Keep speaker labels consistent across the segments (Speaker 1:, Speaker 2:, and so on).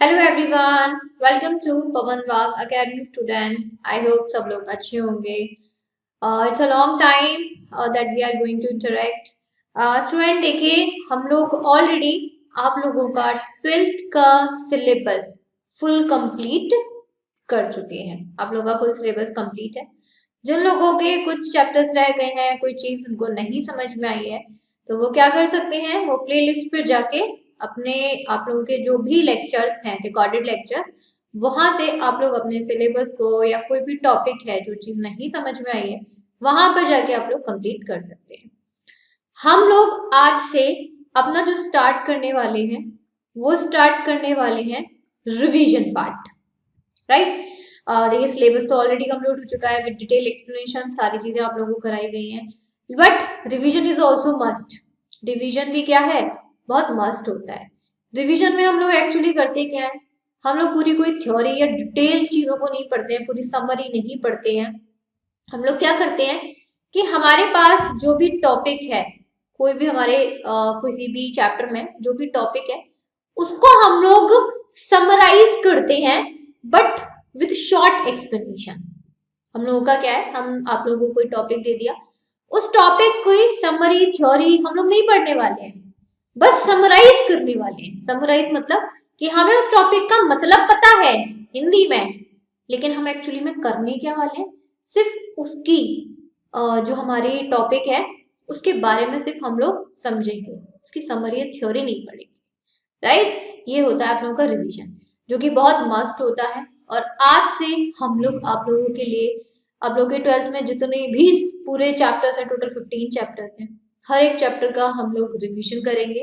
Speaker 1: Hello everyone, welcome to Pawan Wagh academy students. I hope सब लोग अच्छे होंगे। It's a long time that we are going to interact. Student देखिए, हम लोग ऑलरेडी आप लोगों का 12th का सिलेबस फुल कंप्लीट कर चुके हैं। आप लोगों का फुल सिलेबस कंप्लीट है। जिन लोगों के कुछ चैप्टर्स रह गए हैं, कोई चीज़ उनको नहीं समझ में आई है, तो वो क्या कर सकते हैं, वो प्लेलिस्ट पे जाके अपने आप लोगों के जो भी लेक्चर्स हैं, रिकॉर्डेड लेक्चर्स, वहां से आप लोग अपने सिलेबस को या कोई भी टॉपिक है जो चीज नहीं समझ में आई है, वहां पर जाके आप लोग कंप्लीट कर सकते हैं। हम लोग आज से अपना जो स्टार्ट करने वाले हैं, वो स्टार्ट करने वाले हैं रिवीजन पार्ट, राइट। देखिए, सिलेबस तो ऑलरेडी कंप्लीट हो चुका है विद डिटेल एक्सप्लेनेशन, सारी चीजें आप लोगों को कराई गई हैं, but revision is also must. Revision भी क्या है, बहुत मस्ट होता है। रिवीजन में हम लोग एक्चुअली करते क्या है, हम लोग पूरी कोई थ्योरी या डिटेल चीजों को नहीं पढ़ते हैं, पूरी समरी नहीं पढ़ते हैं। हम लोग क्या करते हैं कि हमारे पास जो भी टॉपिक है, कोई भी हमारे किसी भी चैप्टर में जो भी टॉपिक है, उसको हम लोग समराइज करते हैं, बट विथ शॉर्ट एक्सप्लेनेशन। हम लोगों का क्या है, हम आप लोगों को कोई टॉपिक दे दिया, उस टॉपिक कोई समरी थ्योरी हम लोग नहीं पढ़ने वाले हैं, बस समराइज करने वाले हैं। समराइज मतलब कि हमें उस टॉपिक का मतलब पता है हिंदी में, लेकिन हम एक्चुअली में करने क्या वाले हैं, सिर्फ उसकी जो हमारी टॉपिक है उसके बारे में सिर्फ हम लोग समझेंगे, उसकी समरी या थ्योरी नहीं पढ़ेंगे, राइट। ये होता है आप लोगों का रिवीजन, जो कि बहुत मस्ट होता है। और आज से हम लोग आप लोगों के लिए, आप लोगों के 12th में जितने भी पूरे चैप्टर्स हैं, टोटल 15 चैप्टर्स हैं, हर एक चैप्टर का हम लोग रिवीजन करेंगे,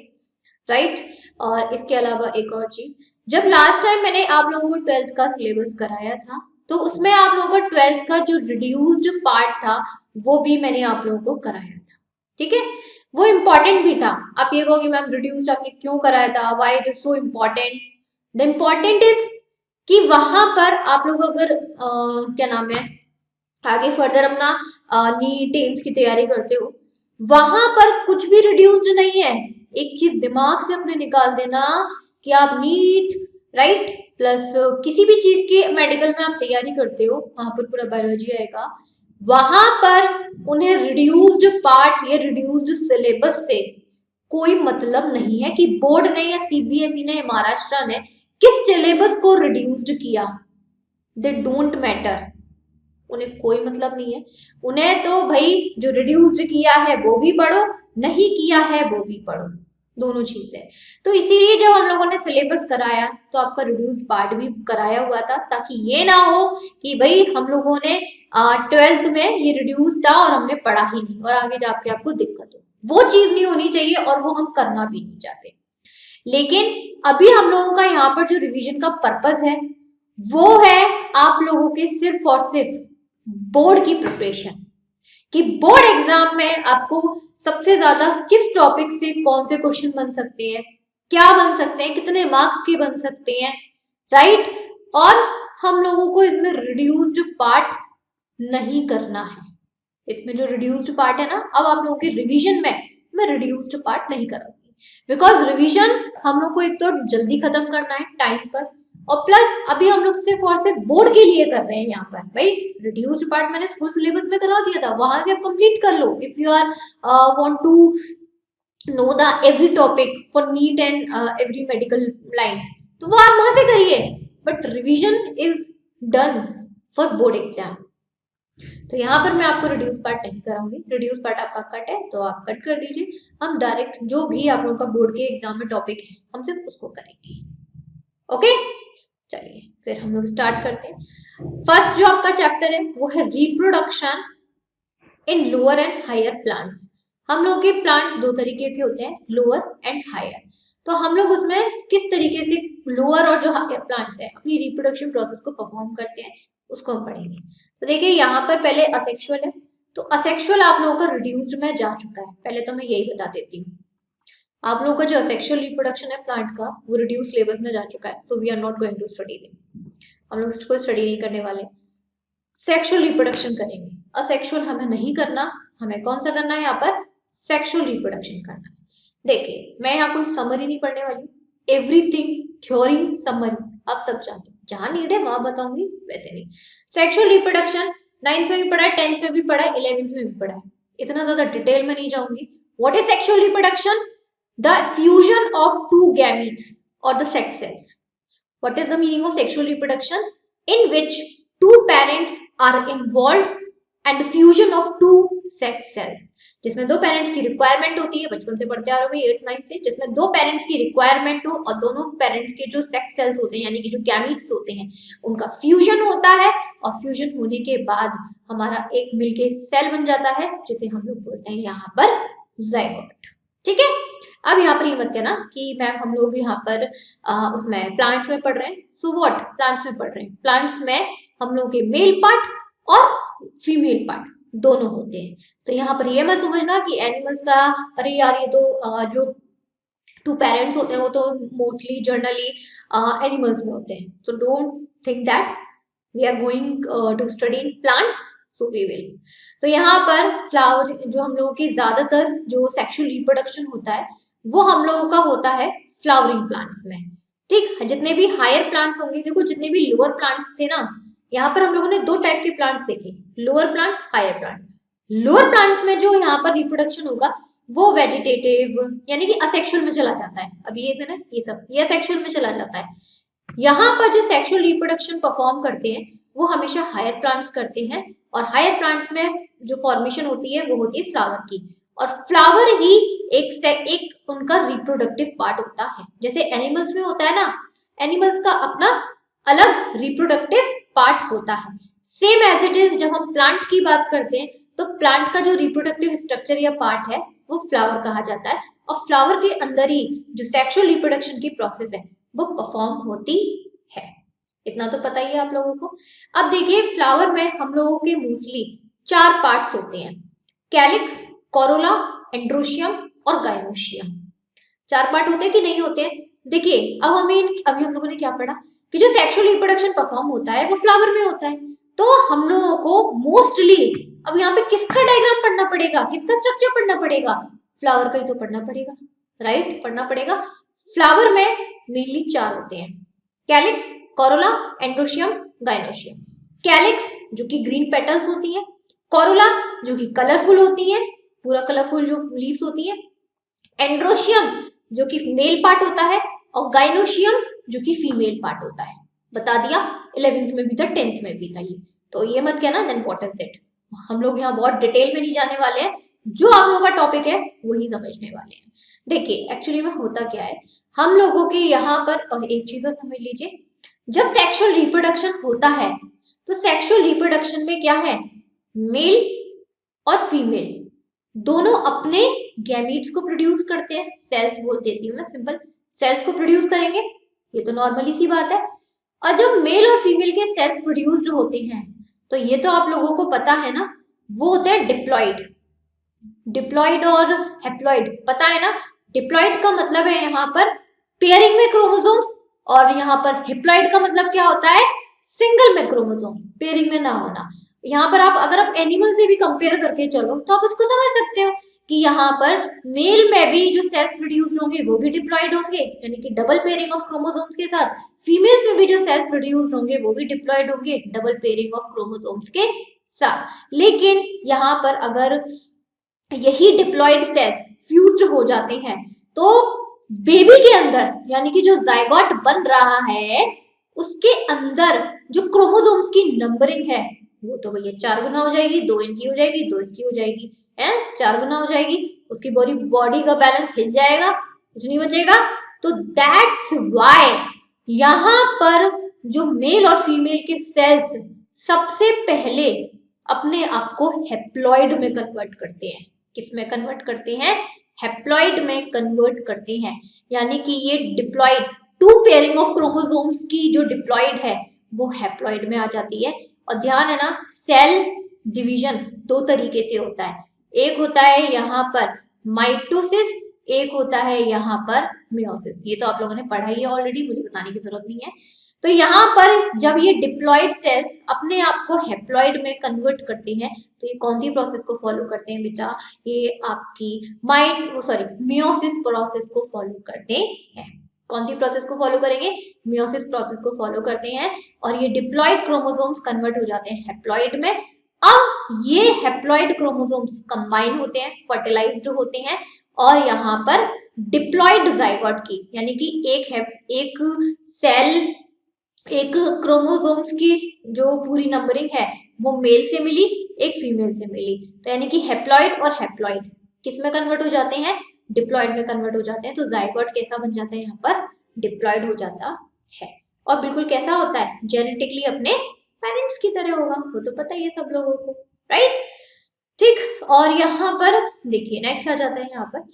Speaker 1: राइट। और इसके अलावा एक और चीज, जब लास्ट टाइम मैंने आप लोगों को 12th का सिलेबस कराया था, तो उसमें आप लोगों का 12th का जो रिड्यूस्ड पार्ट था, वो भी मैंने आप लोगों को कराया था, ठीक है। वो इम्पॉर्टेंट भी था। आप ये कहोगे मैम रिड्यूस्ड आपने क्यों कराया था, why it is so important. The important is कि वहां पर आप लोग अगर क्या नाम है, आगे फर्दर अपना नीट एम्स की तैयारी करते हो, वहां पर कुछ भी रिड्यूस्ड नहीं है। एक चीज दिमाग से अपने निकाल देना कि आप नीट, राइट, प्लस किसी भी चीज की मेडिकल में आप तैयारी करते हो, वहां पर पूरा बायोलॉजी आएगा, वहां पर उन्हें रिड्यूस्ड पार्ट या रिड्यूस्ड सिलेबस से कोई मतलब नहीं है कि बोर्ड ने या सीबीएसई ने या महाराष्ट्र ने किस सिलेबस को रिड्यूस्ड किया। दे डोंट मैटर, उन्हें कोई मतलब नहीं है। उन्हें तो भाई जो रिड्यूस्ड किया है वो भी पढ़ो, नहीं किया है वो भी पढ़ो, दोनों चीज है। तो इसीलिए जब हम लोगों ने सिलेबस कराया तो आपका रिड्यूस्ड पार्ट भी कराया हुआ था, ताकि ये ना हो कि भाई हम लोगों ने 12th में ये रिड्यूस था और हमने पढ़ा ही नहीं और आगे जाके आपको दिक्कत हो, वो चीज नहीं होनी चाहिए और वो हम करना भी नहीं चाहते। लेकिन अभी हम लोगों का यहाँ पर जो रिवीजन का पर्पस है, वो है आप लोगों के सिर्फ और सिर्फ बोर्ड की प्रिपरेशन, कि बोर्ड एग्जाम में आपको सबसे ज्यादा किस टॉपिक से कौन से क्वेश्चन बन सकते हैं, क्या बन सकते हैं, कितने मार्क्स के बन सकते हैं, राइट। और हम लोगों को इसमें रिड्यूस्ड पार्ट नहीं करना है। इसमें जो रिड्यूस्ड पार्ट है ना, अब आप लोगों के रिवीजन में मैं रिड्यूस्ड पार्ट नहीं कराऊंगी, बिकॉज रिवीजन हम लोग को एक तो जल्दी खत्म करना है टाइम पर, और प्लस अभी हम लोग सिर्फ और सिर्फ बोर्ड के लिए कर रहे हैं। यहाँ पर भाई रिड्यूस्ड पार्ट मैंने स्कूल सिलेबस में करा दिया था, वहां से आप कंप्लीट कर लो। If you are want to know the every topic for NEET and every medical line, तो वो आप वहां से करिए, but revision is done for board exam. तो यहाँ पर मैं आपको रिड्यूस पार्ट नहीं कराऊंगी, रिड्यूस पार्ट आपका कट है तो आप कट कर दीजिए। हम डायरेक्ट जो भी आप लोगों का बोर्ड के एग्जाम में टॉपिक है, हम सिर्फ उसको करेंगे, ओके। चलिए फिर हम लोग स्टार्ट करते हैं। फर्स्ट जो आपका चैप्टर है वो है reproduction in lower and higher plants. हम लोग के प्लांट्स दो तरीके के होते हैं, लोअर एंड हायर। तो हम लोग उसमें किस तरीके से लोअर और जो हायर प्लांट्स है अपनी रिप्रोडक्शन प्रोसेस को परफॉर्म करते हैं, उसको हम पढ़ेंगे। तो देखिए यहाँ पर पहले असेक्सुअल है, तो असेक्सुअल आप लोगों का रिड्यूस्ड में जा चुका है, पहले तो मैं यही बता देती हूँ। आप लोगों का जो असेक्सुअल रिप्रोडक्शन है प्लांट का, वो रिड्यूस लेवल में जा चुका है, so we are not going to study this. हम लोग इसको स्टडी नहीं करने वाले, सेक्सुअल रिप्रोडक्शन करेंगे। असेक्सुअल हमें नहीं करना, हमें कौन सा करना है, यहाँ पर सेक्सुअल रिप्रोडक्शन करना है। देखिए मैं यहाँ कोई समरी नहीं पढ़ने वाली, एवरीथिंग थ्योरी समरी आप सब जानते हो, जहां नीड है वहां बताऊंगी, वैसे नहीं। सेक्सुअल रिप्रोडक्शन 9th में भी पढ़ा है, 10th में भी पढ़ा है, 11th में भी पढ़ा है, इतना ज्यादा डिटेल में नहीं जाऊंगी। What is sexual reproduction? The fusion of two gametes और the sex cells. What is the meaning of sexual reproduction? In which two parents are involved and the fusion of two sex cells. जिसमें दो parents की requirement होती है, बचपन से पढ़ते आ रहे हो 8 9 से, जिसमें दो पेरेंट्स की रिक्वायरमेंट हो और दोनों पेरेंट्स के जो सेक्स सेल्स होते हैं यानी कि जो गैमीट्स होते हैं उनका फ्यूजन होता है, और फ्यूजन होने के बाद हमारा एक मिलके सेल बन जाता है जिसे हम लोग बोलते हैं यहाँ पर जाइगोट। ठीक है, अब यहाँ पर ये मत कहना कि मैम हम लोग यहाँ पर उसमें प्लांट्स में पढ़ रहे हैं। सो व्हाट, प्लांट्स में पढ़ रहे हैं, प्लांट्स में हम लोग के मेल पार्ट और फीमेल पार्ट दोनों होते हैं। तो यहाँ पर ये मत समझना कि एनिमल्स का अरे यार ये तो जो टू पेरेंट्स होते हैं वो तो मोस्टली जनरली एनिमल्स में होते हैं। So don't think that we are going to study in plants, so we will. तो यहाँ पर फ्लावर जो हम लोगों के ज्यादातर जो सेक्सुअल रिप्रोडक्शन होता है वो हम लोगों का होता है फ्लावरिंग प्लांट्स में। ठीक, जितने भी हायर प्लांट्स होंगे, देखो जितने भी लोअर प्लांट्स थे ना, यहाँ पर हम लोगों ने दो टाइप के प्लांट्स देखे, lower plants, higher plants. Lower plants में जो यहाँ पर रिप्रोडक्शन होगा वो वेजिटेटिव यानी कि असेक्सुअल में चला जाता है। अब ये ना ये सब ये सेक्सुअल में चला जाता है। यहाँ पर जो सेक्सुअल रिप्रोडक्शन परफॉर्म करते हैं वो हमेशा हायर प्लांट्स करते हैं, और हायर प्लांट्स में जो फॉर्मेशन होती है वो होती है फ्लावर की, और फ्लावर ही एक उनका रिप्रोडक्टिव पार्ट होता है। जैसे एनिमल्स में होता है ना, एनिमल्स का अपना अलग रिप्रोडक्टिव पार्ट होता है। सेम एज इट इज जब हम प्लांट की बात करते हैं तो प्लांट का जो रिप्रोडक्टिव स्ट्रक्चर या पार्ट है वो फ्लावर कहा जाता है, और फ्लावर के अंदर ही जो सेक्सुअल रिप्रोडक्शन की प्रोसेस है वो परफॉर्म होती है। इतना तो पता ही है आप लोगों को। अब देखिए फ्लावर में हम लोगों के मोस्टली 4 पार्ट्स होते हैं, कैलिक्स, कोरोला, एंड्रोशियम और गाइनोशियम। 4 पार्ट होते हैं कि नहीं होते हैं? देखिए अब अभी हम लोगों ने क्या पढ़ा कि जो सेक्सुअल रिप्रोडक्शन परफॉर्म होता है वो फ्लावर में होता है। तो हम लोगों को मोस्टली अब यहाँ पे किसका डायग्राम पढ़ना पड़ेगा, किसका स्ट्रक्चर पढ़ना पड़ेगा? फ्लावर का ही तो पढ़ना पड़ेगा, राइट, पढ़ना पड़ेगा। फ्लावर में मेनली 4 होते हैं, calyx, Corolla, androecium, gynoecium. Calyx जो कि ग्रीन पेटल्स होती है, कोरोला जो कि कलरफुल होती है, पूरा कलरफुल जो लीव्स होती है, एंड्रोशियम जो कि मेल पार्ट होता है, और गाइनोशियम जो कि फीमेल पार्ट होता है। बता दिया, 11th में भी था, 10th में भी था ये, तो ये मत कहना देन व्हाट इज दैट। हम लोग यहाँ बहुत डिटेल में नहीं जाने वाले हैं, जो आप लोगों का टॉपिक है वही समझने वाले हैं। देखिए एक्चुअली में होता क्या है हम लोगों के यहाँ पर, और एक चीज समझ लीजिए, जब सेक्सुअल रिप्रोडक्शन होता है तो सेक्सुअल रिप्रोडक्शन में क्या है, मेल और फीमेल दोनों अपने गैमीट्स को प्रोड्यूस करते हैं, सेल्स बोल देती हूँ मैं सिंपल, सेल्स को प्रोड्यूस करेंगे, ये तो नॉर्मली सी बात है। और जब मेल और फीमेल के सेल्स प्रोड्यूस्ड होते हैं तो ये तो आप लोगों को पता है ना, वो होते हैं डिप्लॉइड। डिप्लॉइड और हैप्लॉइड पता है ना। डिप्लॉइड का मतलब है यहाँ पर पेयरिंग में क्रोमोसोम्स, और यहाँ पर हैप्लॉइड का मतलब क्या होता है, सिंगल में क्रोमोसोम, पेयरिंग में ना होना। यहाँ पर आप अगर आप एनिमल से भी कंपेयर करके चलो तो आप उसको समझ सकते हो कि यहाँ पर मेल में भी जो सेल्स प्रोड्यूस्ड होंगे वो भी डिप्लॉइड होंगे यानी कि डबल पेयरिंग ऑफ क्रोमोसोम्स के साथ, फीमेल्स में भी जो सेल्स प्रोड्यूस्ड होंगे वो भी डिप्लॉइड होंगे डबल पेयरिंग ऑफ क्रोमोसोम्स के साथ। लेकिन यहाँ पर अगर यही डिप्लॉइड सेल्स फ्यूज्ड हो जाते हैं तो बेबी के अंदर यानी कि जो जाइगोट बन रहा है उसके अंदर जो क्रोमोसोम्स की नंबरिंग है वो तो भैया 4 गुना हो जाएगी, 2 इनकी हो जाएगी, 2 इसकी हो जाएगी, है 4 गुना हो जाएगी। उसकी बॉडी का बैलेंस हिल जाएगा, कुछ नहीं बचेगा। तो दैट्स व्हाई यहाँ पर जो मेल और फीमेल के सेल्स सबसे पहले अपने आप को हैप्लॉइड में कन्वर्ट करते हैं। किस में कन्वर्ट करते हैं? हैप्लॉइड में कन्वर्ट करते हैं। यानी कि ये डिप्लॉइड, 2 पेयरिंग ऑफ क्रोमोसोम्स की जो डिप्लॉइड है वो हैप्लॉइड में आ जाती है। और ध्यान है ना, सेल डिवीजन 2 तरीके से होता है, एक होता है यहाँ पर माइटोसिस, एक होता है यहाँ पर मियोसिस। ये तो आप लोगों ने पढ़ा ही है ऑलरेडी, मुझे बताने की जरूरत नहीं है। तो यहाँ पर जब ये डिप्लॉइड सेल्स अपने आप को हैप्लॉइड में कन्वर्ट करते हैं तो ये कौन सी प्रोसेस को फॉलो करते हैं बेटा? ये आपकी मियोसिस प्रोसेस को फॉलो करते हैं। कौन सी प्रोसेस को फॉलो करेंगे? मियोसिस प्रोसेस को फॉलो करते हैं और ये डिप्लॉइड क्रोमोसोम्स कन्वर्ट हो जाते हैं हैप्लॉइड में। अब ये हैप्लॉइड क्रोमोसोम्स कंबाइन होते हैं, फर्टिलाइज्ड होते हैं और यहाँ पर डिप्लॉइड जाइगोट की, यानी कि एक सेल, एक क्रोमोसोम्स की जो पूरी नंबरिंग है वो मेल से मिली, एक फीमेल से मिली, तो यानी कि हैप्लॉइड और हैप्लॉइड किस में कन्वर्ट हो जाते हैं? डिप्लॉइड में कन्वर्ट हो जाते हैं। तो जाइगोट कैसा बन जाता है? यहाँ पर डिप्लॉइड हो जाता है और बिल्कुल कैसा होता है? जेनेटिकली अपने पेरेंट्स की तरह होगा, वो तो पता ही है सब लोगों को, राइट? ठीक, और यहाँ पर देखिए नेक्स्ट आ जाता है, यहाँ पर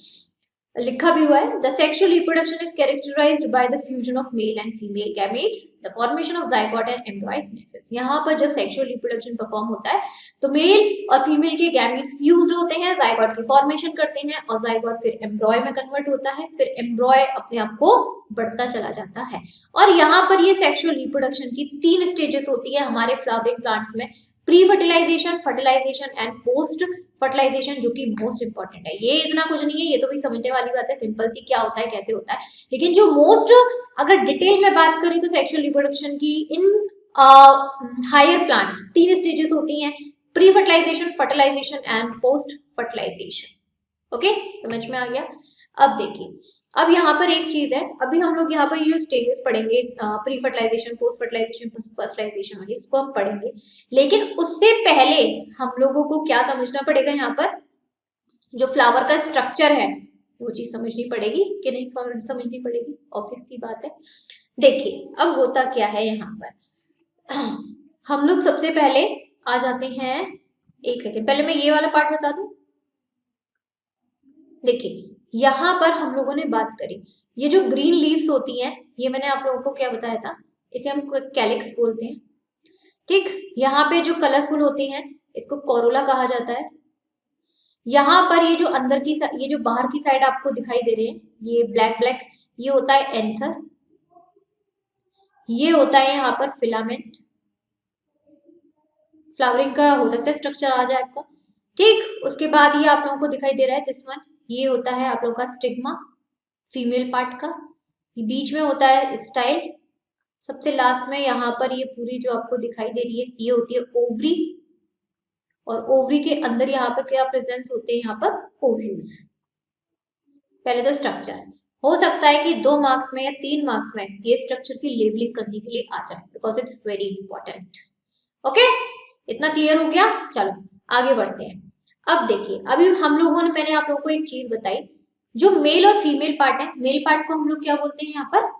Speaker 1: लिखा भी हुआ है, the sexual reproduction is characterised by the fusion of male and female gametes, the formation of zygote and embryogenesis. यहाँ पर जब सेक्सुअल रिप्रोडक्शन परफॉर्म होता है तो मेल और फीमेल के गैमेट्स फ्यूज्ड होते हैं, जाइगोट की फॉर्मेशन करते हैं और जाइगोट फिर एम्ब्रॉय में कन्वर्ट होता है, फिर एम्ब्रॉय अपने आप को बढ़ता चला जाता है। और यहाँ पर ये सेक्सुअल रिप्रोडक्शन की 3 स्टेजेस होती है हमारे फ्लावरिंग प्लांट्स में, pre fertilisation, fertilisation and post fertilisation, जो कि मोस्ट इंपॉर्टेंट है। ये इतना कुछ नहीं है, ये तो भी समझने वाली बात है, सिंपल सी, क्या होता है कैसे होता है। लेकिन जो मोस्ट, अगर डिटेल में बात करें तो सेक्सुअल रिप्रोडक्शन की इन हायर प्लांट्स 3 स्टेजेस होती हैं, pre fertilisation, fertilisation and post fertilisation. Okay, समझ में आ गया? अब देखिए, अब यहाँ पर एक चीज है, अभी हम लोग यहाँ पर ये स्टेजेस पढ़ेंगे, pre fertilisation, post fertilisation, fertilisation वाली, इसको हम पढ़ेंगे। लेकिन उससे पहले हम लोगों को क्या समझना पड़ेगा? यहाँ पर जो फ्लावर का स्ट्रक्चर है वो चीज समझनी पड़ेगी कि नहीं समझनी पड़ेगी? ऑब्वियस सी बात है। देखिए अब होता क्या है यहाँ पर, हम लोग सबसे पहले आ जाते हैं, एक सेकेंड पहले मैं ये वाला पार्ट बता दूं। देखिए यहाँ पर हम लोगों ने बात करी, ये जो ग्रीन लीव्स होती हैं, ये मैंने आप लोगों को क्या बताया था, इसे हम कैलिक्स बोलते हैं। ठीक, यहाँ पे जो कलरफुल होती हैं इसको कोरोला कहा जाता है। यहाँ पर ये जो अंदर की, ये जो बाहर की साइड आपको दिखाई दे रहे हैं, ये ब्लैक ब्लैक, ये होता है एंथर, ये होता है यहाँ पर फिलामेंट। फ्लावरिंग का हो सकता है स्ट्रक्चर आ जाए आपका। ठीक, उसके बाद ये आप लोगों को दिखाई दे रहा है दिस वन, ये होता है आप लोगों का स्टिग्मा, फीमेल पार्ट का। बीच में होता है स्टाइल, सबसे लास्ट में यहाँ पर ये पूरी जो आपको दिखाई दे रही है ये होती है ओवरी, और ओवरी के अंदर यहाँ पर क्या प्रेजेंस होते हैं? यहाँ पर ओव्यूल्स। पहले तो स्ट्रक्चर, हो सकता है कि 2 मार्क्स में या 3 मार्क्स में ये स्ट्रक्चर की लेबलिंग करने के लिए आ जाए, because it's very important. Okay, इतना क्लियर हो गया? चलो आगे बढ़ते हैं। अब देखिए, अभी हम लोगों ने, मैंने आप लोगों को एक चीज बताई, जो मेल और फीमेल पार्ट है, मेल पार्ट को हम लोग क्या बोलते हैं? यहाँ पर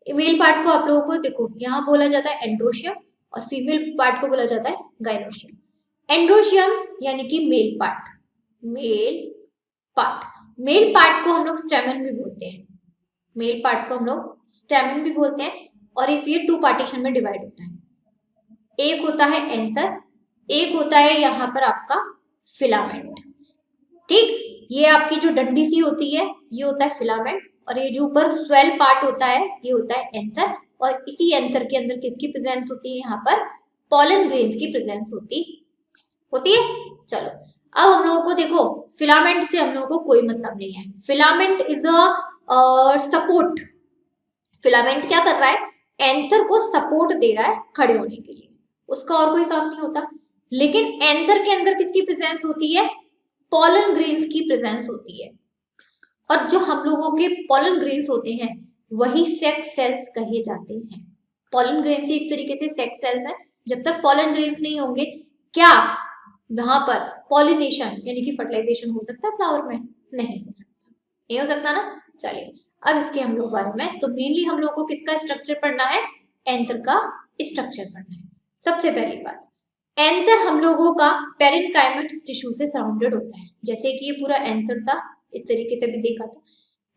Speaker 1: मेल पार्ट को आप लोगों को देखो यहाँ बोला जाता है एंड्रोशियम और फीमेल पार्ट को बोला जाता है गाइनोशियम। एंड्रोशियम यानी कि male part, male part, male part को हम लोग स्टेमन भी बोलते हैं, मेल पार्ट को हम लोग स्टेमन भी बोलते हैं, और इसलिए 2 पार्टीशन में डिवाइड होता है। एक होता है एंथर, एक होता है यहाँ पर आपका फिलामेंट। ठीक, ये आपकी जो डंडी सी होती है ये होता है फिलामेंट, और ये जो ऊपर स्वेल पार्ट होता है ये होता है एंथर, और इसी एंथर के अंदर किसकी प्रेजेंस होती है? यहाँ पर पॉलन ग्रेन्स की प्रेजेंस होती है। चलो अब हम लोगों को देखो, फिलामेंट से हम लोगों को कोई मतलब नहीं है, filament is a support. Filament क्या कर रहा है? एंथर को सपोर्ट दे रहा है खड़े होने के लिए, उसका और कोई काम नहीं होता। लेकिन एंथर के अंदर किसकी प्रेजेंस होती है? पॉलन ग्रेन्स की प्रेजेंस होती है, और जो हम लोगों के पॉलन ग्रेन्स होते हैं वही सेक्स सेल्स कहे जाते हैं। पॉलन ग्रेन्स ही एक तरीके से सेक्स सेल्स है। जब तक पॉलन ग्रेन्स नहीं होंगे, क्या वहां पर पॉलिनेशन यानी कि फर्टिलाइजेशन हो सकता है फ्लावर में? नहीं हो सकता, नहीं हो सकता ना। चलिए अब इसके हम लोग बारे में, तो मेनली हम लोग को किसका स्ट्रक्चर पढ़ना है? एंथर का स्ट्रक्चर पढ़ना है। सबसे पहली बात, एंथर हम लोगों का पेरेन्काइमस टिश्यू से सराउंडेड होता है, जैसे कि ये पूरा एंथर था, इस तरीके से भी देखा था।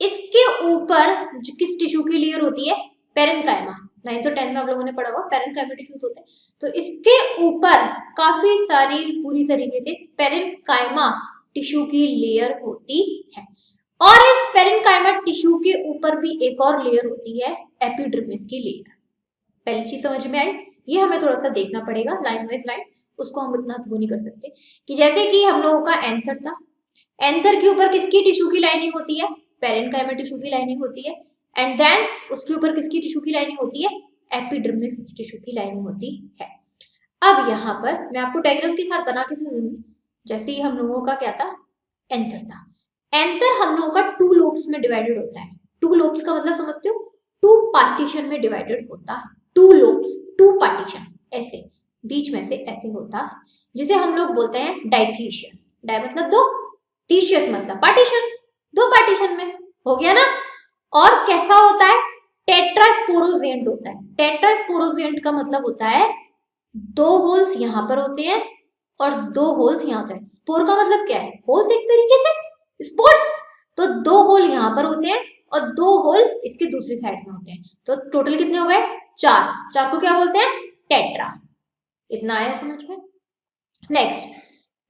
Speaker 1: इसके ऊपर जो किस टिश्यू की लेयर होती है? पेरेन्काइमा। 9th और 10th में आप लोगों ने पढ़ा होगा पेरेन्काइमा टिश्यूज होते हैं। तो इसके ऊपर काफी सारी पूरी तरीके से पेरेन्काइमा टिश्यू की लेयर होती है, और इस पेरेन्काइमा टिश्यू के ऊपर भी एक और लेयर होती है, एपिडर्मिस की लेयर। पहली चीज समझ में आई? ये हमें थोड़ा सा देखना पड़ेगा लाइन वाइज लाइन, उसको हम इतना वो नहीं कर सकते। कि जैसे कि हम लोगों का एंथर था, एंथर के ऊपर किसकी टिश्यू की लाइनिंग होती है? पेरेन्काइमा टिश्यू की लाइनिंग होती है। एंड देन उसके ऊपर किसकी टिश्यू की लाइनिंग होती है, एपिडर्मिस टिश्यू की लाइनिंग होती है। अब यहाँ पर मैं आपको डायग्राम के साथ बना के समझाऊंगी। जैसे ही हम लोगों का क्या था, एंथर था। एंथर हम लोगों का 2 लोब्स में डिवाइडेड होता है। 2 लोब्स का मतलब समझते हो, 2 पार्टीशन में डिवाइडेड होता है। 2 लोब्स, 2 पार्टीशन, ऐसे बीच में से ऐसे होता है, जिसे हम लोग बोलते हैं डाइथीशियस। डाइ मतलब 2, थीशियस मतलब पार्टीशन, 2 पार्टीशन में हो गया ना। और कैसा होता है, टेट्रास्पोरोजेंट होता है। टेट्रास्पोरोजेंट का मतलब होता है 2 होल्स यहाँ पर होते हैं और 2 होल्स यहाँ होते हैं। स्पोर का मतलब क्या है, होल्स एक तरीके से, स्पोर्स। तो 2 होल यहाँ पर होते हैं और 2 होल इसके दूसरी साइड में होते हैं। तो टोटल कितने हो गए, 4। 4 को क्या बोलते हैं, टेट्रा। इतना आया समझ में। Next,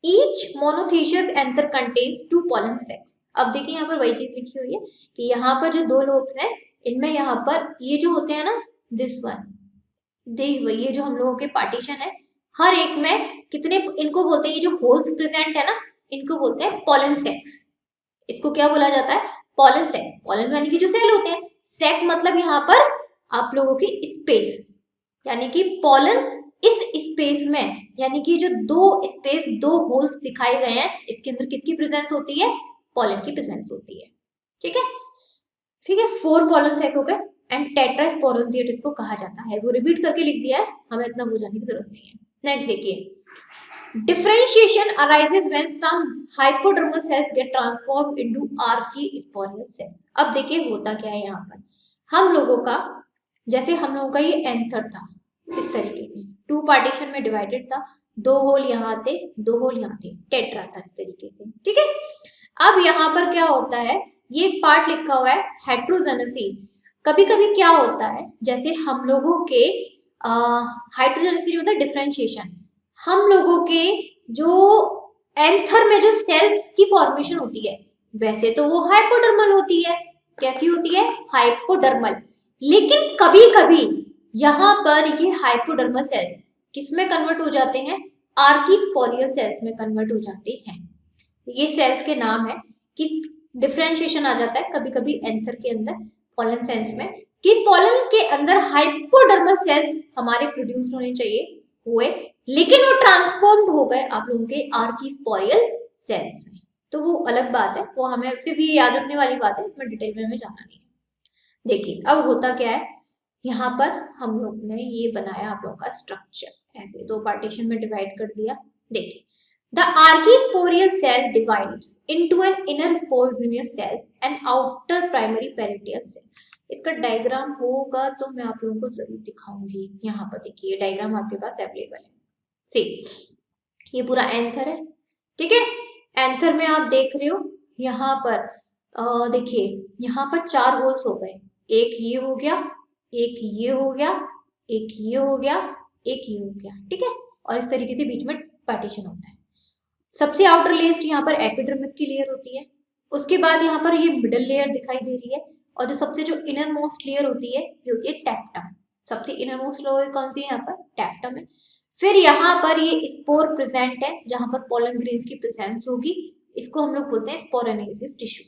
Speaker 1: each monothecous anther contains 2 pollen sacs. अब देखिए यहाँ पर वही चीज लिखी हुई है कि यहाँ पर जो 2 लोब्स हैं, इनमें यहाँ पर ये जो होते हैं ना, दिस वन, ये जो हम लोगों के पार्टीशन है, हर एक में कितने, इनको बोलते हैं, ये जो होल्स प्रेजेंट है ना, इनको बोलते हैं पॉलन सेक्स। इसको क्या बोला जाता है, पॉलन सेक। पॉलन यानी कि जो सेल होते हैं, सेक मतलब यहाँ पर आप लोगों की स्पेस, यानी कि पॉलन इस स्पेस में, यानी कि जो 2 स्पेस, 2 होल्स दिखाए गए हैं, इसके अंदर किसकी प्रेजेंस होती है, पॉलन की प्रेजेंस होती है। ठीक है, ठीक है, 4 पॉलन सेक हो गए एंड टेट्रास्पोरेंजिएट इसको कहा जाता है। वो रिपीट करके लिख दिया है, हमें इतना बुझाने की जरूरत नहीं है। नेक्स्ट देखिए, differentiation arises when some hypodermal cells get transformed into archisporial cells। अब देखिए होता क्या है यहाँ पर, हम लोगों का, जैसे हम लोगों का ये एंथर था, इस तरीके से 2 पार्टीशन में डिवाइडेड था, 2 होल यहाँ थे, 2 होल यहाँ थे, टेट्रा था इस तरीके से। ठीक है, अब यहाँ पर क्या होता है, ये पार्ट लिखा हुआ है हेट्रोजेनेसी। कभी कभी क्या होता है, जैसे हम लोगों के हाइड्रोजेनेसी होता है डिफरेंशिएशन, हम लोगों के जो एंथर में जो सेल्स की फॉर्मेशन होती है, वैसे तो वो हाइपोडर्मल होती है। कैसी होती है, हाइपोडर्मल। लेकिन कभी कभी यहाँ पर ये हाइपोडर्मल सेल्स किस में कन्वर्ट हो जाते हैं, आर्कीस्पोरियल सेल्स में कन्वर्ट हो जाते हैं। ये सेल्स के नाम है कि डिफरेंशिएशन आ जाता है कभी कभी एंथर के अंदर, पॉलन सेल्स में, कि पॉलन के अंदर हाइपोडर्मल सेल्स हमारे प्रोड्यूस होने चाहिए, हुए, लेकिन वो ट्रांसफॉर्म्ड हो गए आप लोगों के आर्कीस्पोरियल सेल्स में। तो वो अलग बात है, वो हमें सिर्फ ये याद रखने वाली बात है, इसमें डिटेल में हमें जाना नहीं है। देखिए अब होता क्या है, यहाँ पर हम लोग ने ये बनाया आप लोगों का स्ट्रक्चर, ऐसे 2 पार्टीशन में डिवाइड कर दिया। देखिए, the archisporial cell divides into an inner sporogenous cell and outer primary parietal cell। इसका डायग्राम होगा तो मैं आप लोगों को जरूर दिखाऊंगी। यहाँ पर देखिए डायग्राम आपके पास अवेलेबल है। सी, ये पूरा एंथर है। ठीक है, एंथर में आप देख रहे हो यहाँ पर देखिए यहाँ पर 4 होल्स हो गए, एक ये हो गया, एक ये हो गया, एक ये हो गया, एक ये हो गया। ठीक है, और इस तरीके से बीच में पार्टीशन होता है। सबसे आउटर लेयर यहाँ पर एपिडर्मिस की लेयर होती है, उसके बाद यहाँ पर ये मिडल लेयर दिखाई दे रही है, और जो सबसे जो इनर मोस्ट लेयर होती है ये होती है टैप्टम। सबसे इनर मोस्ट लेयर कौन सी है, यहाँ पर टैप्टम है। फिर यहाँ पर ये स्पोर प्रेजेंट है, जहां पर पोलन ग्रेन्स की प्रेजेंस होगी, इसको हम लोग बोलते हैं स्पोरेनेसिस टिश्यू।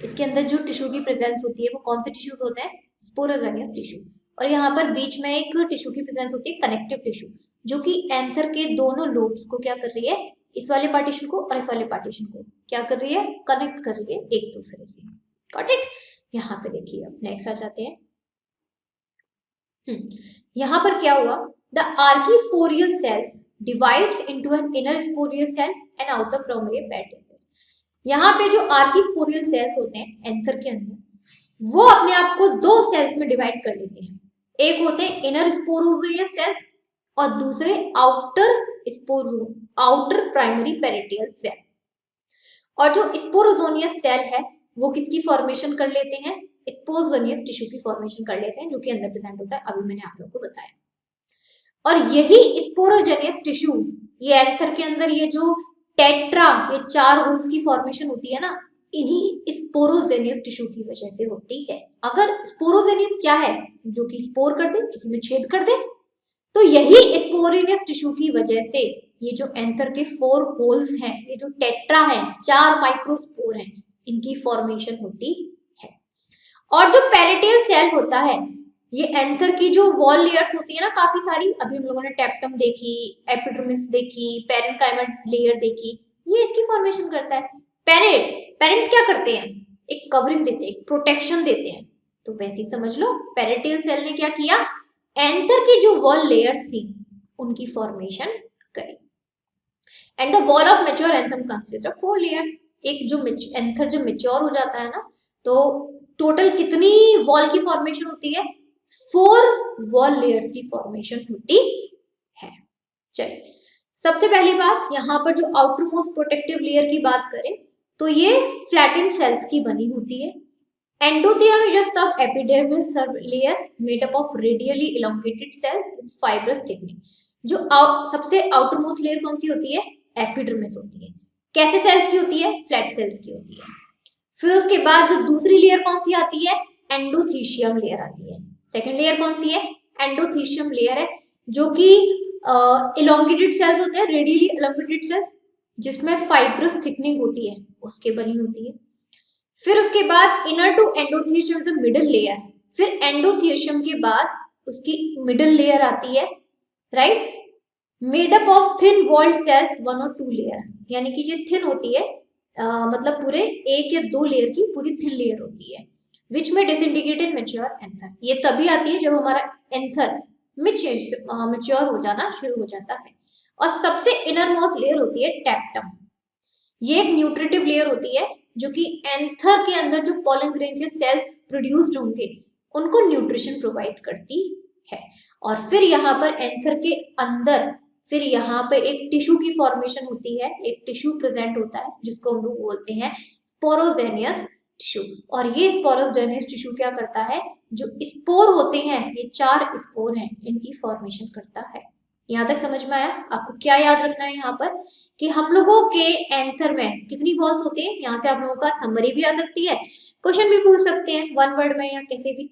Speaker 1: इसके अंदर जो टिश्यू की प्रेजेंस होती है वो कौन से टिश्यूज होते हैं, स्पोरोजेनियस टिश्यू। और यहाँ पर बीच में एक टिश्यू की प्रेजेंस होती है कनेक्टिव टिश्यू, जो कि एंथर के दोनों लोब्स को क्या कर रही है, इस वाले पार्टीशन को और इस वाले पार्टीशन को क्या कर रही है, कनेक्ट कर रही है एक दूसरे से। Got it. यहाँ पे देखिए अब नेक्स्ट आ जाते हैं। यहाँ पर क्या हुआ, the archesporial cells divides into an inner sporial cell and outer primary parental cells. यहाँ पे जो आर्कीस्पोरियल सेल्स होते हैं एंथर के अंदर, वो अपने आप को 2 सेल्स में डिवाइड कर लेते हैं। एक होते हैं इनर स्पोरोजियस सेल्स और दूसरे आउटर प्राइमरी पेरिटियल सेल। और जो स्पोरोजोनियस सेल है वो किसकी फॉर्मेशन कर लेते हैं, स्पोरोजोनियस टिश्यू की फॉर्मेशन कर लेते हैं, जो कि अंदर प्रेजेंट होता है, अभी मैंने आप लोगों को बताया। और यही स्पोरोजेनियस टिश्यू, ये एंथर के अंदर ये जो टेट्रा, ये 4 होल्स की फॉर्मेशन होती है ना, इन्हीं स्पोरोजेनियस टिश्यू की वजह से होती है। अगर स्पोरोजेनियस क्या है, जो कि स्पोर कर दे, किसी में छेद कर दे, तो यही स्पोरेनियस टिश्यू की वजह से ये जो एंथर के 4 होल्स हैं, ये जो टेट्रा है, 4 माइक्रोस्पोर हैं, इनकी फॉर्मेशन होती है। और जो पेरिटेल सेल होता है, ये एंथर की जो वॉल लेयर्स होती है ना काफी सारी, अभी हम लोगों ने टेप्टम देखी, एपिडर्मिस देखी, पेरेन्काइमा लेयर देखी, ये इसकी फॉर्मेशन करता है। पेरेंट क्या करते हैं, एक कवरिंग देते हैं, एक प्रोटेक्शन देते हैं। तो वैसे ही समझ लो पेरिटेल सेल ने क्या किया, एंथर की जो वॉल लेयर्स थी उनकी फॉर्मेशन करी। And the wall of mature anthem consist of 4 layers. एक जो एंथर जब मैच्योर हो जाता है ना, तो टोटल कितनी वॉल की फॉर्मेशन होती है, 4 वॉल लेयर्स की फॉर्मेशन होती है। चलिए सबसे पहली बात, यहाँ पर जो आउटर मोस्ट प्रोटेक्टिव लेयर की बात करें तो ये फ्लैटेंड सेल्स की बनी होती है। Endothelium is a sub epidermis layer made up of radially elongated cells with fibrous thickening. जो सबसे आउटर मोस्ट लेयर कौन सी होती है, एपिडर्मिस होती है। कैसे सेल्स की होती है, फ्लैट सेल्स की होती है। फिर उसके बाद दूसरी लेयर कौन सी आती है, एंडोथीशियम लेयर आती है। सेकेंड लेयर कौन सी है, एंडोथीशियम लेयर है, जो कि इलोंगेटेड सेल्स होते हैं, रेडियली इलोंगेटेड सेल्स जिसमें फाइब्रस थिकनिंग होती है, उसके बनी होती है। फिर उसके बाद inner to endothecium is middle layer. फिर एंडोथीशियम के बाद उसकी मिडिल लेयर आती है, right, made up of thin walled cells 1 और 2 लेयर। यानी कि ये थिन होती है, मतलब पूरे 1 या 2 लेयर की पूरी थिन लेयर होती है, विच में डिसइंटीग्रेटेड मैच्योर एंथर। ये तभी आती है जब हमारा एंथर मैच्योर हो जाना शुरू हो जाता है। और सबसे इनर मोस्ट लेयर होती है टेप्टम। ये एक न्यूट्रिटिव लेयर होती है जो कि एंथर के अंदर जो पॉलन ग्रेन्स या सेल्स प्रोड्यूस्ड होंगे उनको न्यूट्रिशन प्रोवाइड करती है। और फिर यहाँ पर एंथर के अंदर फिर यहाँ पे एक टिश्यू की फॉर्मेशन होती है, एक टिश्यू प्रेजेंट होता है जिसको हम लोग बोलते हैं स्पोरोजेनियस टिश्यू। और ये स्पोरोजेनियस टिश्यू क्या करता है, जो स्पोर होते हैं, ये 4 स्पोर हैं, इनकी फॉर्मेशन करता है। यहाँ तक समझ में आया? आपको क्या याद रखना है यहाँ पर कि हम लोगों के एंथर में कितनी वॉल्स होती है। यहाँ से आप लोगों का समरी भी आ सकती है, क्वेश्चन भी पूछ सकते हैं 1 वर्ड में या कैसे भी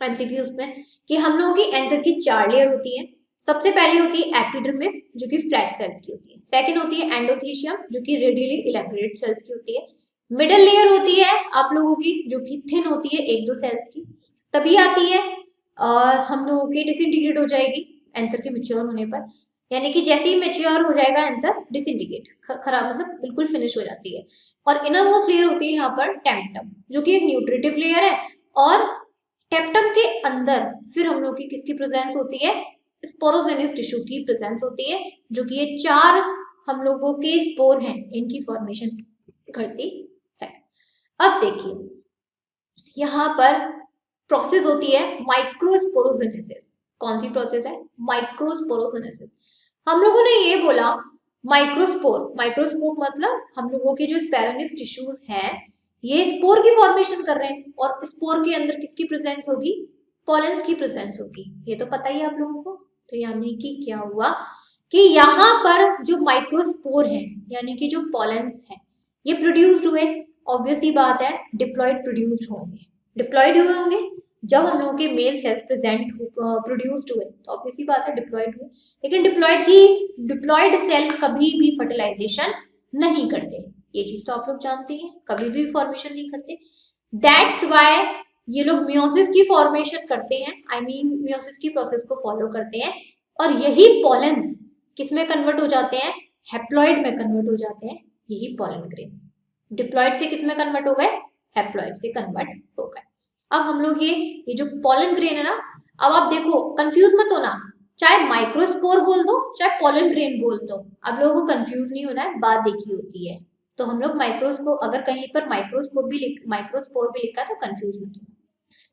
Speaker 1: एमसीक्यूज में, कि हम लोगों की एंथर की 4 लेयर होती है। सबसे पहली होती है एपिडर्मिस जो कि फ्लैट सेल्स की होती है। सेकंड होती है एंडोथीशियम जो कि रेडियली इलैबोरेटेड सेल्स की होती है। मिडिल लेयर होती है आप लोगों की जो कि थिन होती है 1-2 सेल्स की। तभी आती है हम लोगों की डिसइंटीग्रेट हो जाएगी एंथर के मैच्योर होने पर, यानी कि जैसे ही मैच्योर हो जाएगा एंथर डिसइंटीग्रेट खराब मतलब बिल्कुल फिनिश हो जाती है। और इनर मोस्ट लेयर होती है यहाँ पर टेप्टम जो कि एक न्यूट्रिटिव लेयर है। और टेप्टम के अंदर फिर हम लोग की किसकी प्रेजेंस होती है, स्पोरोजेनियस टिश्यू की प्रेजेंस होती है, जो कि ये 4 हम लोगों के स्पोर हैं, इनकी फॉर्मेशन करती है। अब देखिए यहाँ पर प्रोसेस होती है माइक्रोस्पोरोजेनेसिस। कौन सी प्रोसेस है, माइक्रोस्पोरोजेनेसिस। हम लोगों ने ये बोला माइक्रोस्पोर, माइक्रोस्कोप मतलब हम लोगों के जो स्पैरोनिस टिश्यूज हैं ये स्पोर की फॉर्मेशन कर रहे हैं, और स्पोर के अंदर किसकी प्रेजेंस होगी, पॉलेंस की प्रेजेंस होगी। ये तो पता ही है आप लोगों को। तो यानी कि क्या हुआ कि यहाँ पर जो माइक्रोस्पोर हैं यानी कि जो पॉलेंस हैं ये प्रोड्यूस्ड हुए, ऑब्वियस ही बात है डिप्लॉयड प्रोड्यूस्ड होंगे, डिप्लॉयड हुए होंगे जब हम लोगों के मेल सेल्स प्रोड्यूस्ड हुए, तो ऑब्वियस ही बात है डिप्लॉयड हुए। लेकिन डिप्लॉयड सेल कभी भी फर्टिलाइजेशन नहीं करते, ये चीज तो आप लोग जानते हैं, कभी भी फॉर्मेशन नहीं करते। दैट्स वाई ये लोग मियोसिस की फॉर्मेशन करते हैं, आई मीन मियोसिस की प्रोसेस को फॉलो करते हैं। और यही पॉलेंस किस में कन्वर्ट हो जाते हैं, हैप्लॉइड में कन्वर्ट हो जाते हैं, यही पॉलन ग्रेन्स। डिप्लॉयड से किस में कन्वर्ट हो गए, हैप्लॉइड से कन्वर्ट हो गए। अब हम लोग ये जो पॉलन ग्रेन है ना, अब आप देखो कंफ्यूज मत होना, चाहे माइक्रोस्पोर बोल दो चाहे पॉलन ग्रेन बोल दो, आप लोगों को कंफ्यूज नहीं होना है, बात देखी होती है। तो हम लोग माइक्रोस्कोप, अगर कहीं पर माइक्रोस्पोर भी लिखा तो कंफ्यूज मत होना।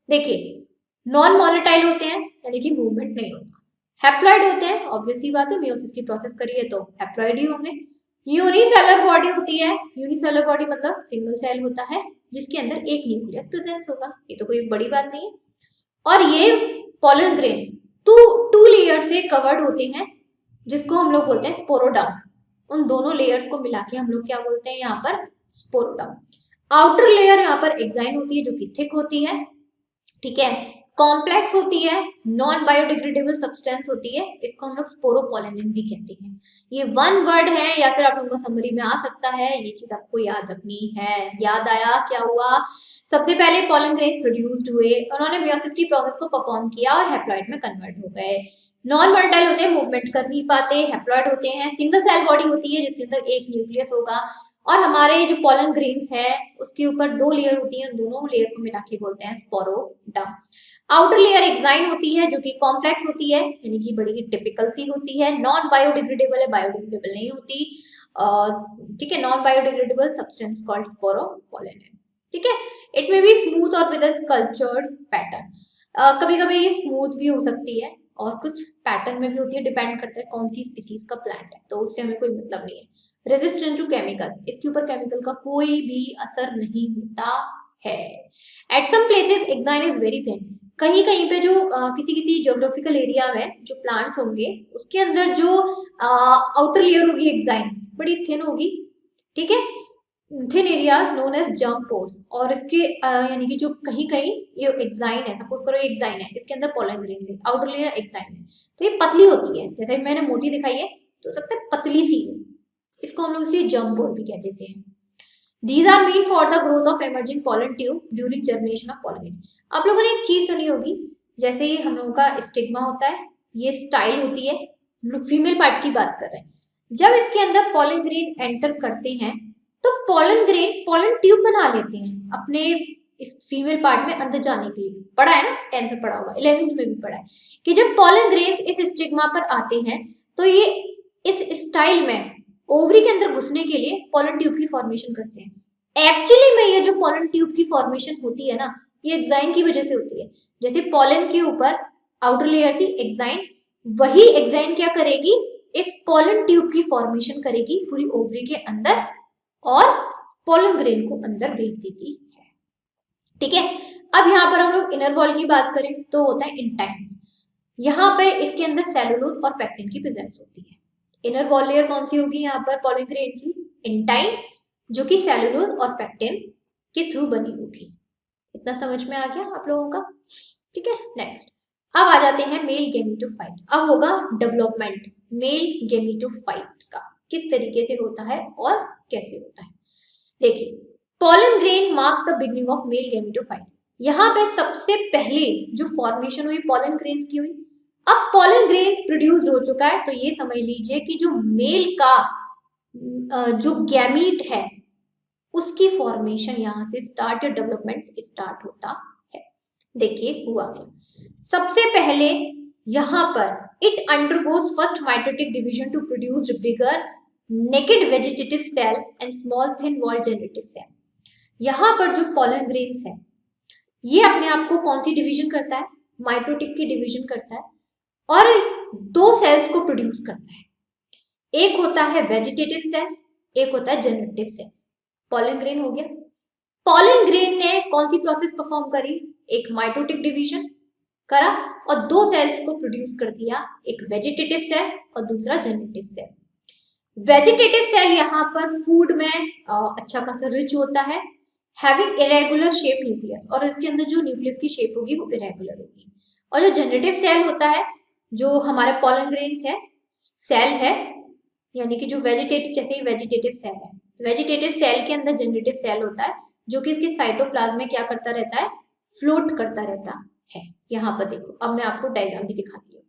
Speaker 1: देखिए नॉन मॉलिटाइल होते हैं यानी कि मूवमेंट नहीं होता, हैप्लॉइड होते हैं, ऑब्वियस ही बात है मियोसिस की प्रोसेस करिए तो हैप्लॉइड ही होंगे। यूनिसेलर बॉडी होती है, यूनिसेलर बॉडी मतलब सिंगल सेल होता है जिसके अंदर एक न्यूक्लियस प्रेजेंस होगा, ये तो कोई बड़ी बात नहीं है। और ये पॉलन ग्रेन टू लेयर से कवर्ड होते हैं जिसको हम लोग बोलते हैं स्पोरोडाउन। उन दोनों लेयर्स को मिला के हम लोग क्या बोलते हैं यहाँ पर, स्पोरोडाउन। आउटर लेयर यहाँ पर एक्साइन होती है जो कि थिक होती है, ठीक है, कॉम्प्लेक्स होती है, नॉन बायोडिग्रेडेबल सब्सटेंस होती है, इसको हम लोग स्पोरोपोलेनिन भी कहते हैं। ये 1 वर्ड है या फिर आप लोगों को समरी में आ सकता है, ये चीज आपको याद रखनी है। याद आया क्या हुआ, सबसे पहले पॉलन ग्रेन्स प्रोड्यूस्ड हुए, उन्होंने मियोसिस की प्रोसेस को परफॉर्म किया और हैप्लॉइड में कन्वर्ट हो गए। नॉन मर्टाइल होते हैं, मूवमेंट कर नहीं पाते, हैप्लॉइड होते हैं, सिंगल सेल बॉडी होती है जिसके अंदर एक न्यूक्लियस होगा, और हमारे जो पॉलन ग्रेन्स है उसके ऊपर 2 लेयर होती हैं, दोनों लेयर को मिला के बोलते हैं स्पोरोडा। आउटर लेयर एक्साइन होती है जो कि कॉम्प्लेक्स होती है, यानी कि बड़ी टिपिकल सी होती है, नॉन बायोडिग्रेडेबल है, बायोडिग्रेडेबल नहीं होती, ठीक है, नॉन बायोडिग्रेडेबल सब्सटेंस कॉल्ड स्पोरोपोलन है, ठीक है। इट मे बी स्मूथ और विद अ स्कल्पचर्ड पैटर्न, कभी कभी ये स्मूथ भी हो सकती है और कुछ पैटर्न में भी होती है, डिपेंड करता है कौन सी स्पीसीज का प्लांट है, तो उससे हमें कोई मतलब नहीं है। रेजिस्टेंट टू केमिकल, इसके ऊपर केमिकल का कोई भी असर नहीं होता है। At some places exine is very thin, कहीं कहीं पे जो किसी किसी ज्योग्राफिकल एरिया में जो प्लांट्स होंगे उसके अंदर जो आउटर लेयर होगी एक्साइन बड़ी थिन होगी, ठीक है, thin areas known as germ pores, और इसके यानी कि जो कहीं कहीं ये एक्साइन है, सपोज करो ये एक्साइन है, इसके अंदर पॉलन ग्रेन्स है, आउटर लेयर एक्साइन है, तो ये पतली होती है, जैसे मैंने मोटी दिखाई है तो हो सकता है पतली सी, इसको हम लोग इसलिए जर्म पोर भी कह देते हैं। These are meant for the growth of emerging pollen tube during germination of pollen grain. आप लोगों ने एक चीज सुनी होगी, जैसे ही हम लोगों का स्टिग्मा होता है, ये स्टाइल होती है, हम लोग फीमेल पार्ट की बात कर रहे हैं, जब इसके अंदर पॉलन ग्रेन एंटर करते हैं तो पॉलन ग्रेन पॉलन ट्यूब बना लेते हैं अपने इस फीमेल पार्ट में अंदर जाने के लिए। पढ़ा है ना, 10th में पढ़ा होगा, 11th में भी पढ़ा है कि जब पॉलन ग्रेन्स इस स्टिग्मा पर आते हैं तो ये इस स्टाइल में ओवरी के अंदर घुसने के लिए पॉलन ट्यूब की फॉर्मेशन करते हैं। एक्चुअली में ये जो पॉलन ट्यूब की फॉर्मेशन होती है ना, ये एक्साइन की वजह से होती है। जैसे पॉलन के ऊपर आउटर लेयर थी एक्साइन, वही एक्साइन क्या करेगी, एक पॉलन ट्यूब की फॉर्मेशन करेगी पूरी ओवरी के अंदर और पॉलन ग्रेन को अंदर भेज देती है, ठीक है। अब यहाँ पर हम लोग इनर वॉल की बात करें तो होता है इंटाइन, यहाँ पे इसके अंदर सेलुलोज और पेक्टिन की प्रेजेंस होती है। इनर वॉल लेयर कौन सी होगी यहाँ पर पॉलन ग्रेन की, इंटाइन, जो कि सेलुलोज और पेक्टिन के थ्रू बनी होगी। इतना समझ में आ गया आप लोगों का, ठीक है। नेक्स्ट अब आ जाते हैं मेल गेमेटोफाइट। अब होगा डेवलपमेंट मेल गेमेटोफाइट का, किस तरीके से होता है और कैसे होता है। देखिए, pollen grain marks the beginning of male gametophyte. यहाँ पे सबसे पहले जो फॉर्मेशन हुई पॉलन ग्रेन्स की हुई। अब पॉलन ग्रेन्स प्रोड्यूस्ड हो चुका है तो ये समझ लीजिए कि जो मेल का जो गैमीट है उसकी फॉर्मेशन यहाँ से स्टार्ट या डेवलपमेंट स्टार्ट होता है। देखिए हुआ क्या, सबसे पहले यहाँ पर it undergoes first mitotic division to produce bigger naked vegetative cell and small thin wall generative cell. यहाँ पर जो पॉलन ग्रेन्स है ये अपने आप को कौन सी डिवीजन करता है, माइटोटिक की डिवीजन करता है और 2 सेल्स को प्रोड्यूस करता है। एक होता है वेजिटेटिव सेल, एक होता है जेनरेटिव सेल्स। पॉलन ग्रेन हो गया। पॉलन ग्रेन ने कौन सी प्रोसेस परफॉर्म करी, एक माइटोटिक डिवीजन करा और 2 सेल्स को प्रोड्यूस कर दिया, एक वेजिटेटिव सेल और दूसरा जेनरेटिव सेल। वेजिटेटिव सेल यहाँ पर फूड में अच्छा खासा रिच होता है, हैविंग इरेगुलर शेप न्यूक्लियस, और इसके अंदर जो न्यूक्लियस की शेप होगी वो इरेगुलर होगी। और जो जनरेटिव सेल होता है, जो हमारे पॉलन ग्रेन्स है सेल है, यानी कि जो वेजिटेटिव, जैसे ही वेजिटेटिव सेल है, वेजिटेटिव सेल के अंदर जनरेटिव सेल होता है जो कि इसके साइटोप्लाज्म में क्या करता रहता है, फ्लोट करता रहता है। यहाँ पर देखो, अब मैं आपको डायग्राम भी दिखाती हूँ।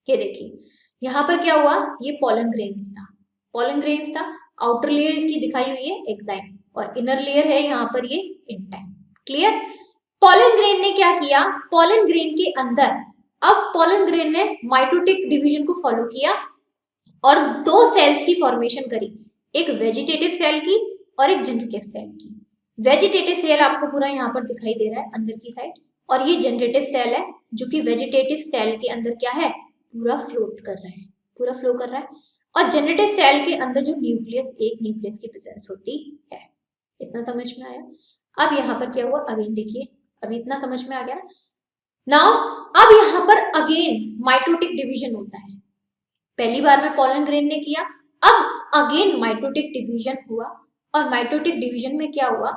Speaker 1: ये देखिए यहाँ पर क्या हुआ, ये पॉलन ग्रेन्स था, पॉलन ग्रेन्स था, आउटर लेयर इसकी दिखाई हुई है एक्साइन और इनर लेयर है यहाँ पर ये इंटाइन। क्लियर। पॉलन ग्रेन ने क्या किया, पॉलन ग्रेन के अंदर अब पॉलन ग्रेन ने माइटोटिक डिवीजन को फॉलो किया और 2 सेल्स की फॉर्मेशन करी, एक वेजिटेटिव सेल की और एक जनरेटिव सेल की। वेजिटेटिव सेल आपको पूरा यहाँ पर दिखाई दे रहा है अंदर की साइड, और ये जनरेटिव सेल है जो कि वेजिटेटिव सेल के अंदर क्या है, पूरा फ्लोट कर रहा है, पूरा फ्लो कर रहा है। और जनरेटिव सेल के अंदर जो न्यूक्लियस, एक न्यूक्लियस की प्रेजेंस होती है। इतना समझ में आया। अब यहाँ पर क्या हुआ, अगेन देखिए, अभी इतना समझ में आ गया ना। नाउ अब यहाँ पर अगेन माइटोटिक डिवीजन होता है। पहली बार में पॉलन ग्रेन ने किया, अब अगेन माइटोटिक डिवीजन हुआ और माइटोटिक डिवीजन में क्या हुआ,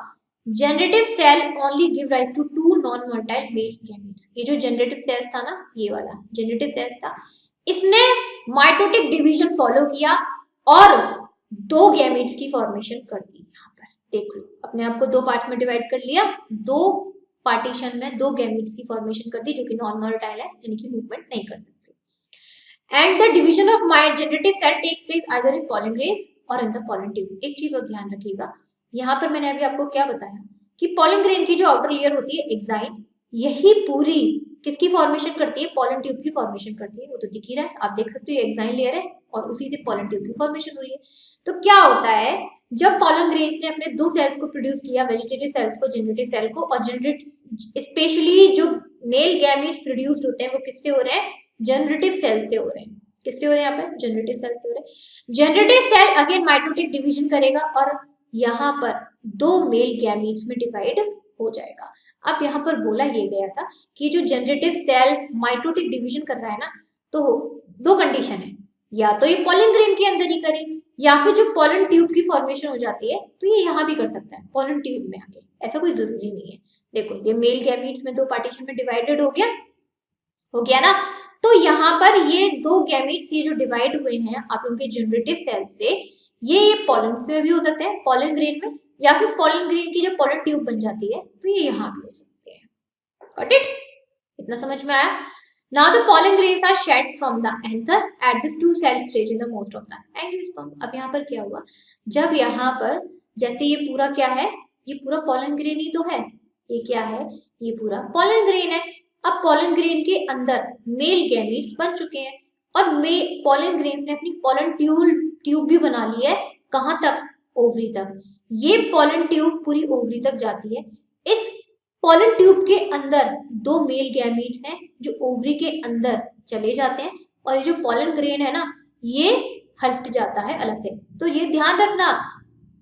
Speaker 1: generative cell only give rise to 2 non motile male gametes. ये जो जनरेटिव सेल्स था ना, ये वाला जनरेटिव सेल्स था, इसने माइटोटिक डिवीजन फॉलो किया और 2 गैमीट्स की फॉर्मेशन कर दी यहाँ पर। देख लो, अपने आप को दो पार्ट्स में डिवाइड कर लिया, दो पार्टीशन में दो गैमीट्स की फॉर्मेशन कर दी जो कि नॉन वोलेटाइल है, यानी कि मूवमेंट नहीं कर सकते। And the division of my generative sale tax place either in pollen grains और इन द पोलन ट्यूब। एक चीज और ध्यान रखिएगा, यहाँ पर मैंने अभी आपको क्या बताया कि पोलन ग्रेन की जो आउटर लेयर होती है एक्साइन, यही पूरी किसकी फॉर्मेशन करती है, पोलन ट्यूब की फॉर्मेशन करती है। वो तो दिख ही रहा है, आप देख सकते हो ये एक्साइन लेयर है और उसी से पोलन ट्यूब की फॉर्मेशन हो रही है। तो क्या होता है, जब पोलन ग्रेन्स ने अपने दो सेल्स को प्रोड्यूस किया, वेजिटेटिव सेल्स को, जनरेटिव सेल को, और जनरेट स्पेशली जो मेल गैमीट्स प्रोड्यूस्ड होते हैं वो किससे हो रहे हैं, जनरेटिव सेल से हो रहे हैं। किससे हो रहे हैं यहाँ पर, जनरेटिव सेल से हो रहे हैं। Generative cell again mitotic division करेगा और यहाँ पर दो मेल गैमीट्स में डिवाइड हो जाएगा। अब यहाँ पर बोला ये गया था कि जो जनरेटिव सेल माइटोटिक डिवीजन कर रहा है ना, तो दो कंडीशन है, या तो ये पोलन ग्रेन के अंदर ही करे, या फिर जो पोलन ट्यूब की फॉर्मेशन हो जाती है तो ये यहाँ भी कर सकता है पोलन ट्यूब में आके, ऐसा कोई जरूरी नहीं है। देखो ये मेल गैमीट्स में दो पार्टीशन में डिवाइडेड हो गया ना, तो यहाँ पर ये दो गैमीट्स ये जो डिवाइड हुए हैं आप लोगों के जनरेटिव सेल से, ये पोलन से भी हो सकते हैं, पोलन ग्रेन में, या फिर पोलन ग्रेन की जो पोलन ट्यूब बन जाती है तो ये यहाँ भी हो सकते हैं। Got it? इतना समझ में आया? Now the pollen grains are shed from the anther at this two-celled stage in the most of the angiosperm। अब यहाँ पर क्या हुआ, जब यहाँ पर जैसे ये पूरा क्या है, ये पूरा पोलन ग्रेन ही तो है, ये क्या है, ये पूरा पोलन ग्रेन है। अब पोलन ग्रेन के अंदर मेल गैमीट्स बन चुके हैं और पोलन ग्रेन्स ने अपनी पोलन ट्यूब भी बना ली है। कहाँ तक? ओवरी तक। ये पोलन ट्यूब पूरी ओवरी तक जाती है। इस पोलन ट्यूब के अंदर दो मेल गैमीट्स हैं जो ओवरी के अंदर चले जाते हैं और ये जो पोलन ग्रेन है ना, ये हट जाता है अलग से। तो ये ध्यान रखना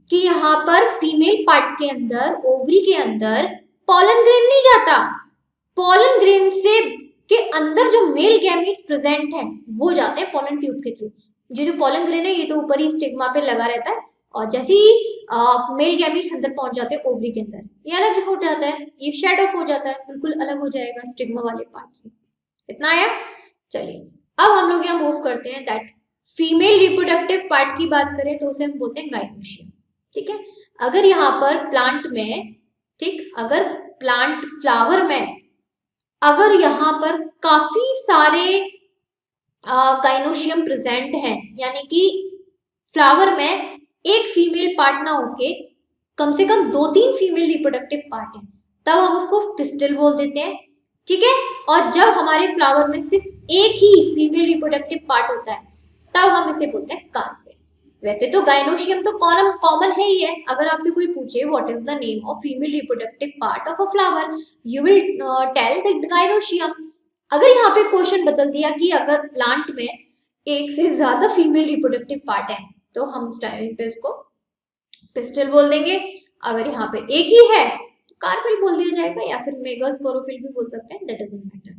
Speaker 1: कि यहाँ पर फीमेल पार्ट के अंदर, ओवरी के अंदर पोलन ग्रेन नहीं जाता, पोलन ग्रेन से के अंदर जो मेल गैमीट्स प्रेजेंट हैं वो जाते हैं पोलन ट्यूब के थ्रू। ये जो पोलन ग्रेन है ये तो ऊपर ही स्टिग्मा पे लगा रहता है और जैसे ही मेल गैमीट्स अंदर पहुंच जाते हैं ओवरी के अंदर, ये अलग हो जाता है, ये शेड ऑफ हो जाता है, बिल्कुल अलग हो जाएगा स्टिग्मा वाले पार्ट से। इतना आया? चलिए अब हम लोग यहाँ मूव करते हैं दैट फीमेल रिप्रोडक्टिव पार्ट की बात करें तो उसे हम बोलते हैं गाइनोशियम। ठीक है, अगर यहाँ पर प्लांट में, ठीक, अगर प्लांट फ्लावर में अगर यहाँ पर काफी सारे गाइनोशियम प्रेजेंट हैं, यानी कि फ्लावर में एक फीमेल पार्ट ना होके कम से कम 2-3 फीमेल रिप्रोडक्टिव पार्ट हैं, तब हम उसको पिस्टल बोल देते हैं। ठीक है, और जब हमारे फ्लावर में सिर्फ एक ही फीमेल रिप्रोडक्टिव पार्ट होता है तब हम इसे बोलते हैं कार्पेल। वैसे तो गाइनोशियम तो कॉमन है ही है। अगर आपसे कोई पूछे what is the name of female reproductive part of a flower, you will tell that gynoecium. अगर यहाँ पे क्वेश्चन बदल दिया कि अगर प्लांट में एक से ज्यादा फीमेल रिप्रोडक्टिव पार्ट है तो हम उस टाइम पे इसको पिस्टल बोल देंगे। अगर यहाँ पे एक ही है तो कार्पेल बोल दिया जाएगा, या फिर मेगास्पोरोफिल भी बोल सकते हैं, दैट डजंट मैटर।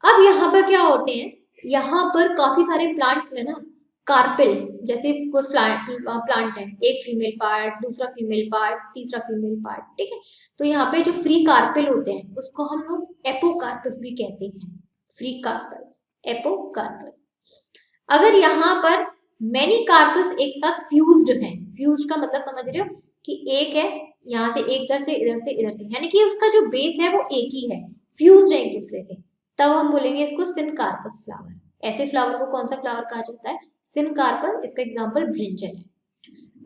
Speaker 1: अब यहाँ पर क्या होते हैं, यहाँ पर काफी सारे प्लांट्स में ना कार्पेल, जैसे कोई प्लांट है, एक फीमेल पार्ट, दूसरा फीमेल पार्ट, तीसरा फीमेल पार्ट, ठीक है, तो यहाँ पे जो फ्री कार्पेल होते हैं उसको हम लोग एपोकार्पस भी कहते हैं। Free carpel, apocarpous. अगर यहाँ पर मैनी कार्पस एक साथ फ्यूज्ड हैं, फ्यूज्ड का मतलब समझ रहे हो कि एक है यहाँ से एक इधर से इधर से इधर से, यानी कि उसका जो बेस है वो एक ही है, फ्यूज्ड है एक दूसरे से, तब हम बोलेंगे इसको सिनकार्पस फ्लावर। ऐसे फ्लावर को कौन सा फ्लावर कहा जाता है? सिनकार्पस। इसका एग्जांपल ब्रिंजल है।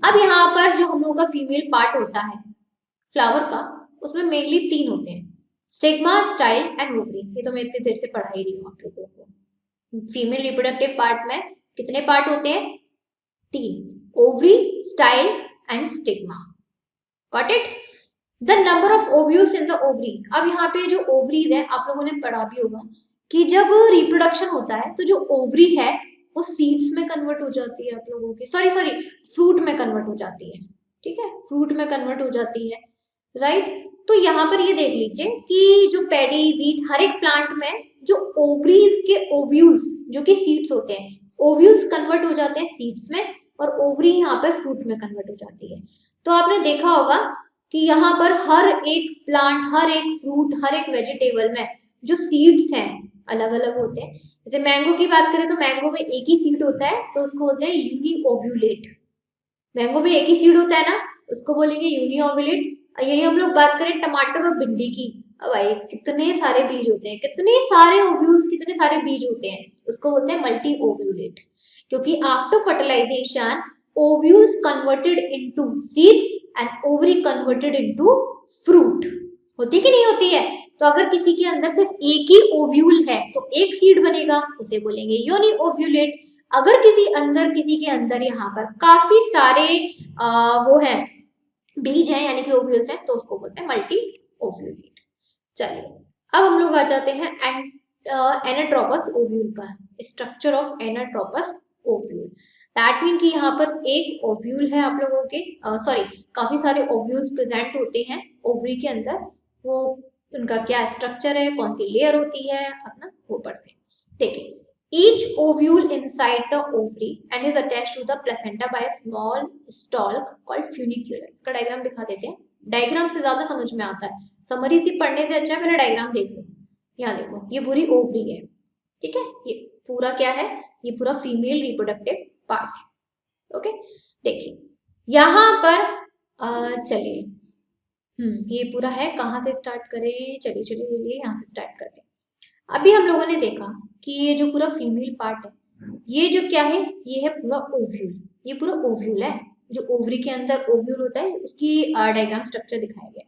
Speaker 1: अब यहाँ पर जो हम लोगों का फीमेल पार्ट होता है फ्लावर का, उसमें मेनली 3 होते हैं, स्टिग्मा, स्टाइल एंड ओवरी। ये तो मैं इतनी देर से पढ़ा ही रही हूँ आप लोगों को। फीमेल रिप्रोडक्टिव पार्ट में कितने पार्ट होते हैं? 3, ovary, style and stigma. Got it? The number of ovules in the ovaries. अब यहाँ पे जो ओवरीज है आप लोगों ने पढ़ा भी होगा कि जब रिप्रोडक्शन होता है तो जो ओवरी है वो सीड्स में कन्वर्ट हो जाती है, आप लोगों की सॉरी फ्रूट में कन्वर्ट हो जाती है। ठीक है, फ्रूट में कन्वर्ट हो जाती है, राइट। तो यहाँ पर ये देख लीजिए कि जो पैडी, वीट, हर एक प्लांट में जो ओवरीज के ओव्यूल्स जो कि सीड्स होते हैं, ओव्यूल्स कन्वर्ट हो जाते हैं सीड्स में और ओवरी यहाँ पर फ्रूट में कन्वर्ट हो जाती है। तो आपने देखा होगा कि यहाँ पर हर एक प्लांट, हर एक फ्रूट, हर एक वेजिटेबल में जो सीड्स हैं अलग अलग होते हैं। जैसे मैंगो की बात करें तो मैंगो में एक ही सीड होता है तो उसको बोलते हैं यूनिओव्यूलेट। मैंगो में एक ही सीड होता है ना, उसको बोलेंगे यूनिओव्यूलेट। यही हम लोग बात करें टमाटर और भिंडी की, अब भाई कितने सारे बीज होते हैं, कितने सारे ओव्यूल्स, कितने सारे बीज होते हैं, उसको बोलते हैं मल्टी ओव्यूलेट। क्योंकि after fertilization ovules converted into seeds and ovary converted into fruit. होती कि नहीं होती है? तो अगर किसी के अंदर सिर्फ एक ही ओव्यूल है तो एक सीड बनेगा, उसे बोलेंगे यूनि ओव्यूलेट। अगर किसी के अंदर यहाँ पर काफी सारे वो है बीज है यानी कि ओव्यूल्स हैं, तो उसको बोलते हैं मल्टी ओव्यूलेट। चलिए अब हम लोग आ जाते हैं एनाट्रोपस ओव्यूल का, structure of anatropous ovule. That mean कि यहाँ पर एक ओव्यूल है आप लोगों के, सॉरी काफी सारे ओव्यूल्स प्रेजेंट होते हैं ओवरी के अंदर। वो उनका क्या स्ट्रक्चर है, कौन सी लेयर होती है, अपना वो पढ़ते हैं। देखिए each ovule inside the ovary and is attached to the placenta by a small stalk called funiculum। इसका डायग्राम दिखा देते हैं, डायग्राम से ज्यादा समझ में आता है, समरी से पढ़ने से अच्छा है पहले डायग्राम देख लो। यहाँ देखो ये पूरी ओवरी है, ठीक है, ये पूरा क्या है, ये पूरा फीमेल रिप्रोडक्टिव पार्ट है। ओके देखिए यहाँ पर चलिए ये पूरा है, कहाँ से स्टार्ट करें, चलिए चलिए यहाँ से स्टार्ट करते हैं। अभी हम लोगों ने देखा कि ये जो पूरा फीमेल पार्ट है, ये जो क्या है, ये है पूरा ओव्यूल, ये पूरा ओव्यूल है। जो ओवरी के अंदर ओव्यूल होता है उसकी डायग्राम स्ट्रक्चर दिखाया गया।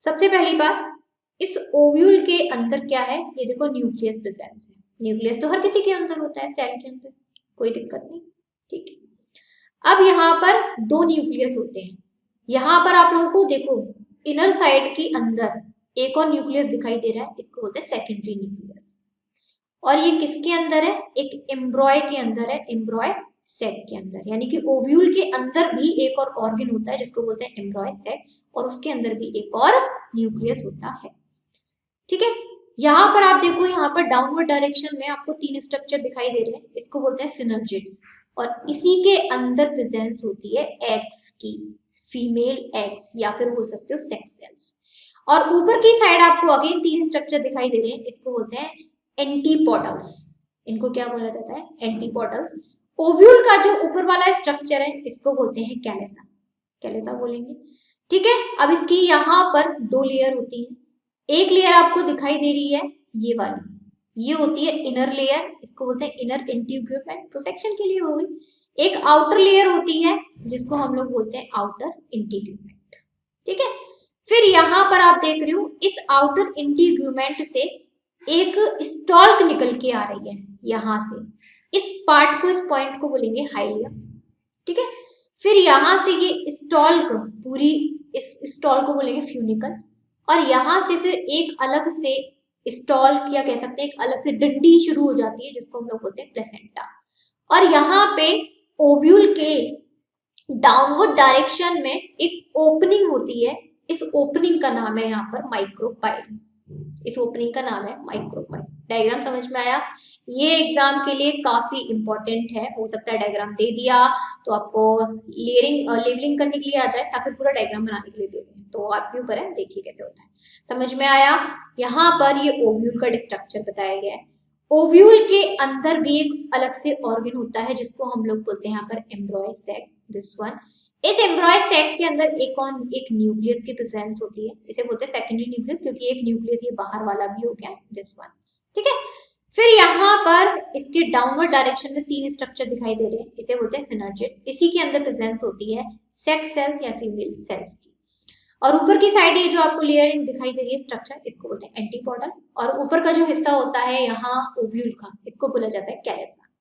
Speaker 1: सबसे पहली बात, इस ओव्यूल के अंदर क्या है, ये देखो न्यूक्लियस प्रेजेंस है। न्यूक्लियस तो हर किसी के अंदर होता है, सेल के अंदर, कोई दिक्कत नहीं, ठीक है। अब यहाँ पर दो न्यूक्लियस होते हैं, यहाँ पर आप लोगों को देखो इनर साइड के अंदर एक और न्यूक्लियस दिखाई दे रहा है, इसको बोलते हैं सेकेंडरी न्यूक्लियस। और ये किसके अंदर है, एक एम्ब्रॉय के अंदर है, एम्ब्रॉय सेक के अंदर। यानी कि ओव्यूल के अंदर भी एक और ऑर्गन होता है जिसको बोलते हैं एम्ब्रॉय सेक, और उसके अंदर भी एक और न्यूक्लियस होता है, ठीक है। यहाँ पर आप देखो, यहाँ पर डाउनवर्ड डायरेक्शन में आपको तीन स्ट्रक्चर दिखाई दे रहे हैं, इसको बोलते हैं सिनर्जिड्स। और इसी के अंदर प्रेजेंस होती है एग्स की, फीमेल एग्स या फिर बोल सकते हो सेक्स सेल्स। और ऊपर की साइड आपको अगेन तीन स्ट्रक्चर दिखाई दे रहे हैं, इसको बोलते हैं एंटीपोडल्स। इनको क्या बोला जाता है, एंटीपोडल्स। ओव्यूल का जो ऊपर वाला स्ट्रक्चर है इसको बोलते हैं कैलेसा, कैलेसा बोलेंगे, ठीक है। अब इसकी यहाँ पर दो लेयर होती है, एक लेयर आपको दिखाई दे रही है ये वाली, ये होती है इनर लेयर, इसको बोलते हैं इनर इंटीग्यूमेंट, प्रोटेक्शन के लिए हो गई। एक आउटर लेयर होती है जिसको हम लोग बोलते हैं आउटर इंटीग्यूमेंट, ठीक है। फिर यहाँ पर आप देख रहे हो इस आउटर इंटीग्यूमेंट से एक स्टॉल्क निकल के आ रही है, यहाँ से इस पार्ट को, इस पॉइंट को बोलेंगे हाइलियम, ठीक है। फिर यहाँ से ये स्टॉल्क, पूरी इस स्टॉल को बोलेंगे फ्यूनिकल, और यहाँ से फिर एक अलग से स्टॉल्क या कह सकते हैं एक अलग से डंडी शुरू हो जाती है जिसको हम लोग बोलते हैं प्लेसेंटा। और यहाँ पे ओव्यूल के डाउनवर्ड डायरेक्शन में एक ओपनिंग होती है, इस ओपनिंग का नाम है यहाँ पर माइक्रोपाइल, इस ओपनिंग का नाम है माइक्रोपाइल। डायग्राम समझ में आया? ये एग्जाम के लिए काफी इंपॉर्टेंट है, हो सकता है डायग्राम दे दिया तो आपको लेबलिंग करने के लिए आ जाए या फिर पूरा डायग्राम बनाने के लिए दे दें, तो आपके ऊपर है, देखिए कैसे होता है। समझ में आया? यहाँ पर ये ओव्यूल का स्ट्रक्चर बताया गया है। ओव्यूल के अंदर भी एक अलग से ऑर्गन होता है जिसको हम लोग बोलते हैं यहाँ पर एम्ब्रॉय सैक, दिस वन। इस एम्ब्रॉय सैक के अंदर एक न्यूक्लियस की प्रेजेंस होती है, इसे बोलते हैं सेकेंडरी न्यूक्लियस, क्योंकि एक न्यूक्लियस ये बाहर वाला भी हो गया, दिस वन, ठीक है। फिर यहाँ पर इसके डाउनवर्ड डायरेक्शन में तीन स्ट्रक्चर दिखाई दे रहे हैं, इसे बोलते हैं सिनर्जिड्स। इसी के अंदर प्रेजेंस होती है सेक्स सेल्स या फीमेल सेल्स की। और ऊपर की साइड ये जो आपको लेयर दिखाई दे रही है स्ट्रक्चर, इसको बोलते हैं एंटीपोडल। और ऊपर का जो हिस्सा होता है यहाँ ओव्यूल का, इसको बोला जाता है कैलेसा।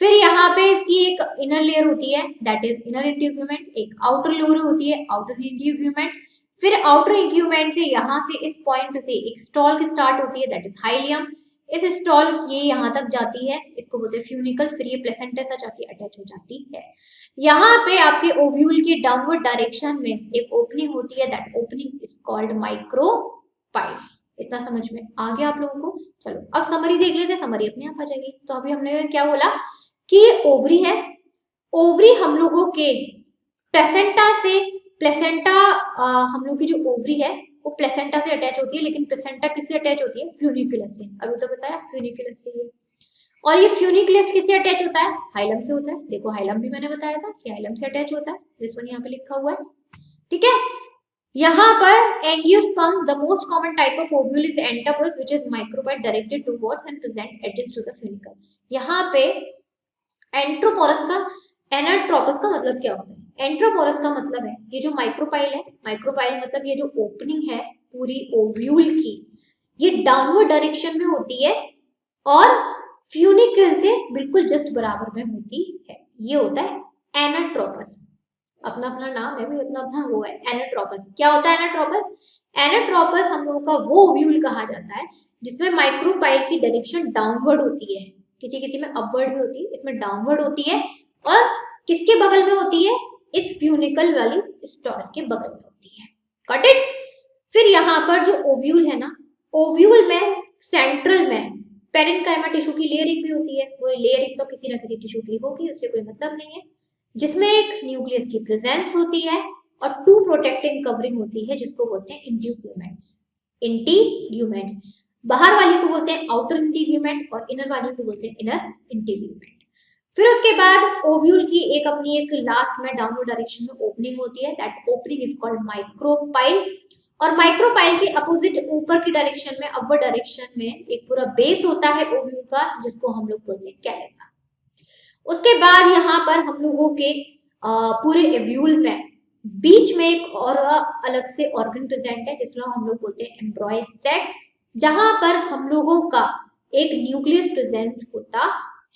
Speaker 1: फिर यहाँ पे इसकी एक इनर लेयर होती है, दैट इज इनर इंटीग्यूमेंट, एक आउटर लेयर होती है आउटर इंटीग्यूमेंट। फिर आउटर इंटीग्यूमेंट से यहाँ से इस पॉइंट से एक स्टॉल्क स्टार्ट होती है, दैट इज हाइलियम। इस स्टॉल्क ये यहाँ तक जाती है, इसको बोलते हैं फ्यूनिकल। फिर ये प्लेसेंटा से जाके अटैच हो जाती है। यहाँ पे आपके ओव्यूल के डाउनवर्ड डायरेक्शन में एक ओपनिंग होती है, that opening is called micropyle. इतना समझ में आ गया आप लोगों को? चलो अब समरी देख लेते हैं, समरी अपने आप आ जाएगी। तो अभी हमने क्या बोला कि ये ओवरी है, ओवरी हम लोगों के प्लेसेंटा हम लोग की जो ओवरी है वो प्लेसेंटा से अटैच होती है, लेकिन प्लेसेंटा किससे अटैच होती है? फ्यूनिकुलस से। अभी तो बताया फ्यूनिकुलस से ये। और ये फ्यूनिकुलस किससे अटैच होता है? हाइलम से होता है। देखो हाइलम भी मैंने बताया था कि हाइलम से अटैच होता है, जिस वन यहाँ पे लिखा हुआ है। ठीक है। यहाँ पर angiosperm the most common type of ovule is anatropous which is micropyle directed towards and present adjust to the funicle. यहाँ पे एंट्रोपोरस का, एनाट्रोपस का मतलब क्या होता है? एंट्रोपोरस का मतलब है ये जो माइक्रोपाइल है, माइक्रोपाइल मतलब ये जो ओपनिंग है पूरी ओव्यूल की, ये डाउनवर्ड डायरेक्शन में होती है और फ्यूनिकल से बिल्कुल जस्ट बराबर में होती है। ये होता है एनाट्रोपस। अपना अपना नाम है, भी अपना अपना वो है एनाट्रोपस। क्या होता है एनाट्रोपस? एनाट्रोपस हम लोगों का वो ओव्यूल कहा जाता है जिसमें माइक्रोपाइल की डायरेक्शन डाउनवर्ड होती है, किसी किसी में अपवर्ड भी होती है, इसमें डाउनवर्ड होती है। और किसके बगल में होती है? इस फ्यूनिकल वाली स्टॉल के बगल में होती है। Got it? फिर यहाँ पर जो ओव्यूल है ना, ओव्यूल में सेंट्रल में पेरेन्काइमा टिश्यू की लेयरिंग भी होती है। वो लेयरिंग तो किसी ना किसी टिश्यू की होगी, उससे कोई मतलब नहीं है, जिसमें एक न्यूक्लियस की प्रेजेंस होती है और टू प्रोटेक्टिंग कवरिंग होती है जिसको बोलते हैं इंटीग्यूमेंट्स। इंटीग्यूमेंट्स, बाहर वाली को बोलते हैं आउटर इंटीग्यूमेंट और इनर वाली को बोलते हैं इनर इंटीग्यूमेंट। फिर उसके बाद ओव्यूल की एक अपनी एक लास्ट में डाउनवर्ड डायरेक्शन में ओपनिंग होती है, that opening is called micropyle. और माइक्रोपाइल के अपोजिट ऊपर की डायरेक्शन में, अपवर्ड डायरेक्शन में एक पूरा बेस होता है ओव्यूल का जिसको हम लोग बोलते हैं कैलेसा। उसके बाद यहाँ पर हम लोगों के पूरे ओव्यूल में बीच में एक और अलग से ऑर्गन प्रेजेंट है जिसको हम लोग बोलते हैं एम्ब्रॉय सैक, जहां पर हम लोगों का एक न्यूक्लियस प्रेजेंट होता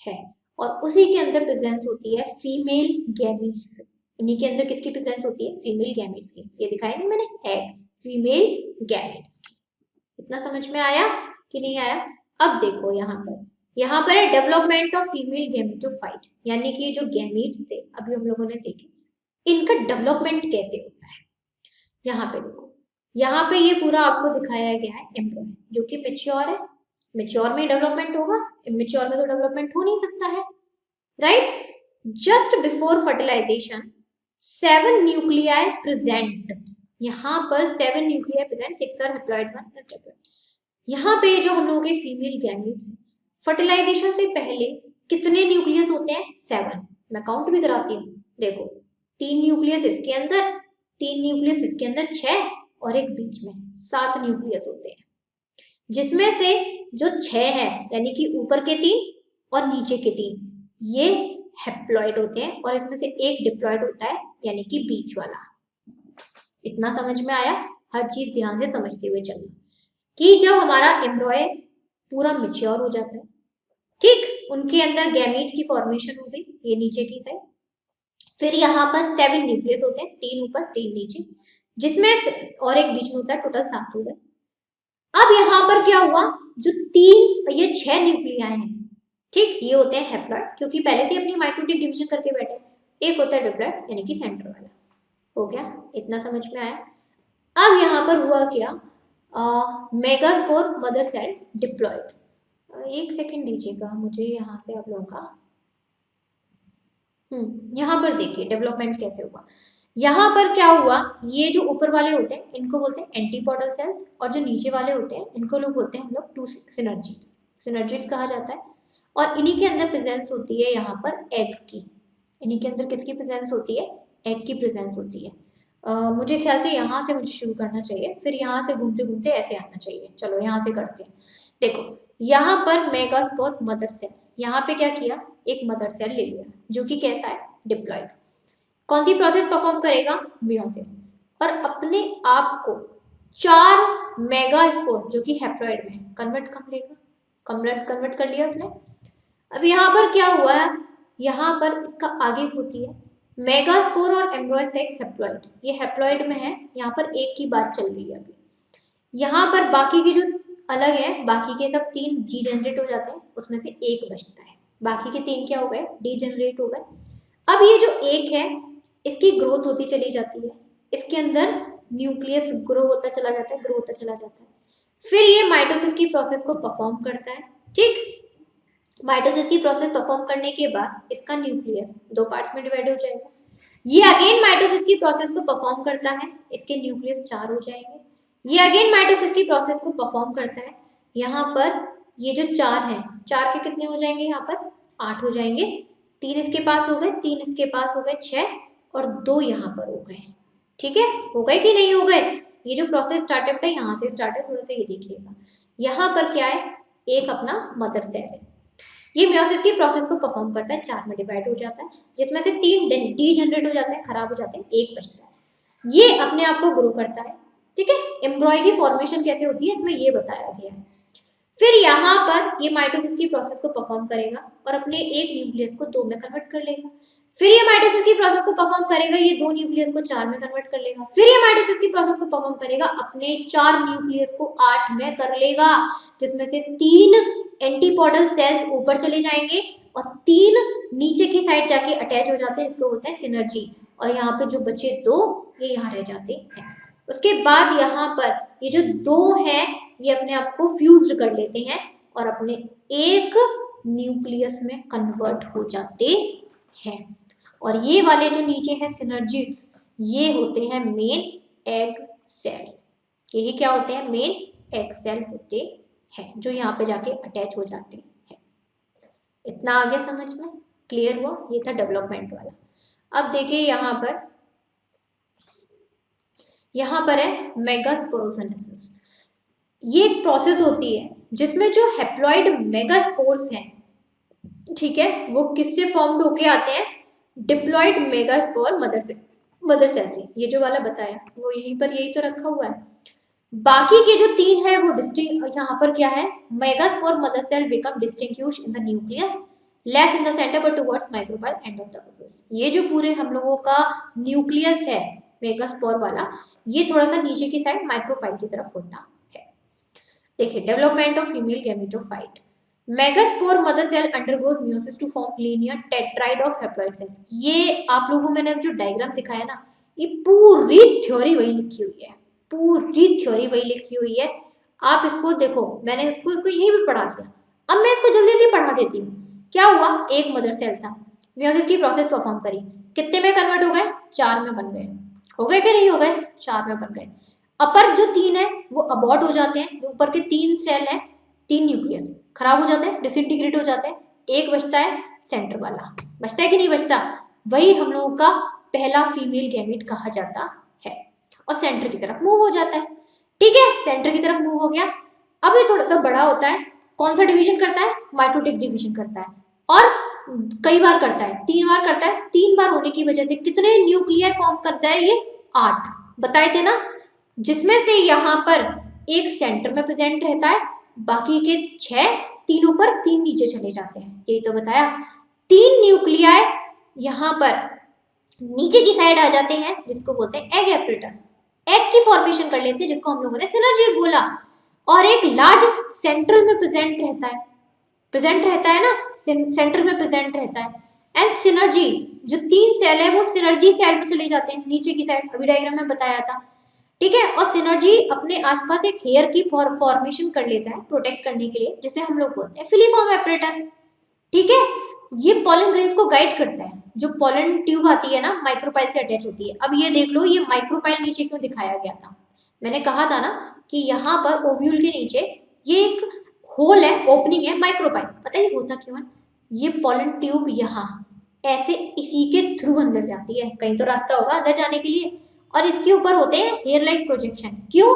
Speaker 1: है और उसी के अंदर प्रेजेंस होती है फीमेल गैमीट्स। इन्हीं के अंदर किसकी प्रेजेंस होती है? फीमेल गैमीट्स की। ये दिखाई नहीं मैंने, एग, फीमेल गैमीट्स की। इतना समझ में आया कि नहीं आया? अब देखो यहाँ पर है डेवलपमेंट ऑफ फीमेल गैमेटोफाइट, यानी कि ये जो गैमीट्स थे अभी हम लोगों ने देखे, इनका डेवलपमेंट कैसे होता है। यहाँ पे देखो, यहाँ पे ये पूरा आपको दिखाया गया है एम्ब्रॉय जो कि मेच्योर है। मेच्योर में डेवलपमेंट होगा, इमेच्योर में तो डेवलपमेंट हो नहीं सकता है, right? Just before fertilization 7 nuclei present. यहाँ पर 7 nuclei present, 6 are haploid, 1 is diploid. यहाँ पे जो हम लोगों के फीमेल गैमीट्स हैं, फर्टिलाइजेशन से पहले कितने न्यूक्लियस होते हैं? 7। मैं काउंट भी कराती हूँ, देखो 3 न्यूक्लियस इसके अंदर, 3 न्यूक्लियस इसके अंदर, 6 और एक बीच में, 7 न्यूक्लियस होते हैं। जिसमें से जो 6 है यानी कि ऊपर के 3 और नीचे के 3 ये हैप्लॉइड होते हैं और इसमें से एक डिप्लॉइड होता है यानी कि बीच वाला। इतना समझ में आया? हर चीज ध्यान से समझते हुए चलना कि जब हमारा एम्ब्रॉय पूरा मैच्योर हो जाता है, ठीक, उनके अंदर गैमीट्स की फॉर्मेशन हो गई, ये नीचे की साइड, फिर यहाँ पर 7 न्यूक्लियस होते हैं, 3 ऊपर 3 नीचे, जिसमें और एक बीच में होता है, टोटल 7 हो गए। अब यहाँ पर क्या हुआ, जो 3 ये 6 न्यूक्लियाई हैं, ठीक, ये होते हैं हैप्लॉइड क्योंकि पहले से अपनी माइटोटिक डिवीजन करके बैठे। एक होता है डिप्लॉइड यानी कि सेंटर वाला। हो गया? इतना समझ में आया? अब यहाँ पर हुआ क्या, मेगास्पोर मदर सेल डिप्लॉइड। एक सेकेंड दीजिएगा मुझे, यहाँ से आप लोगों का यहाँ पर देखिए डेवलपमेंट कैसे हुआ। यहाँ पर क्या हुआ, ये जो ऊपर वाले होते हैं इनको बोलते हैं एंटीपोडल सेल्स और जो नीचे वाले होते हैं इनको लोग बोलते हैं हम लोग 2 सिनर्जीड्स, सिनर्जीड्स कहा जाता है। और इन्हीं के अंदर प्रेजेंस होती है यहाँ पर एग की। इन्हीं के अंदर किसकी प्रेजेंस होती है? एग की प्रेजेंस होती है। मुझे ख्याल से यहाँ से मुझे शुरू करना चाहिए, फिर यहाँ से घूमते घूमते ऐसे आना चाहिए। चलो यहाँ से करते हैं। देखो यहाँ पर मेगास्पोर मदर सेल, यहाँ पे क्या किया, एक मदर सेल ले लिया जो कि कैसा है? डिप्लॉइड। कौन सी प्रोसेस परफॉर्म करेगा? मियोसिस। और अपने आप को 4 मेगास्पोर जो कि हैप्लॉइड में कन्वर्ट कर लेगा, कन्वर्ट कर लिया उसने। अब यहाँ पर क्या हुआ है, यहाँ पर इसका आगे होती है मेगास्पोर और एम्ब्रॉय सैक हैप्लॉइड, ये हैप्लॉइड में है। यहाँ पर एक की बात चल रही है अभी। यहाँ पर बाकी के जो अलग है, बाकी के सब 3 जी जनरेट हो जाते हैं, उसमें से एक बचता है, बाकी के 3 क्या हो गए? डी जनरेट हो गए। अब ये जो एक है इसकी ग्रोथ होती चली जाती है, इसके अंदर न्यूक्लियस ग्रो होता चला जाता है, ग्रो होता चला जाता है। फिर ये माइटोसिस की प्रोसेस को परफॉर्म करता है, ठीक। माइटोसिस की प्रोसेस परफॉर्म करने के बाद इसका न्यूक्लियस 2 पार्ट्स में डिवाइड हो जाएगा। ये अगेन माइटोसिस की प्रोसेस को परफॉर्म करता है, इसके न्यूक्लियस 4 हो जाएंगे। ये अगेन माइटोसिस की प्रोसेस को परफॉर्म करता है, यहाँ पर ये जो 4 हैं, 4 के कितने हो जाएंगे? यहाँ पर 8 हो जाएंगे। 3 इसके पास हो गए, 3 इसके पास हो गए, 6 और 2 यहाँ पर हो गए। ठीक है, हो गए कि नहीं हो गए? ये जो प्रोसेस स्टार्टअप है यहाँ से स्टार्ट है, थोड़ा सा ये देखिएगा। यहाँ पर क्या है, एक अपना मदर सेल है, ये मियोसिस की प्रोसेस को परफॉर्म करता है, 4 में डिवाइड हो जाता है, जिसमें से 3 डी जनरेट हो जाते हैं, खराब हो जाते हैं, एक बचता है। ये अपने आप को ग्रो करता है, ठीक है। एम्ब्रॉय की फॉर्मेशन कैसे होती है इसमें ये बताया गया है। फिर यहाँ पर ये माइटोसिस की प्रोसेस को परफॉर्म करेगा और अपने एक न्यूक्लियस को 2 में कन्वर्ट कर लेगा। फिर ये माइटोसिस की प्रोसेस को परफॉर्म करेगा, ये 2 न्यूक्लियस को 4 में कन्वर्ट कर लेगा। फिर ये माइटोसिस की प्रोसेस को परफॉर्म करेगा, अपने 4 न्यूक्लियस को 8 में कर लेगा, जिसमें से 3 एंटीपोडल सेल्स ऊपर चले जाएंगे और 3 नीचे की साइड जाके अटैच हो जाते हैं, इसको बोलते हैं सिनर्जी। और यहाँ पे जो बचे 2 ये यहाँ रह जाते हैं। उसके बाद यहाँ पर ये जो 2 है ये अपने आप को फ्यूज्ड कर लेते हैं और अपने एक न्यूक्लियस में कन्वर्ट हो जाते हैं। और ये वाले जो नीचे हैं सिनर्जिड्स, ये होते हैं मेन एग सेल। यही क्या होते हैं, मेन एग सेल होते हैं, जो यहाँ पे जाके अटैच हो जाते हैं। इतना आगे समझ में क्लियर हुआ? ये था डेवलपमेंट वाला। अब देखिए यहाँ पर है मेगास्पोरोसिनेसिस। ये एक प्रोसेस होती है जिसमें जो हैप्लॉइड मेगास्पोर्स हैं, ठीक है, वो किससे फॉर्म्ड होके आते हैं, डिप्लॉइड मेगास्पोर मदर सेल से। ये जो वाला बताया वो यहीं पर यही तो रखा हुआ है। बाकी के जो 3 है वो डिस्टिंग, यहाँ पर क्या है, megaspore mother cell become distinguished in the nucleus, less in the center but towards micropyle end of the ovule. ये जो पूरे हम लोगों का न्यूक्लियस है मेगास्पोर वाला, ये थोड़ा सा नीचे की साइड माइक्रोपाइल की तरफ होता है। देखिए development of female gametophyte. Megaspore mother cell undergoes meiosis to form linear tetrad of haploid cell. ये आप लोगों को मैंने जो डायग्राम दिखाया ना, ये पूरी थ्योरी वही लिखी हुई है, पूरी थ्योरी वही लिखी हुई है। आप इसको देखो, मैंने इसको यहीं पे पढ़ा दिया। अब मैं इसको जल्दी जल्दी पढ़ा देती हूँ। क्या हुआ, एक मदर सेल था, मियोसिस की प्रोसेस परफॉर्म करी, कितने में कन्वर्ट हो गए, 4 में बन गए। हो गए कि नहीं हो गए, 4 में बन गए। अपर जो 3 है वो अबॉर्ट हो जाते हैं, जो ऊपर के 3 सेल है, 3 न्यूक्लियस खराब हो जाते हैं, डिसइंटीग्रेट हो जाते हैं। एक बचता है सेंटर वाला, बचता है कि नहीं बचता, वही हम लोगों का पहला फीमेल गैमेट कहा जाता है और सेंटर की तरफ मूव हो जाता है। ठीक है, सेंटर की तरफ मूव हो गया। अब ये थोड़ा सा बड़ा होता है, कौन सा डिवीजन करता है, माइटोटिक डिवीजन करता है, और कई बार करता है, 3 बार करता है। 3 बार होने की वजह से कितने न्यूक्लियाई फॉर्म करता है, ये 8 बताए थे ना, जिसमें से यहाँ पर एक सेंटर में प्रेजेंट रहता है, बाकी के 6 3 ऊपर 3 नीचे चले जाते हैं, यही तो बताया। 3 न्यूक्लियाई यहाँ पर नीचे की साइड आ जाते हैं, जिसको बोलते हैं एग एपरेटस, एग की फॉर्मेशन कर लेते हैं, जिसको हम लोगों ने सिनर्जी बोला। और एक लार्ज सेंट्रल में प्रेजेंट रहता है ना, सेंटर में प्रेजेंट रहता है। एंड सिनर्जी, जो 3 सेल है वो सिनर्जी सेल में चले जाते हैं नीचे की साइड, अभी डायग्राम में बताया था। ठीक है, और सिनर्जी अपने आसपास एक हेयर की फॉर्मेशन कर लेता है प्रोटेक्ट करने के लिए, जिसे हम लोग बोलते हैं फिलीफॉर्म एपरेटस। ठीक है, ये पॉलन ग्रेन्स को गाइड करता है। जो पॉलन ट्यूब आती है ना, माइक्रोपाइल से अटैच होती है। अब ये देख लो, ये माइक्रोपाइल नीचे क्यों दिखाया गया था, मैंने कहा था ना कि यहाँ पर ओव्यूल के नीचे ये एक होल है, ओपनिंग है, माइक्रोपाइल। पता है होता क्यों है, ये पॉलन ट्यूब यहाँ ऐसे इसी के थ्रू अंदर जाती है, कहीं तो रास्ता होगा अंदर जाने के लिए, और इसके ऊपर होते हैं हेयर लाइक प्रोजेक्शन। क्यों,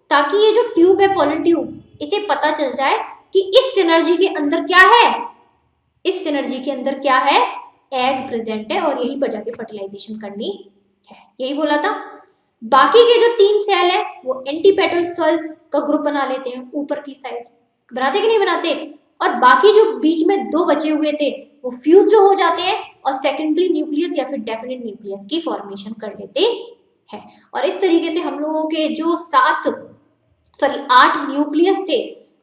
Speaker 1: ताकि ये जो ट्यूब है पॉलन ट्यूब, इसे पता चल जाए कि इस सिनर्जी के अंदर क्या है, इस सिनर्जी के अंदर क्या है, एग प्रेजेंट है, और यहीं पर जाके फर्टिलाइजेशन करनी है, यही बोला था। बाकी के जो 3 सेल है वो एंटीपेटल सेल्स का ग्रुप बना लेते हैं, ऊपर की साइड बनाते कि नहीं बनाते, और बाकी जो बीच में 2 बचे हुए थे वो फ्यूज्ड हो जाते हैं और सेकेंडरी न्यूक्लियस या फिर डेफिनेट न्यूक्लियस की फॉर्मेशन कर लेते हैं। और इस तरीके से हम लोगों के जो 8 न्यूक्लियस थे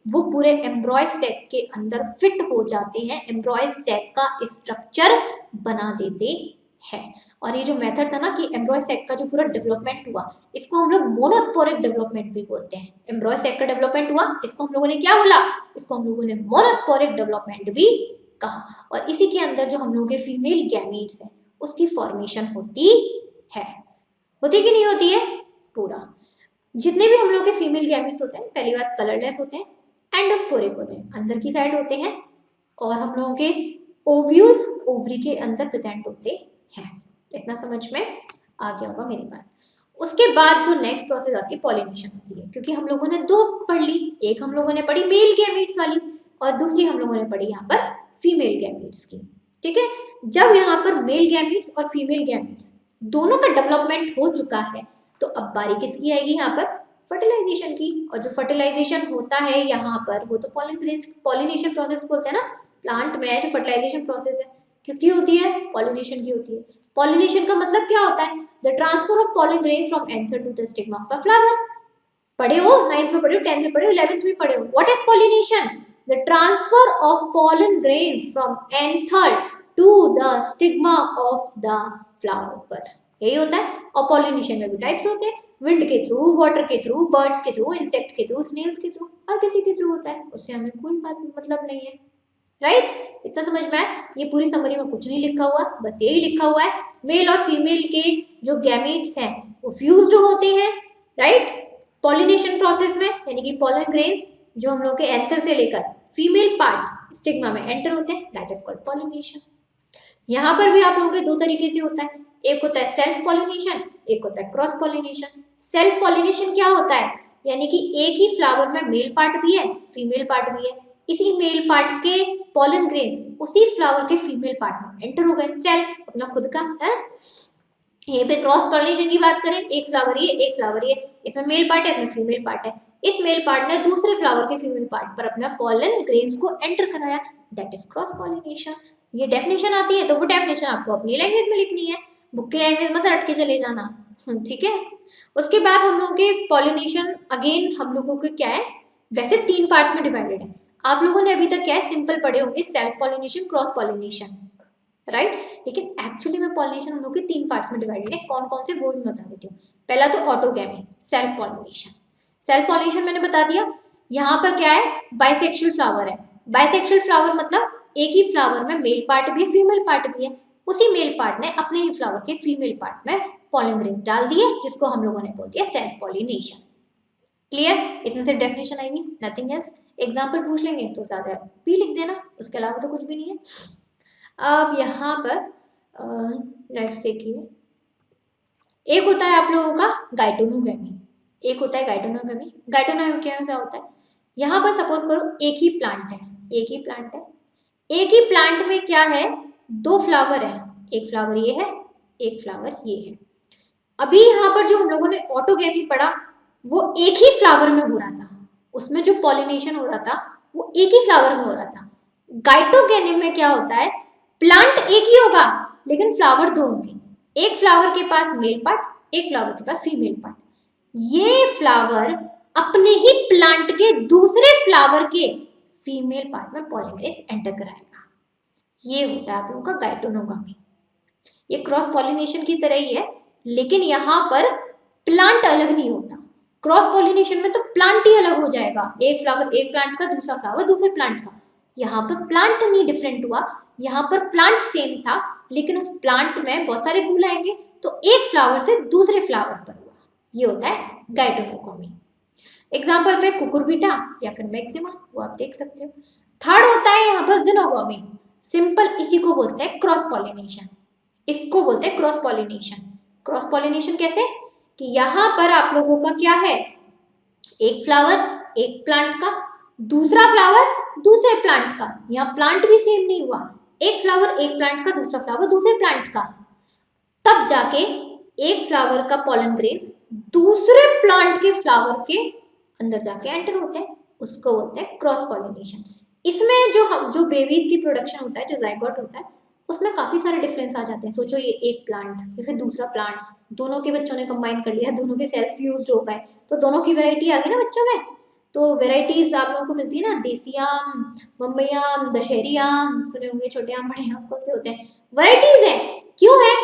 Speaker 1: वो पूरे एम्ब्रॉय सैक के अंदर फिट हो जाते हैं, एम्ब्रॉय सैक का स्ट्रक्चर बना देते हैं। और ये जो मेथड था ना कि एम्ब्रॉय सैक का जो पूरा डेवलपमेंट हुआ, इसको हम लोग मोनोस्पोरिक डेवलपमेंट भी बोलते हैं। एम्ब्रॉय सैक का डेवलपमेंट हुआ, इसको हम लोगों ने क्या बोला, इसको हम लोगों ने मोनोस्पोरिक डेवलपमेंट भी कहा। और इसी के अंदर जो हम लोगों के फीमेल गैमीट्स हैं उसकी फॉर्मेशन होती है, होती कि नहीं होती है। पूरा जितने भी हम लोग के फीमेल गैमीट्स होते हैं, पहली बात कलरलेस होते हैं, एंडोस्पोरिक होते हैं, अंदर की साइड होते हैं, और हम लोगों के ओव्यूल्स ओवरी के अंदर प्रेजेंट होते हैं। इतना समझ में आ गया होगा मेरे पास। उसके बाद जो नेक्स्ट प्रोसेस आती है पॉलिनेशन होती है, क्योंकि हम लोगों ने दो पढ़ ली, एक हम लोगों ने पढ़ी मेल गैमीट्स वाली और दूसरी हम लोगों ने पढ़ी यहाँ पर फीमेल गैमीट्स की। ठीक है, जब यहाँ पर मेल गैमीट्स और फीमेल गैमीट्स दोनों का डेवलपमेंट हो चुका है तो अब बारी किसकी आएगी यहाँ पर, फर्टिलाइजेशन की। और जो फर्टिलाइजेशन होता है यहाँ पर वो तो पॉलिनेशन प्रोसेस बोलते हैं ना, प्लांट में जो फर्टिलाइजेशन प्रोसेस है किसकी होती है, पॉलिनेशन की होती है। पॉलिनेशन का मतलब क्या होता है, the transfer of pollen grains from anther to the stigma of a flower. पढ़े हो, 9th में पढ़े हो, 10th में पढ़े हो, 11th में पढ़े हो। What is pollination, the transfer of pollen grains from anther to the stigma of the flower, यही होता है। और पॉलिनेशन में भी टाइप्स होते हैं, विंड के थ्रू, वाटर के थ्रू, बर्ड्स के थ्रू, इंसेक्ट के थ्रू, स्नेल्स के थ्रू, हर किसी के थ्रू होता है, उससे हमें कोई बात मतलब नहीं है। राइट, इतना समझ में आया। ये पूरी समरी में कुछ नहीं लिखा हुआ, बस यही लिखा हुआ है मेल और फीमेल के जो गैमीट्स हैं वो फ्यूज्ड होते हैं, राइट, पॉलिनेशन प्रोसेस में, यानी कि पॉलन ग्रेन्स जो हम लोग के एंथर से लेकर फीमेल पार्ट स्टिग्मा में एंटर होते हैं, दैट इज कॉल्ड पॉलिनेशन। यहाँ पर भी आप लोगों के दो तरीके से होता है, एक होता है सेल्फ पॉलिनेशन, एक होता है क्रॉस पॉलिनेशन। सेल्फ पॉलिनेशन क्या होता है, यानी कि एक ही फ्लावर में मेल पार्ट भी है फीमेल पार्ट भी है, इसी मेल पार्ट के पॉलन ग्रेन्स उसी फ्लावर के फीमेल पार्ट में एंटर हो गए, सेल्फ अपना खुद का है। यहीं पे क्रॉस पॉलिनेशन की बात करें, एक फ्लावर ये एक फ्लावर ये, इसमें मेल पार्ट है इसमें फीमेल पार्ट है, इस मेल पार्ट ने दूसरे फ्लावर के फीमेल पार्ट पर अपना पॉलन ग्रेन्स को एंटर कराया, दैट इज क्रॉस पॉलिनेशन। ये डेफिनेशन आती है तो वो डेफिनेशन आपको अपनी लैंग्वेज में लिखनी है, बुक की लैंग्वेज मत रट के चले जाना, ठीक है। उसके बाद हम लोगों के पॉलिनेशन अगेन हम लोगों के क्या है, वैसे 3 पार्ट्स में डिवाइडेड है। आप लोगों ने अभी तक क्या है सिंपल पढ़े होंगे, self pollination, cross pollination, right, लेकिन एक्चुअली में पॉलिनेशन हम लोग के 3 पार्ट्स में डिवाइडेड है। कौन कौन से वो भी बता देती हूँ। पहला तो autogamy, self pollination. Self pollination मैंने बता दिया, यहाँ पर क्या है, बाइसेक्सुअल फ्लावर है। बाइसेक्सुअल फ्लावर मतलब एक ही फ्लावर में मेल पार्ट भी है फीमेल पार्ट भी है, उसी मेल पार्ट ने अपने ही फ्लावर के फीमेल पार्ट में पॉलन ग्रेन्स डाल दिए, जिसको हम लोगों ने बोल दिया सेल्फ पॉलिनेशन। क्लियर, इसमें से डेफिनेशन आएगी, नथिंग एल्स। एग्जाम्पल पूछ लेंगे तो ज्यादा भी लिख देना, उसके अलावा तो कुछ भी नहीं है। अब यहाँ पर लेट्स देखिए, एक होता है आप लोगों का गाइटोनोगैमी, एक होता है गाइटोनोगैमी। गाइटोनोगैमी क्या होता है, यहाँ पर सपोज करो एक ही प्लांट है, एक ही प्लांट है, एक ही प्लांट में क्या है, 2 फ्लावर है, एक फ्लावर ये है एक फ्लावर ये है। अभी यहाँ पर जो हम लोगों ने ऑटोगैमी पढ़ा वो एक ही फ्लावर में हो रहा था, उसमें जो पॉलिनेशन हो रहा था वो एक ही फ्लावर में हो रहा था। गाइटोगैमी में क्या होता है, प्लांट एक ही होगा लेकिन फ्लावर 2 होंगे, एक फ्लावर के पास मेल पार्ट एक फ्लावर के पास फीमेल पार्ट, ये फ्लावर अपने ही प्लांट के दूसरे फ्लावर के फीमेल पार्ट में पॉलन ग्रेन्स एंटर कराएगा, ये होता है आप लोगों का गाइटोनोगैमी। ये क्रॉस पॉलिनेशन की तरह ही है, लेकिन यहाँ पर प्लांट अलग नहीं होता। क्रॉस पॉलिनेशन में तो प्लांट ही अलग हो जाएगा, एक फ्लावर एक प्लांट का, दूसरा फ्लावर दूसरे प्लांट का। यहाँ पर प्लांट नहीं डिफरेंट हुआ, यहाँ पर प्लांट सेम था लेकिन उस प्लांट में बहुत सारे फूल आएंगे तो एक फ्लावर से दूसरे फ्लावर पर हुआ, ये होता है गाइटोनोगैमी। एग्जाम्पल में कुकुरबिटा या फिर मैक्सिमा, वो आप देख सकते हो। थर्ड होता है यहाँ पर जिनोगैमी, सिंपल इसी को बोलते हैं क्रॉस पॉलिनेशन, इसको बोलते हैं क्रॉस पॉलिनेशन। क्रॉस पॉलिनेशन कैसे, कि यहाँ पर आप लोगों का क्या है, एक फ्लावर एक प्लांट का, दूसरा फ्लावर दूसरे प्लांट का, यहाँ प्लांट भी सेम नहीं हुआ, एक फ्लावर एक प्लांट का दूसरा फ्लावर दूसरे प्लांट का, तब जाके एक फ्लावर का पॉलन ग्रेन्स दूसरे प्लांट के फ्लावर के अंदर जाके एंटर होते हैं, उसको बोलते हैं क्रॉस पॉलिनेशन। इसमें जो बेबीज की प्रोडक्शन होता है, जो जाइगोट होता है, उसमें काफी सारे डिफरेंस आ जाते हैं। सोचो ये एक प्लांट या फिर दूसरा प्लांट, दोनों के बच्चों ने कंबाइन कर लिया, दोनों के सेल्स फ्यूज्ड हो गए तो दोनों की वैरायटी आ गई ना बच्चों में। तो वेराइटीज आप लोगों को मिलती है ना, देसी आम, बम्बई आम, दशहरी आम, सुने होंगे, छोटे आम बड़े आम कौन से होते हैं, वैराइटीज है। क्यों है,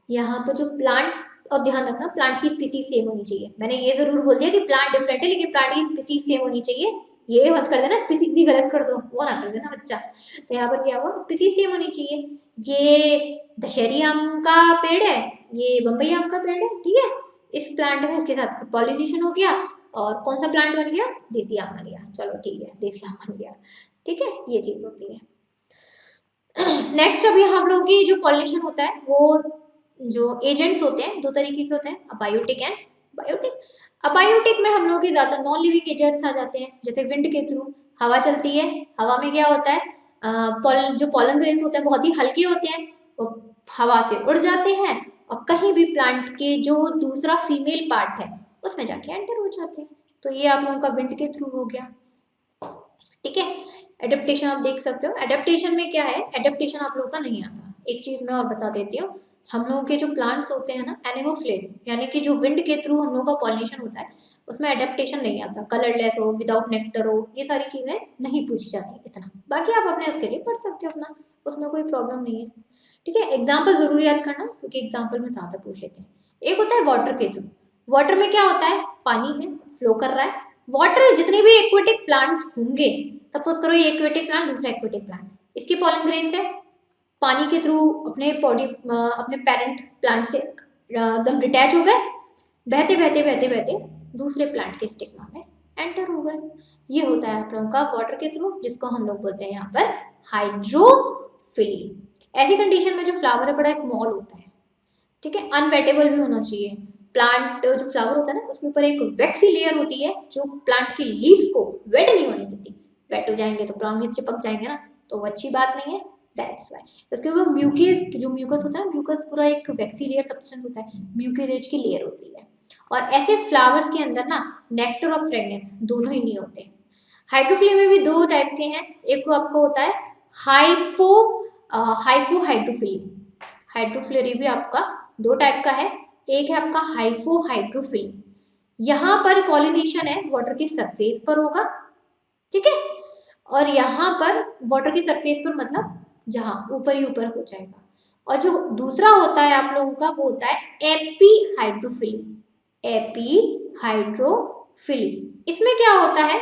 Speaker 1: यहाँ पर जो प्लांट, और ध्यान रखना प्लांट की स्पीसीज सेम होनी चाहिए। मैंने ये जरूर बोल दिया कि प्लांट डिफरेंट है लेकिन प्लांट की स्पीसीज सेम होनी चाहिए, ये मत कर देना स्पीसीज ही गलत कर दो, वो ना कर देना बच्चा। तो यहाँ पर क्या हुआ, स्पीसीज सेम होनी चाहिए। ये दशहरी आम का पेड़ है, ये बम्बई आम का पेड़ है, ठीक है, इस प्लांट में इसके साथ पॉलिनेशन हो गया और कौन सा प्लांट बन गया, देसी आम बन गया, चलो ठीक है देसी आम बन गया, ठीक है, ये चीज होती है। नेक्स्ट अभी हम लोगों की जो पॉलिनेशन होता है वो जो एजेंट्स होते हैं दो तरीके के होते हैं, अबायोटिक एंड बायोटिक। अबायोटिक में हम लोग के ज्यादा नॉन लिविंग एजेंट्स आ जाते हैं, जैसे विंड के थ्रू हवा चलती है, हवा में क्या होता है, जो पॉलन ग्रेन्स होते हैं बहुत ही हल्के होते हैं, वो हवा से उड़ जाते हैं और कहीं भी प्लांट के जो दूसरा फीमेल पार्ट है उसमें जाके एंटर हो जाते हैं। तो ये आप लोगों का विंड के थ्रू हो गया, ठीक है। एडेप्टेशन आप देख सकते हो, एडेप्टेशन में क्या है, एडेप्टेशन आप लोगों का नहीं आता। एक चीज मैं और बता देती हूँ, हम लोगों के जो प्लांट्स होते हैं ना एनेमोफ्लेम, यानी कि जो विंड के थ्रू हम लोगों का पॉलिनेशन होता है उसमें एडेप्टेशन नहीं आता। कलरलेस हो, विदाउट नेक्टर हो, ये सारी चीजें नहीं पूछी जाती इतना। बाकी आप अपने उसके लिए पढ़ सकते हो अपना, उसमें कोई प्रॉब्लम नहीं है, ठीक है। एग्जाम्पल जरूर याद करना क्योंकि एग्जाम्पल में ज्यादा पूछ लेते हैं। एक होता है वाटर के थ्रू, वाटर में क्या होता है, पानी है, फ्लो कर रहा है। वाटर जितने भी एक्वेटिक प्लांट्स होंगे, सपोज करो ये एक्वेटिक प्लांट दूसरा एक्वेटिक प्लांट, इसके पॉलन ग्रेन्स है पानी के थ्रू अपने बॉडी अपने पेरेंट प्लांट से एकदम डिटैच हो गए, बहते बहते बहते बहते दूसरे प्लांट के स्टिग्मा में एंटर हो गए। ये होता है आप लोगों का वाटर के थ्रू, जिसको हम लोग बोलते हैं यहाँ पर हाइड्रोफिली। ऐसी कंडीशन में जो फ्लावर है बड़ा स्मॉल होता है, ठीक है, अनवेटेबल भी होना चाहिए। प्लांट जो फ्लावर होता है ना उसके ऊपर एक वैक्सी लेयर होती है जो प्लांट की लीव्स को वेट नहीं होने देती। वेट हो जाएंगे तो प्लांट चिपक जाएंगे ना, तो वो अच्छी बात नहीं है, दैट्स व्हाई। उसके ऊपर म्यूकस, जो म्यूकस होता है ना, म्यूकस पूरा एक वैक्सी लेयर सब्सटेंस होता है, म्यूकरेज की लेयर होती है। और ऐसे फ्लावर्स के अंदर ना नेक्टर और फ्रेगनेंस दोनों ही नहीं होते। हाइड्रोफिली में भी दो टाइप के हैं, एक को आपको होता है हाइफो हाइड्रोफिली। हाइड्रोफिली भी आपका दो टाइप का है, एक है आपका हाइफो हाइड्रोफिली, यहाँ पर पॉलिनेशन है वाटर की सरफेस पर होगा, ठीक है। और यहाँ पर वाटर की सरफेस पर मतलब जहाँ ऊपर ही ऊपर हो जाएगा। और जो दूसरा होता है आप लोगों का वो होता है एपी हाइड्रोफिली। एपी हाइड्रोफिली इसमें क्या होता है,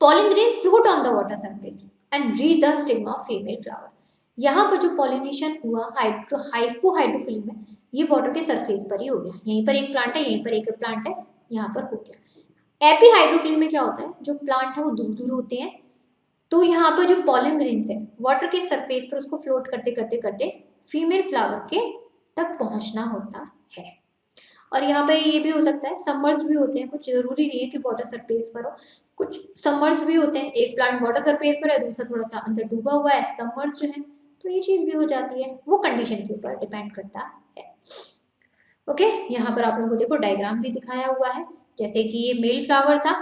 Speaker 1: pollen grains float on the water surface and reach the stigma of female flower। यहाँ पर जो पॉलिनेशन हुआ हाइफो हाइड्रोफिली में, ये वाटर के सरफेस पर ही हो गया, यहीं पर एक प्लांट है, यहीं पर एक प्लांट है, यहाँ पर हो गया। एपी हाइड्रोफिली में क्या होता है, जो प्लांट है वो दूर दूर होते हैं, तो यहाँ पर जो पॉलन ग्रेन्स है वाटर के सरफेस पर उसको फ्लोट करते करते करते फीमेल फ्लावर के तक पहुंचना होता है। और यहाँ पे ये भी हो सकता है, सबमर्ज भी होते हैं, कुछ जरूरी नहीं है कि वाटर सरफेस पर हो, कुछ सबमर्ज भी होते हैं, एक प्लांट वाटर सरफेस पर है, दूसरा थोड़ा सा अंदर डूबा हुआ है, सबमर्ज है, तो ये चीज भी हो जाती है, वो कंडीशन के ऊपर डिपेंड करता है। ओके, यहाँ पर आप लोगों को देखो डायग्राम भी दिखाया हुआ है, जैसे कि ये मेल फ्लावर था,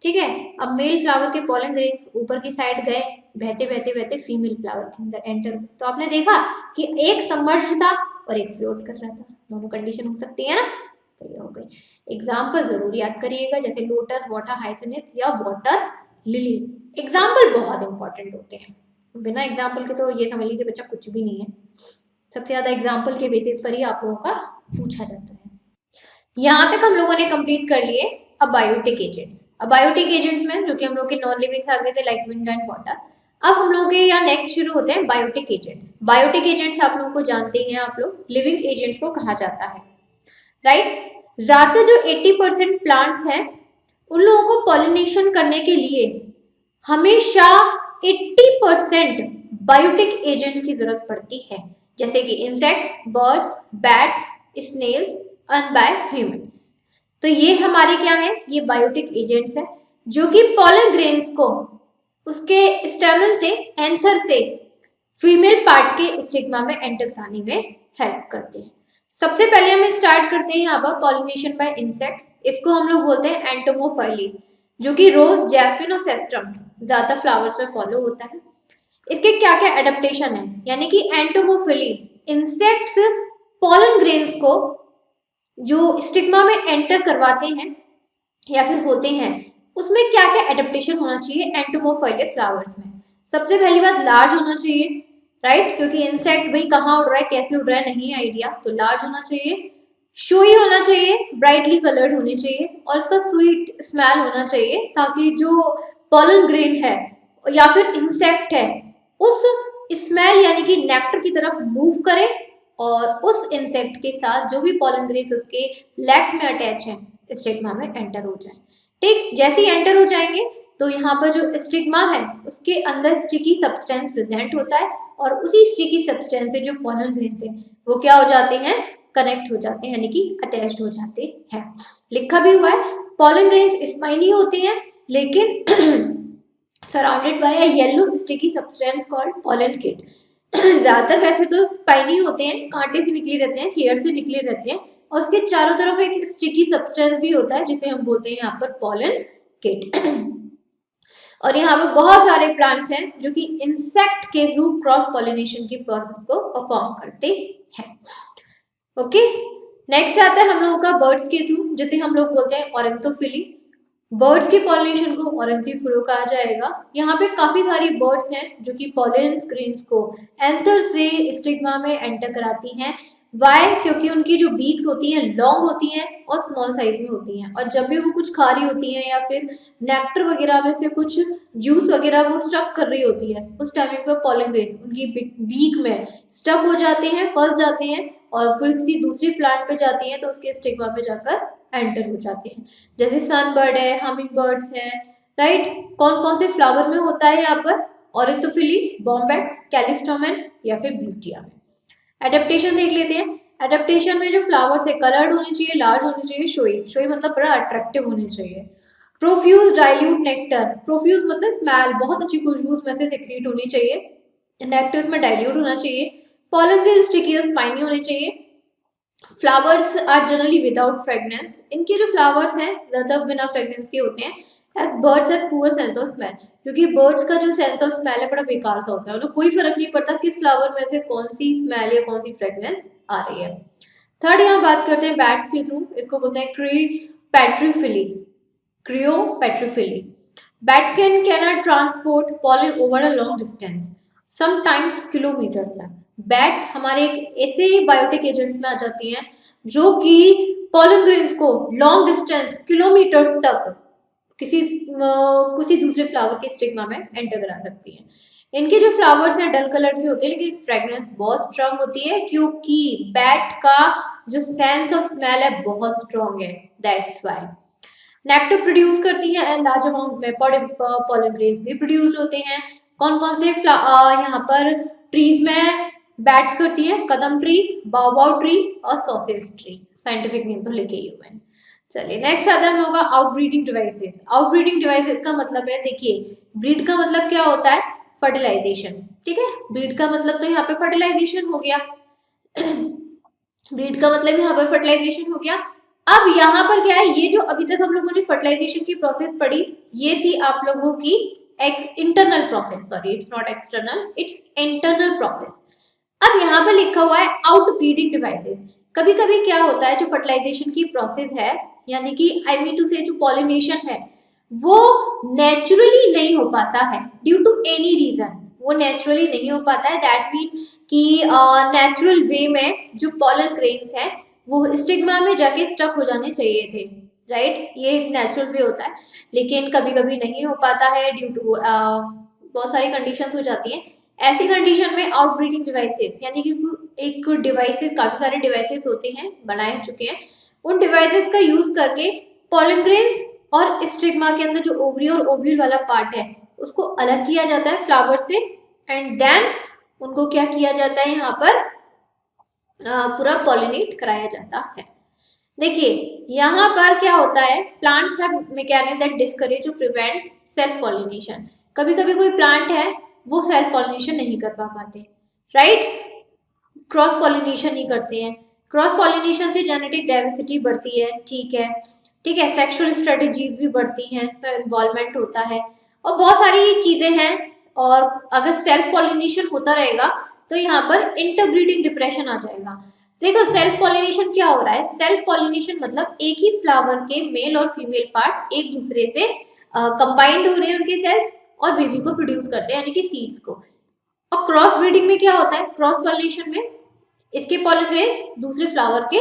Speaker 1: ठीक है। अब मेल फ्लावर के पॉलन ग्रेन्स ऊपर की साइड गए, बहते बहते बहते फीमेल फ्लावर के अंदर एंटर, तो आपने देखा कि एक सबमर्ज था और एक फ्लोट कर रहा था, दोनों कंडीशन हो सकती है ना, तो ये हो गई। एग्जाम्पल जरूर याद करिएगा, जैसे लोटस, वाटर हाइसिन्थ या वाटर लिली। एग्जाम्पल बहुत इंपॉर्टेंट होते हैं, बिना एग्जाम्पल के तो ये समझ लीजिए बच्चा कुछ भी नहीं है। सबसे ज्यादा एग्जाम्पल के बेसिस पर ही आप लोगों का पूछा जाता है। यहाँ तक हम लोगों ने कंप्लीट कर लिए अबायोटिक एजेंट्स। अबायोटिक एजेंट्स में जो कि हम लोग के नॉन लिविंग आ गए थे लाइक विंड एंड वाटर। अब हम लोग के यहाँ नेक्स्ट शुरू होते हैं बायोटिक एजेंट्स। बायोटिक एजेंट्स आप लोगों को जानते हैं, आप लोग लिविंग एजेंट्स को कहा जाता है, राइट। ज्यादातर जो 80% प्लांट्स हैं उन लोगों को पॉलिनेशन करने के लिए हमेशा 80% बायोटिक एजेंट्स की जरूरत पड़ती है, जैसे कि insects, birds, bats, snails and by humans. तो ये हमारे क्या है, ये बायोटिक एजेंट्स है जो कि पॉलन ग्रेन्स को उसके स्टेमन से, एंथर से फीमेल पार्ट के स्टिग्मा में एंटर कराने में हेल्प करते हैं। सबसे पहले हम स्टार्ट करते हैं यहाँ पर पॉलिनेशन बाय इंसेक्ट्स। इसको हम लोग बोलते हैं एंटोमोफाइली, जो कि रोज, जैस्मिन और सेस्ट्रम ज्यादा फ्लावर्स में फॉलो होता है। इसके क्या क्या एडेप्टेशन है, यानी कि एंटोमोफिली इंसेक्ट्स पॉलन ग्रेन्स को जो स्टिग्मा में एंटर करवाते हैं या फिर होते हैं, उसमें क्या क्या एडेप्टेशन होना चाहिए एंटोमोफाइलस फ्लावर्स में। सबसे पहली बात, लार्ज होना चाहिए, राइट, क्योंकि इंसेक्ट भाई कहाँ उड़ रहा है, कैसे उड़ रहा है, नहीं आइडिया, तो लार्ज होना चाहिए। शोई होना चाहिए, ब्राइटली कलर्ड होनी चाहिए, और इसका स्वीट स्मेल होना चाहिए, ताकि जो पॉलन ग्रेन है या फिर इंसेक्ट है उस स्मेल यानी कि नेक्टर की तरफ मूव करे और उस इंसेक्ट के साथ जो भी पॉलन ग्रेन्स उसके लेग्स में अटैच है स्टिग्मा में एंटर हो जाए। ठीक, जैसे ही एंटर हो जाएंगे तो यहाँ पर जो स्टिग्मा है उसके अंदर स्टिकी सब्सटेंस प्रेजेंट होता है और उसी स्टिकी सब्सटेंस से जो पोलन ग्रेन्स है वो क्या हो जाते हैं, कनेक्ट हो जाते हैं, यानी कि अटैच्ड हो जाते हैं। लिखा भी हुआ है पोलन ग्रेन्स स्पाइनी होते हैं लेकिन surrounded by a yellow sticky substance called pollen kit. ज्यादातर वैसे तो स्पाइनी होते हैं, कांटे से निकले रहते हैं, हेयर से निकले रहते हैं और उसके चारों तरफ एक स्टिकी सब्सटेंस भी होता है जिसे हम बोलते हैं यहाँ पर पोलन किट। और यहाँ पर बहुत सारे प्लांट्स हैं जो कि इंसेक्ट के थ्रू क्रॉस पॉलिनेशन की प्रोसेस को परफॉर्म करते हैं। ओके, नेक्स्ट आता है हम लोगों का बर्ड्स के थ्रू, जिसे हम लोग बोलते हैं ऑरेंथोफिली। बर्ड्स की पॉलिनेशन को ऑरेंथोफिलो कहा जाएगा। यहाँ पे काफी सारी बर्ड्स हैं जो कि पॉलन ग्रेन्स को एंथर से स्टिग्मा में एंटर कराती हैं। वाई? क्योंकि उनकी जो बीक्स होती हैं लॉन्ग होती हैं और स्मॉल साइज में होती हैं, और जब भी वो कुछ खा रही होती हैं या फिर नेक्टर वगैरह में से कुछ जूस वगैरह वो स्टक कर रही होती है, उस टाइमिंग पर पोलन ग्रेन्स उनकी बीक में स्टक हो जाते हैं, फंस जाते हैं और फिर किसी दूसरी प्लांट पे जाती हैं तो उसके स्टिग्मा पे जाकर एंटर हो जाते हैं। जैसे सनबर्ड है, हमिंग बर्ड्स है, राइट। कौन कौन से फ्लावर में होता है यहाँ पर? ऑरेंथोफिली, बॉम्बैक्स, कैलिस्ट्रोमन या फिर ब्यूटिया में। एडेप्टेशन देख लेते हैं। एडेप्टेशन में जो फ्लावर्स है कलर्ड होने चाहिए, लार्ज होने चाहिए, शोई, शोई मतलब बड़ा अट्रैक्टिव होने चाहिए। प्रोफ्यूज डाइल्यूट नेक्टर, प्रोफ्यूज मतलब स्मेल, बहुत अच्छी खुशबू में से सिक्रीट होनी चाहिए। नेक्टर में डाइल्यूट होना चाहिए। पोलन ग्रेन्स स्टिकी और स्पाइनी होने चाहिए। Flowers are generally without fragrance, इनके जो फ्लावर्स हैं ज्यादा बिना फ्रेगनेंस के होते हैं। As birds has poor sense of smell, क्योंकि बर्ड्स का जो सेंस ऑफ स्मेल है बड़ा बेकार सा होता है, उन्हें कोई फर्क नहीं पड़ता किस फ्लावर में से कौन सी स्मेल या कौन सी फ्रेगनेंस आ रही है। थर्ड यहाँ बात करते हैं बैट्स के थ्रू, इसको बोलते हैं chiropterophily. Chiropterophily bats can transport pollen over a long distance, sometimes kilometres तक। बैट्स हमारे एक ऐसे बायोटिक एजेंट्स में आ जाती हैं जो कि पोलन ग्रेन्स को लॉन्ग डिस्टेंस किलोमीटर्स तक किसी दूसरे फ्लावर के स्टिग्मा में एंटर करा सकती हैं। इनके जो फ्लावर्स हैं डल कलर के होते हैं लेकिन फ्रेगनेंस बहुत स्ट्रांग होती है, क्योंकि बैट का जो सेंस ऑफ स्मेल है बहुत स्ट्रांग है, दैट्स व्हाई। नेक्टर प्रोड्यूस करती है लार्ज अमाउंट में, पोलन ग्रेन्स भी प्रोड्यूस होते हैं। कौन कौन से यहाँ पर ट्रीज में बैट्स करती हैं? कदम ट्री, बाओबाओ ट्री और सॉसेज ट्री, साइंटिफिक नेम तो लिखे ही हुए हैं। चलिए नेक्स्ट आता है हम लोगों का आउटब्रीडिंग डिवाइसेस। आउटब्रीडिंग डिवाइसेस का मतलब है, देखिए ब्रीड का मतलब क्या होता है? फर्टिलाइजेशन, ठीक है। ब्रीड का मतलब तो यहाँ पे फर्टिलाइजेशन हो गया। ब्रीड का मतलब यहाँ पर फर्टिलाइजेशन हो गया। अब यहाँ पर क्या है, ये जो अभी तक हम लोगों ने फर्टिलाइजेशन की प्रोसेस पढ़ी, ये थी आप लोगों की internal process, sorry it's not external, it's internal process. अब यहाँ पर लिखा हुआ है आउटब्रीडिंग डिवाइसेस। कभी कभी क्या होता है, जो फर्टिलाइजेशन की प्रोसेस है, यानी कि आई मीन टू से जो पॉलिनेशन है वो नेचुरली नहीं हो पाता है ड्यू टू एनी रीजन, वो नेचुरली नहीं हो पाता है। दैट मीन कि नेचुरल वे में जो पोलन ग्रेन्स है वो स्टिग्मा में जाके स्टक हो जाने चाहिए थे, राइट। ये एक नेचुरल वे होता है, लेकिन कभी कभी नहीं हो पाता है ड्यू टू बहुत सारी कंडीशंस हो जाती हैं। ऐसी कंडीशन में आउटब्रीडिंग डिवाइसेस, यानी कि एक डिवाइसेस, काफी सारे डिवाइसेस होते हैं, बनाए चुके हैं, उन डिवाइसेस का यूज करके पोलन ग्रेन्स और स्टिग्मा के अंदर जो ओवरी और ओव्यूल वाला पार्ट है उसको अलग किया जाता है फ्लावर से, एंड देन उनको क्या किया जाता है, यहाँ पर पूरा पॉलिनेट कराया जाता है। देखिए यहाँ पर क्या होता है, plants have mechanism that discourage और प्रिवेंट सेल्फ पॉलिनेशन। कभी कभी कोई प्लांट है वो सेल्फ पॉलिनेशन नहीं कर पाते, राइट, क्रॉस पॉलिनेशन नहीं करते हैं। क्रॉस पॉलिनेशन से जेनेटिक डाइवर्सिटी बढ़ती है, ठीक है, ठीक है, सेक्सुअल स्ट्रेटजीज भी बढ़ती हैं, इसमें इन्वॉल्वमेंट होता है और बहुत सारी चीजें हैं। और अगर सेल्फ पॉलिनेशन होता रहेगा तो यहाँ पर इंटरब्रीडिंग डिप्रेशन आ जाएगा। देखो सेल्फ पॉलिनेशन क्या हो रहा है, सेल्फ पॉलिनेशन मतलब एक ही फ्लावर के मेल और फीमेल पार्ट एक दूसरे से कंबाइंड हो रहे हैं उनके सेल्स और बेबी को प्रोड्यूस करते हैं, यानी कि सीड्स को। और क्रॉस ब्रीडिंग में क्या होता है, क्रॉस पॉलिनेशन में इसके पोलन ग्रेन्स दूसरे फ्लावर के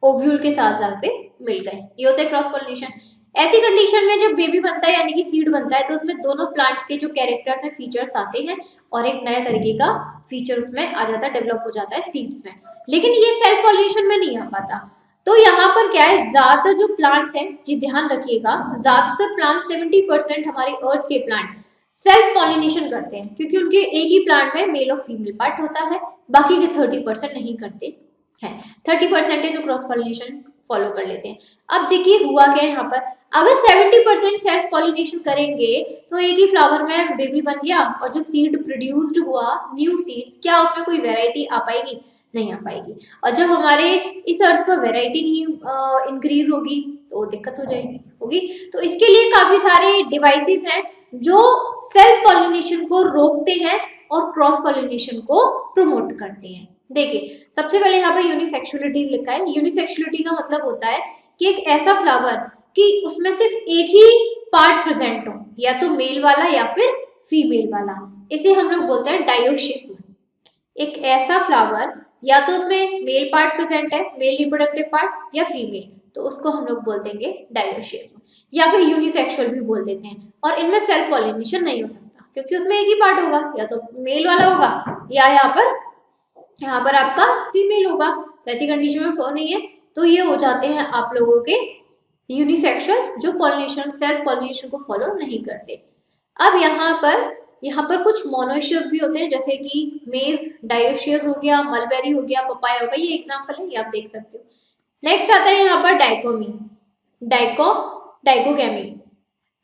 Speaker 1: ओव्यूल के साथ जाके मिल गए, ये होता है क्रॉस पॉलिनेशन। ऐसी कंडीशन में जब बेबी बनता है यानी कि सीड बनता है तो उसमें दोनों प्लांट के जो कैरेक्टर्स हैं, फीचर्स आते हैं और एक नए तरीके का फीचर उसमें आ जाता है, डेवलप हो जाता है सीड्स में। लेकिन ये सेल्फ पॉलिनेशन में नहीं आ पाता। तो यहाँ पर क्या है, ज्यादातर जो प्लांट्स हैं, ये ध्यान रखिएगा, ज्यादातर प्लांट 70% हमारे अर्थ के प्लांट सेल्फ पॉलिनेशन करते हैं, क्योंकि उनके एक ही प्लांट में मेल और फीमेल पार्ट होता है, बाकी के 30% नहीं करते हैं। 30% है जो क्रॉस पॉलिनेशन फॉलो कर लेते हैं। अब देखिए हुआ क्या है यहाँ पर, अगर 70% सेल्फ पॉलिनेशन करेंगे तो एक ही फ्लावर में बेबी बन गया, और जो सीड प्रोड्यूस्ड हुआ, न्यू सीड्स, क्या उसमें कोई वेराइटी आ पाएगी? नहीं आ पाएगी। और जब हमारे इस अर्थ पर वेराइटी नहीं इंक्रीज होगी तो दिक्कत हो जाएगी होगी। तो इसके लिए काफी सारे डिवाइसेस हैं जो सेल्फ पॉलिनेशन को रोकते हैं और क्रॉस पॉलिनेशन को प्रमोट करते हैं। देखिए सबसे पहले यहाँ पे यूनिसेक्सुअलिटी लिखा है। यूनिसेक्सुअलिटी का मतलब होता है कि एक ऐसा फ्लावर कि उसमें सिर्फ एक ही पार्ट प्रेजेंट हो, या तो मेल वाला या फिर फीमेल वाला, इसे हम लोग बोलते हैं डायोशिज्म। एक ऐसा फ्लावर या तो उसमें मेल पार्ट प्रेजेंट है, मेल रिप्रोडक्टिव पार्ट, या फीमेल, तो उसको हम लोग बोल देंगे डायोशिज्म, या फिर यूनिसेक्सुअल भी बोल देते हैं। और इनमें सेल्फ पॉलिनेशन नहीं हो सकता, क्योंकि उसमें एक ही पार्ट होगा, या तो मेल वाला होगा या यहाँ पर आपका फीमेल होगा। तो ऐसी कंडीशन में नहीं है, तो ये हो जाते हैं आप लोगों के यूनिसेक्सुअल, जो पॉलिनेशन सेल्फ पॉलिनेशन को फॉलो नहीं करते। अब यहाँ पर कुछ मोनोशियस भी होते हैं, जैसे कि मेज डायोशियस हो गया, मलबेरी हो गया, पपाया हो गया, ये एग्जांपल है, ये आप देख सकते हो। नेक्स्ट आता है यहाँ पर डाइकोमी, dichogamy.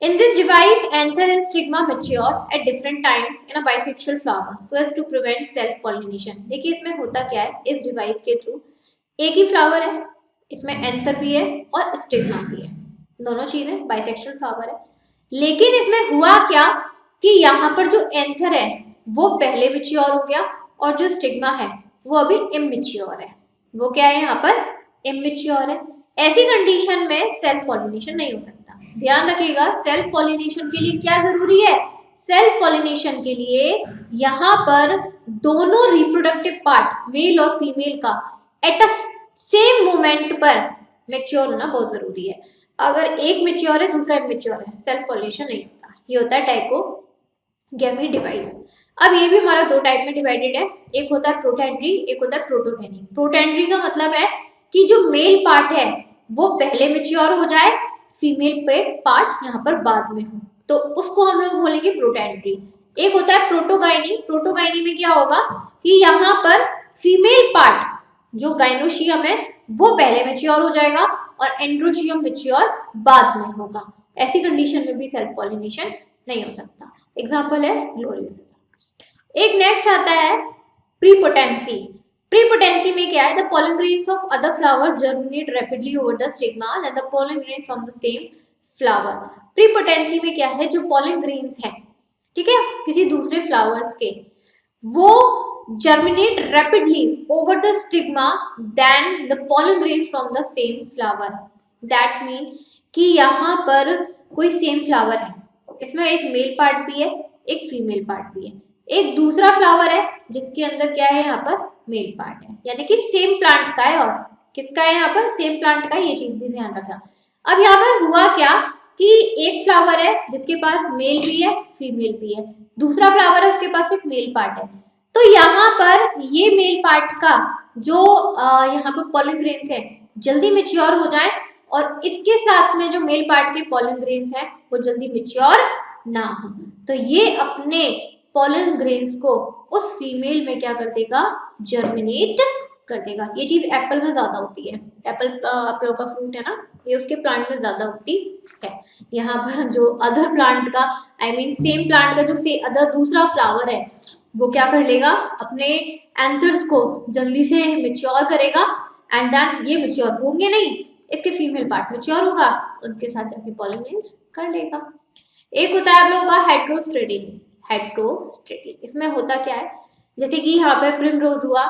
Speaker 1: In this device, anther and stigma mature at different times in a bisexual flower so as to prevent self pollination। देखिए इसमें होता क्या है, इस डिवाइस के थ्रू एक ही फ्लावर है, इसमें एंथर भी है और स्टिग्मा भी है, दोनों चीजें, बाइसेक्सुअल फ्लावर है। लेकिन इसमें हुआ क्या कि यहाँ पर जो एंथर है वो पहले मैच्योर हो गया, और जो स्टिग्मा है वो अभी इमैच्योर है। वो क्या है यहाँ पर, इमैच्योर है। ऐसी कंडीशन में सेल्फ पॉलिनेशन नहीं हो सकता। ध्यान रखिएगा, सेल्फ पॉलिनेशन के लिए क्या जरूरी है, सेल्फ पॉलिनेशन के लिए यहाँ पर दोनों रिप्रोडक्टिव पार्ट मेल और फीमेल का एट अ सेम मोमेंट पर मैच्योर होना बहुत जरूरी है। अगर एक मैच्योर है दूसरा इमैच्योर है, सेल्फ पॉलिनेशन नहीं होता। ये होता है डाइकोगैमी डिवाइस। अब ये भी हमारा दो टाइप में डिवाइडेड है, एक होता है प्रोटेंड्री, एक होता है प्रोटोगैनी। प्रोटेंड्री का मतलब है कि जो मेल पार्ट है वो पहले मैच्योर हो जाए, फीमेल पार्ट यहाँ पर बाद में हो, तो उसको हम लोग बोलेंगे प्रोटेंड्री। एक होता है प्रोटोगाइनी। प्रोटोगाइनी में क्या होगा कि यहाँ पर फीमेल पार्ट जो गाइनोशियम है वो पहले मैच्योर हो जाएगा और एंड्रोशियम मैच्योर बाद में होगा। ऐसी कंडीशन में भी सेल्फ पॉलिनेशन नहीं हो सकता। एग्जाम्पल है ग्लोरियस। एक नेक्स्ट आता है प्रीपोटेंसी। प्रीपोटेंसी में क्या है, the pollen grains of other flower germinate rapidly over the stigma than the pollen grains from the same flower। Prepotency में क्या है, जो pollen grains है, ठीक है, किसी दूसरे फ्लावर्स के, वो germinate rapidly over the stigma than the pollen grains from the same flower। That mean कि यहाँ पर कोई सेम फ्लावर है, इसमें एक मेल पार्ट भी है एक फीमेल पार्ट भी है, एक दूसरा फ्लावर है जिसके अंदर क्या है, यहाँ पर मेल पार्ट है, यानी कि सेम प्लांट का है। और किसका है यहाँ पर, सेम प्लांट का, ये चीज भी ध्यान रखा। अब यहाँ पर हुआ क्या कि एक फ्लावर है जिसके पास मेल भी है फीमेल भी है, दूसरा फ्लावर है उसके पास सिर्फ मेल पार्ट है। तो यहाँ पर ये मेल पार्ट का जो यहाँ पर pollen grains है जल्दी मेच्योर हो जाए, और इसके साथ में जो मेल पार्ट के pollen grains है वो जल्दी मेच्योर ना हो, तो ये अपने pollen grains को उस फीमेल में क्या कर देगा, जर्मिनेट कर देगा। ये चीज एप्पल में ज्यादा होती है, एप्पल आप लोगों का फ्रूट है ना, ये उसके प्लांट में ज्यादा होती है। यहाँ पर जो अदर प्लांट का, आई मीन सेम प्लांट का जो से अदर दूसरा फ्लावर है वो क्या कर लेगा, अपने एंथर्स को जल्दी से मेच्योर करेगा, एंड देन ये मेच्योर होंगे नहीं, इसके फीमेल पार्ट मेच्योर होगा, उनके साथ जाके पॉलिनेट कर लेगा। एक होता है आप लोगों का हेट्रोस्ट्रेडिल। हेट्रोस्ट्रेडिल इसमें होता क्या है, जैसे कि यहाँ पे प्रिमरोज हुआ,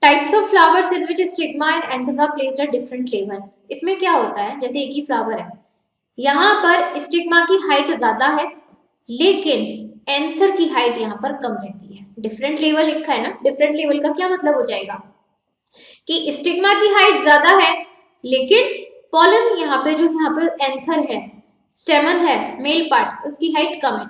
Speaker 1: types of flowers in which stigma and anthers are placed at different level. इसमें क्या होता है, जैसे एक ही फ्लावर है, यहाँ पर स्टिग्मा की हाइट ज्यादा है लेकिन एंथर की हाइट यहाँ पर कम रहती है। डिफरेंट लेवल लिखा है ना, डिफरेंट लेवल का क्या मतलब हो जाएगा कि स्टिग्मा की हाइट ज्यादा है लेकिन पॉलन यहाँ पे जो यहाँ पे एंथर है, स्टेमन है, मेल पार्ट, उसकी हाइट कम है।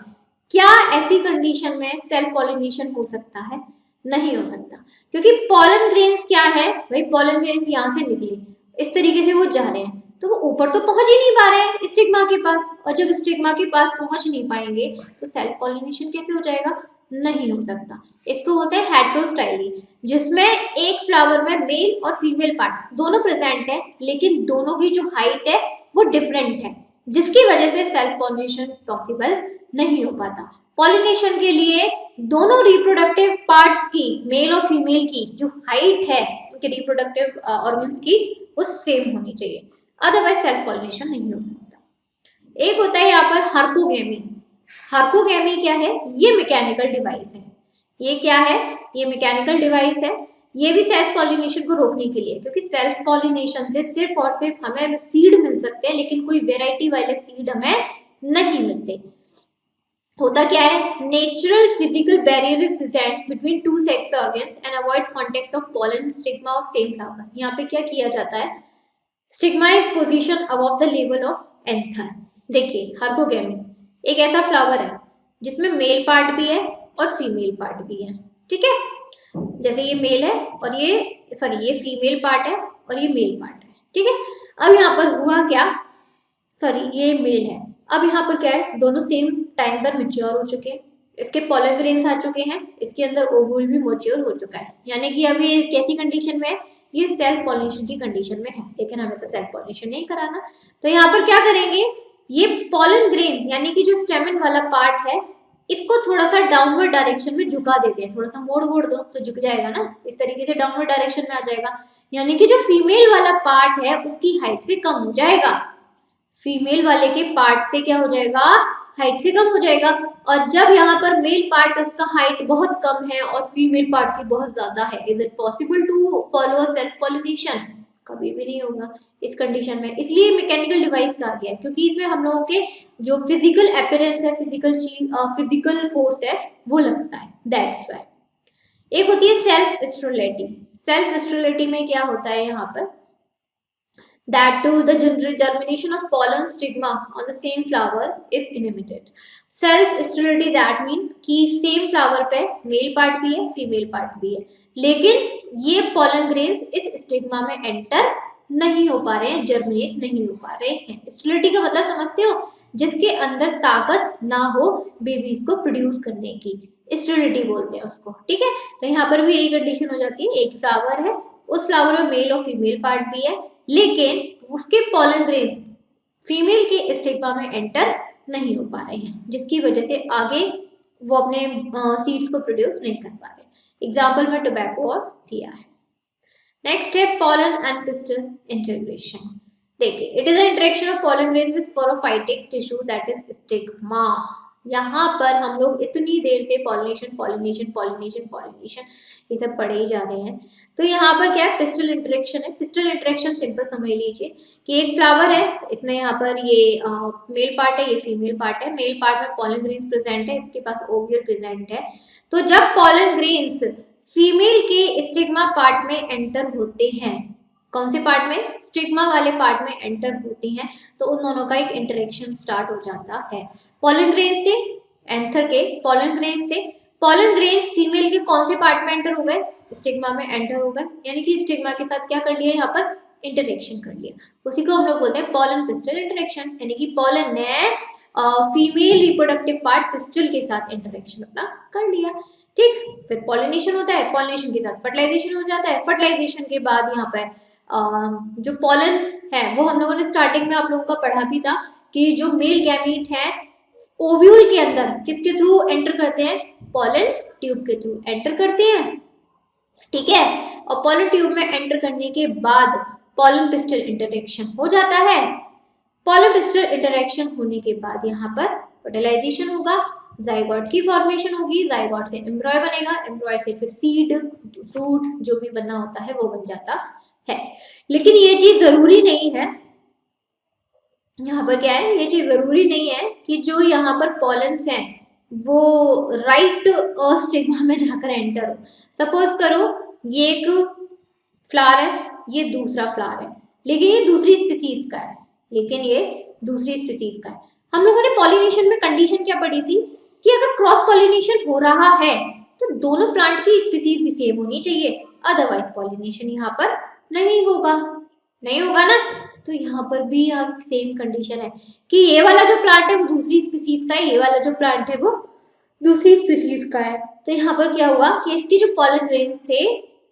Speaker 1: क्या ऐसी कंडीशन में सेल्फ पॉलिनेशन हो सकता है? नहीं हो सकता, क्योंकि पॉलन ग्रेन्स क्या है भाई, पॉलन ग्रेन्स यहाँ से निकले इस तरीके से वो जा रहे हैं, तो वो ऊपर तो पहुंच ही नहीं पा रहे हैं स्टिग्मा के पास, और जब स्टिग्मा के पास पहुंच नहीं पाएंगे तो सेल्फ पॉलिनेशन कैसे हो जाएगा? नहीं हो सकता। इसको बोलते हैं हेटेरोस्टाइली, जिसमें एक फ्लावर में मेल और फीमेल पार्ट दोनों प्रेजेंट है, लेकिन दोनों की जो हाइट है वो डिफरेंट है, जिसकी वजह से सेल्फ पॉलिनेशन पॉसिबल नहीं हो पाता। पॉलिनेशन के लिए दोनों रिप्रोडक्टिव पार्ट्स की, मेल और फीमेल की जो हाइट है उनके रिप्रोडक्टिव ऑर्गन्स की, वो सेम होनी चाहिए, अदरवाइज सेल्फ पॉलिनेशन नहीं हो सकता। एक होता है यहाँ पर हार्कोगेमी। हार्कोगेमी क्या है? ये मैकेनिकल डिवाइस है। ये क्या है? ये मैकेनिकल डिवाइस है। ये भी सेल्फ पॉलिनेशन को रोकने के लिए, क्योंकि सेल्फ पॉलिनेशन से सिर्फ और सिर्फ हमें सीड मिल सकते हैं, लेकिन कोई वेराइटी वाले सीड हमें नहीं मिलते। होता क्या है? Natural physical barrier is present between two sex organs and avoid contact of pollen stigma of same flower. यहाँ पे क्या किया जाता है? Stigma is position above the level of anther. देखिए, हार्कोगेमी एक ऐसा फ्लावर है जिसमें मेल पार्ट भी है और फीमेल पार्ट भी है, ठीक है? जैसे ये मेल है और ये फीमेल पार्ट है और ये मेल पार्ट है, ठीक है? अब यहाँ पर हुआ क्या? ये मेल है। अब यहाँ पर क्या है? दोनों सेम टाइम पर मैच्योर हो चुके हैं, इसके पॉलन ग्रेन्स आ चुके हैं, इसके अंदर ओव्यूल भी मैच्योर हो चुका है, यानी कि अभी ये कैसी कंडीशन में है? ये सेल्फ पॉलिनेशन की कंडीशन में है, लेकिन हमें तो सेल्फ पॉलिनेशन नहीं कराना। तो यहाँ पर क्या करेंगे? ये पॉलन ग्रेन यानी कि जो स्टेमन वाला पार्ट है, इसको थोड़ा सा डाउनवर्ड डायरेक्शन में झुका देते हैं, थोड़ा सा मोड़ दो तो झुक जाएगा ना, इस तरीके से डाउनवर्ड डायरेक्शन में आ जाएगा, यानी कि जो फीमेल वाला पार्ट है उसकी हाइट से कम हो जाएगा। फीमेल वाले के पार्ट से क्या हो जाएगा? हाइट से कम हो जाएगा। और जब यहाँ पर मेल पार्ट उसका हाइट बहुत कम है और फीमेल पार्ट की बहुत ज्यादा है, is it possible to follow a self pollination? कभी भी नहीं होगा इस कंडीशन में। इसलिए मैकेनिकल डिवाइस कहा गया है, क्योंकि इसमें हम लोगों के जो फिजिकल अपीयरेंस है, फिजिकल फोर्स है, वो लगता है, दैट्स व्हाई। एक होती है सेल्फ स्टेरिलिटी। सेल्फ स्टेरिलिटी में क्या होता है यहाँ पर? That too, the germination of pollen stigma on the same flower is inhibited. Self sterility that mean कि सेम फ्लावर पे मेल पार्ट भी है, फीमेल पार्ट भी है, लेकिन ये पॉलन ग्रेन्स इस स्टिग्मा में एंटर नहीं हो पा रहे हैं, जर्मिनेट नहीं हो पा रहे हैं। स्टेरिलिटी का मतलब समझते हो? जिसके अंदर ताकत ना हो बेबीज को प्रोड्यूस करने की, स्टेरिलिटी बोलते हैं उसको, ठीक है? तो यहाँ पर भी यही कंडीशन हो जाती है, एक फ्लावर है, उस फ्लावर में मेल और फीमेल पार्ट भी है, लेकिन उसके पॉलन ग्रेन्स फीमेल के स्टिग्मा में एंटर नहीं हो पा रहे हैं, जिसकी वजह से आगे वो अपने सीड्स को प्रोड्यूस नहीं कर पा रहे। एग्जाम्पल में टोबैको और थिया है। नेक्स्ट है पॉलन एंड पिस्टल इंटीग्रेशन। देखिए, it is interaction of pollen grains with sporophytic tissue that is stigma. यहाँ पर हम लोग इतनी देर से पॉलिनेशन पॉलिनेशन पॉलिनेशन पॉलिनेशन ये सब पढ़े ही जा रहे हैं। तो यहाँ पर क्या है? पिस्टल इंटरेक्शन है। पिस्टल इंटरेक्शन सिंपल समझ लीजिए कि एक फ्लावर है, इसमें यहाँ पर ये मेल पार्ट है, ये फीमेल पार्ट है। मेल पार्ट में पॉलन ग्रेन्स प्रेजेंट है, इसके पास ओव्यूल प्रेजेंट है। तो जब पॉलन ग्रेन्स फीमेल के स्टिग्मा पार्ट में एंटर होते हैं, कौन से पार्ट में? स्टिग्मा वाले पार्ट में एंटर होती हैं, तो उन दोनों का एक इंटरेक्शन स्टार्ट हो जाता है। पॉलन ग्रेन्स थे, एंथर के पॉलन ग्रेन्स थे, पॉलन ग्रेन्स फीमेल के कौन से पार्ट में एंटर हो गए? स्टिग्मा में एंटर हो गए, यानी कि स्टिग्मा के साथ क्या कर लिया? यहाँ पर इंटरेक्शन कर लिया। उसी को हम लोग बोलते हैं पॉलन पिस्टल इंटरेक्शन, यानी कि पॉलन ने फीमेल रिप्रोडक्टिव पार्ट पिस्टल के साथ इंटरेक्शन अपना कर लिया, ठीक? फिर पॉलिनेशन होता है, पॉलिनेशन के साथ फर्टिलाइजेशन हो जाता है, फर्टिलाइजेशन के बाद यहाँ पर जो पॉलन है वो हम लोगों ने स्टार्टिंग में आप लोगों का पढ़ा भी था कि जो मेल गैमीट है ओव्यूल के अंदर किसके थ्रू एंटर करते हैं? पॉलन ट्यूब के थ्रू एंटर करते हैं, ठीक है? और पॉलन ट्यूब में एंटर करने के बाद पॉलन पिस्टल इंटरेक्शन हो जाता है। पॉलन पिस्टल इंटरेक्शन होने के बाद यहाँ पर फर्टिलाइजेशन होगा, जाइगोट की फॉर्मेशन होगी, जाइगोट से एम्ब्रॉय बनेगा, एम्ब्रॉय से फिर सीड, फ्रूट जो भी बनना होता है वो बन जाता है। लेकिन ये चीज जरूरी नहीं है, यहाँ पर क्या है? ये चीज जरूरी नहीं है कि जो यहाँ पर पॉलन्स हैं वो राइट स्टिग्मा में जाकर एंटर हो। सपोज करो ये एक फ्लावर है, ये दूसरा फ्लावर है, लेकिन ये दूसरी स्पीसीज का है, हम लोगों ने पॉलिनेशन में कंडीशन क्या पढ़ी थी कि अगर क्रॉस पॉलिनेशन हो रहा है तो दोनों प्लांट की स्पीसीज भी सेम होनी चाहिए, अदरवाइज पॉलिनेशन यहाँ पर नहीं होगा। नहीं होगा ना। तो यहाँ पर भी यहाँ सेम कंडीशन है कि ये वाला जो प्लांट है वो दूसरी स्पीसीज का है, ये वाला जो प्लांट है वो दूसरी स्पीसीज का है। तो यहाँ पर क्या हुआ कि इसके जो पॉलन ग्रेन्स थे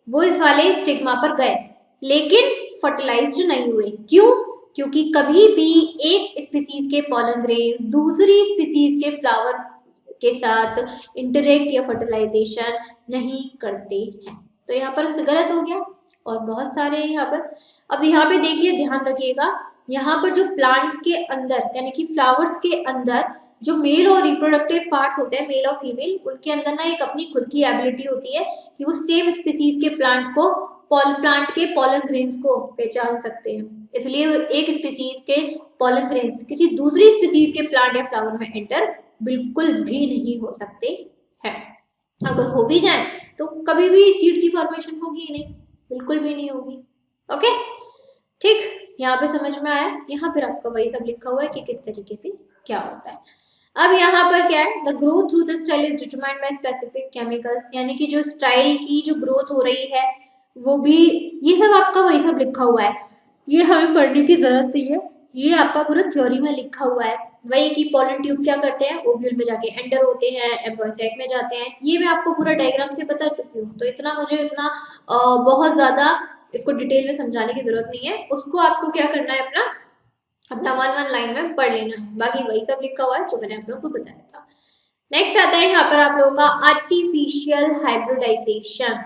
Speaker 1: वो इस वाले स्टिग्मा पर गए, लेकिन फर्टिलाइज्ड नहीं हुए। क्यों? क्योंकि कभी भी एक स्पीसीज के पॉलन ग्रेन्स दूसरी स्पीसीज के फ्लावर के साथ इंटरेक्ट या फर्टिलाइजेशन नहीं करते हैं। तो यहाँ पर गलत हो गया और बहुत सारे हैं यहाँ पर। अब यहाँ पे देखिए, ध्यान रखिएगा, यहाँ पर जो प्लांट्स के अंदर यानी कि फ्लावर्स के अंदर जो मेल और रिप्रोडक्टिव पार्ट्स होते हैं, मेल और फीमेल, उनके अंदर ना एक अपनी खुद की एबिलिटी होती है कि वो सेम स्पीसीज के प्लांट के पॉलन ग्रेन्स को पहचान सकते हैं। इसलिए एक स्पीसीज के पॉलन ग्रेन्स किसी दूसरी स्पीसीज के प्लांट या फ्लावर में एंटर बिल्कुल भी नहीं हो सकते हैं। अगर हो भी जाए तो कभी भी सीड की फॉर्मेशन होगी ही नहीं, बिल्कुल भी नहीं होगी। ओके, ठीक, यहाँ पे समझ में आया। यहाँ पर आपका वही सब लिखा हुआ है कि किस तरीके से क्या होता है। अब यहाँ पर क्या है, the growth through the style is determined by specific chemicals, यानी कि जो स्टाइल की जो ग्रोथ हो रही है वो भी, ये सब आपका वही सब लिखा हुआ है, ये हमें पढ़ने की जरूरत नहीं है, ये आपका पूरा थ्योरी में लिखा हुआ है। वही कि पॉलन ट्यूब क्या करते हैं, ओव्यूल में जाके एंटर होते हैं, एम्ब्रॉय सैक में जाते हैं, ये मैं आपको पूरा डायग्राम से बता चुकी हूँ। तो इतना मुझे बहुत ज्यादा इसको डिटेल में समझाने की जरूरत नहीं है। उसको आपको क्या करना है, अपना वन लाइन में पढ़ लेना है, बाकी वही सब लिखा हुआ है जो मैंने आप लोगों को बताया था। नेक्स्ट आता है यहाँ पर आप लोगों का आर्टिफिशियल हाइब्रिडाइजेशन।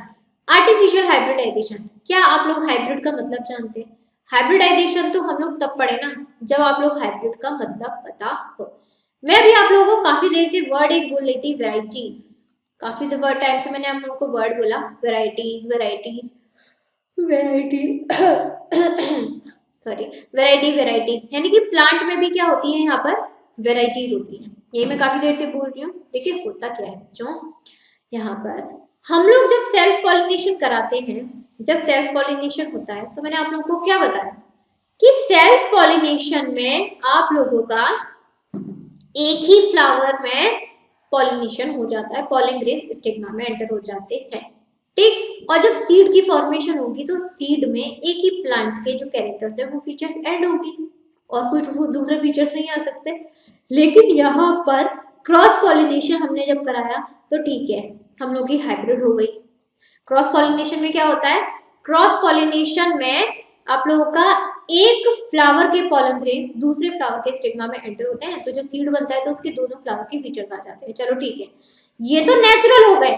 Speaker 1: आर्टिफिशियल हाइब्रिडाइजेशन, क्या आप लोग हाइब्रिड का मतलब जानते हैं? हाइब्रिडाइजेशन तो हम लोग तब पढ़े ना जब आप लोग हाइब्रिड का मतलब पता हो। मैं भी आप लोगों को काफी देर से वर्ड एक बोल रही थी, वेराइटीज। काफी टाइम से मैंने आप लोगों को वर्ड बोला, varieties varieties variety sorry, variety, यानी कि प्लांट में भी क्या होती है, यहाँ पर वेराइटीज होती हैं। ये मैं काफी देर से बोल रही हूँ। देखिए होता क्या है बच्चों, यहाँ पर हम लोग जब सेल्फ पॉलिनेशन कराते हैं, जब सेल्फ पॉलिनेशन होता है, तो मैंने आप लोगों को क्या बताया कि सेल्फ पॉलिनेशन में आप लोगों का एक ही फ्लावर में पॉलिनेशन हो जाता है, पॉलन ग्रेन्स स्टिग्मा में एंटर हो जाते हैं, ठीक। और जब सीड की फॉर्मेशन होगी तो सीड में एक ही प्लांट के जो कैरेक्टर्स है वो फीचर्स ऐड होगी और कुछ वो दूसरे फीचर्स नहीं आ सकते। लेकिन यहाँ पर क्रॉस पॉलिनेशन हमने जब कराया तो ठीक है, हम लोग की हाइब्रिड हो गई। क्रॉस पॉलिनेशन में क्या होता है, क्रॉस पॉलिनेशन में आप लोगों का एक फ्लावर के पॉलन ग्रेन दूसरे फ्लावर के स्टिग्मा में एंटर होते हैं, तो जो सीड बनता है तो उसके दोनों फ्लावर के फीचर्स आ जाते हैं। चलो ठीक है, ये तो नेचुरल हो गए।